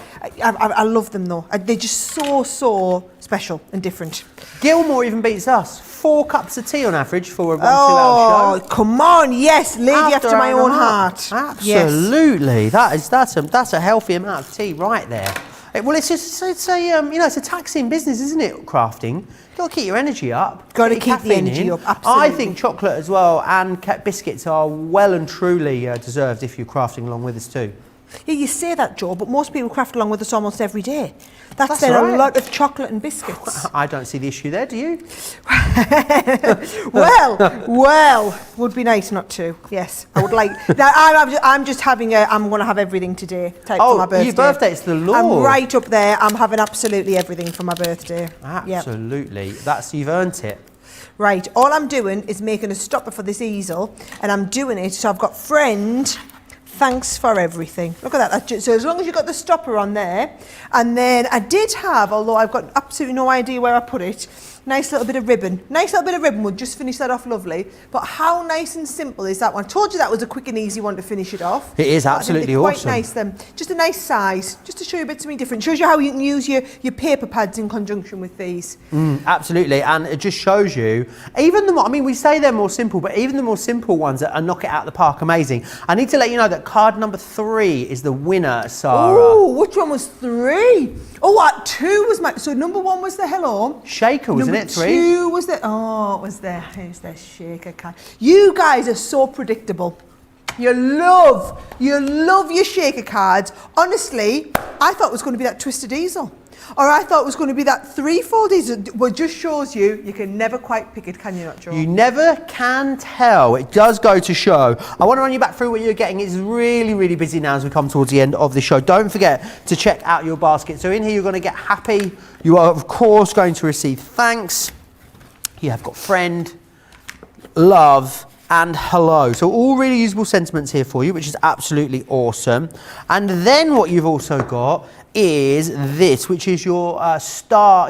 I love them though. They're just so special and different. Gilmore even beats us. 4 cups of tea on average for a 1-2 hour show. Oh, come on, yes, lady after my own heart. Absolutely, yes. That's a healthy amount of tea right there. Well, it's a taxing business, isn't it? Crafting, you've got to keep your energy up. Got to keep the energy up. Absolutely. I think chocolate as well and biscuits are well and truly deserved if you're crafting along with us too. Yeah, you say that, Joe, but most people craft along with us almost every day. That's right. A lot of chocolate and biscuits. I don't see the issue there, do you? well, would be nice not to. Yes, I would like. Now, I'm just having I'm going to have everything today. For my birthday. Your birthday's the Lord. I'm right up there. I'm having absolutely everything for my birthday. Absolutely. Yep. You've earned it. Right, all I'm doing is making a stopper for this easel, and I'm doing it so I've got friend. Thanks for everything. Look at that. So as long as you've got the stopper on there, and then I did have, although I've got absolutely no idea where I put it, nice little bit of ribbon. Nice little bit of ribbon would just finish that off lovely. But how nice and simple is that one? I told you that was a quick and easy one to finish it off. It is absolutely quite awesome. Nice then. Just a nice size, just to show you a bit something different. Shows you how you can use your paper pads in conjunction with these. Absolutely, and it just shows you, even we say they're more simple, but even the more simple ones that are knock it out of the park, amazing. I need to let you know that card number 3 is the winner, Sarah. Oh, which one was 3? Oh, what? 2 was my, so number 1 was the hello. Shaker, wasn't it? 3? 2 was the, who's the shaker card. You guys are so predictable. You love your shaker cards. Honestly, I thought it was going to be that twisted easel. Or I thought it was going to be that 3-fold easel. Well, it just shows you can never quite pick it, can you not, Joe? You never can tell. It does go to show. I want to run you back through what you're getting. It's really, really busy now as we come towards the end of the show. Don't forget to check out your basket. So in here, you're going to get happy. You are, of course, going to receive thanks. You have got friend. love, and hello. So all really usable sentiments here for you, which is absolutely awesome. And then what you've also got is this, which is your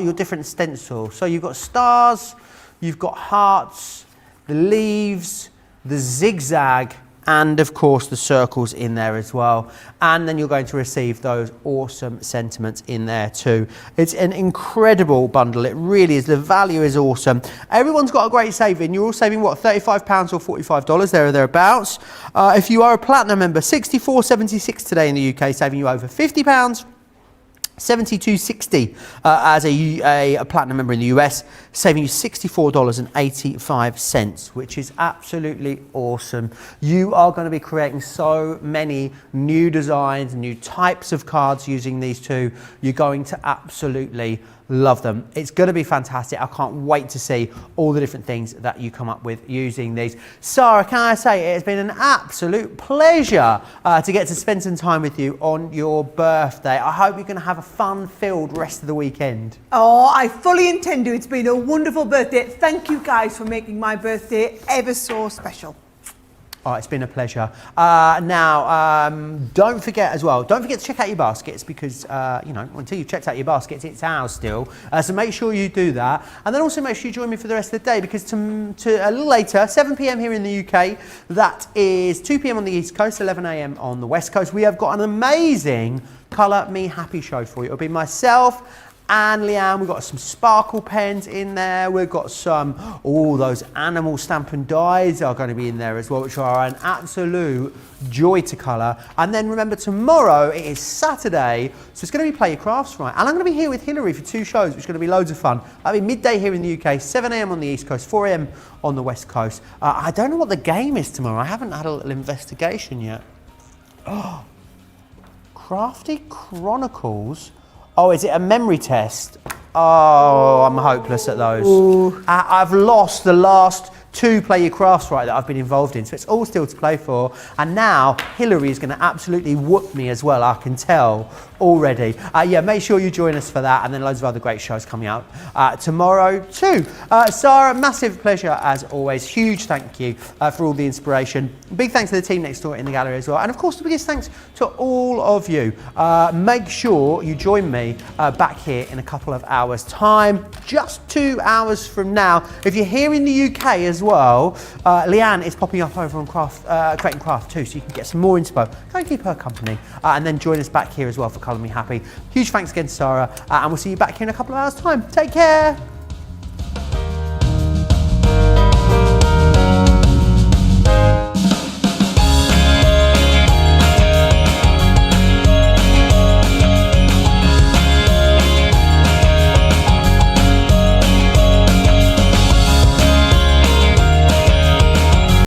your different stencils. So you've got stars, you've got hearts, the leaves, the zigzag, and of course the circles in there as well. And then you're going to receive those awesome sentiments in there too. It's an incredible bundle, it really is. The value is awesome. Everyone's got a great saving. You're all saving what, £35 or $45 there or thereabouts. If you are a platinum member, $64.76 today in the UK, saving you over £50. $72.60 as a platinum member in the US, saving you $64.85, which is absolutely awesome. You are going to be creating so many new designs, new types of cards using these two. You're going to absolutely love them. It's going to be fantastic. I can't wait to see all the different things that you come up with using these. Sara, can I say it has been an absolute pleasure to get to spend some time with you on your birthday. I hope you're going to have a fun-filled rest of the weekend. Oh, I fully intend to. It's been a wonderful birthday. Thank you guys for making my birthday ever so special. Oh, it's been a pleasure. Now, don't forget as well, don't forget to check out your baskets because, you know, until you've checked out your baskets, it's ours still. So make sure you do that. And then also make sure you join me for the rest of the day because to a little later, 7 p.m. here in the UK, that is 2 p.m. on the East Coast, 11 a.m. on the West Coast. We have got an amazing Colour Me Happy show for you. It'll be myself and Leanne. We've got some sparkle pens in there. We've got some, all those animal stamp and dies are going to be in there as well, which are an absolute joy to colour. And then remember, tomorrow it is Saturday, so it's going to be Play Your Crafts Right. And I'm going to be here with Hilary for 2 shows, which is going to be loads of fun. I'll be midday here in the UK, 7 a.m. on the East Coast, 4 a.m. on the West Coast. I don't know what the game is tomorrow. I haven't had a little investigation yet. Oh, Crafty Chronicles. Oh, is it a memory test? Oh, I'm hopeless at those. I've lost the last 2 Play Your Crafts Right that I've been involved in, so it's all still to play for. And now Hilary is going to absolutely whoop me as well, I can tell already. Yeah, make sure you join us for that, and then loads of other great shows coming out tomorrow too. Sara, massive pleasure as always. Huge thank you for all the inspiration. Big thanks to the team next door in the gallery as well. And of course, the biggest thanks to all of you. Make sure you join me back here in a couple of hours time, just 2 hours from now. If you're here in the UK as well, Leanne is popping up over on Create and Craft too, so you can get some more inspo. Go and keep her company, and then join us back here as well for Colour Me Happy. Huge thanks again to Sara, and we'll see you back here in a couple of hours time. Take care.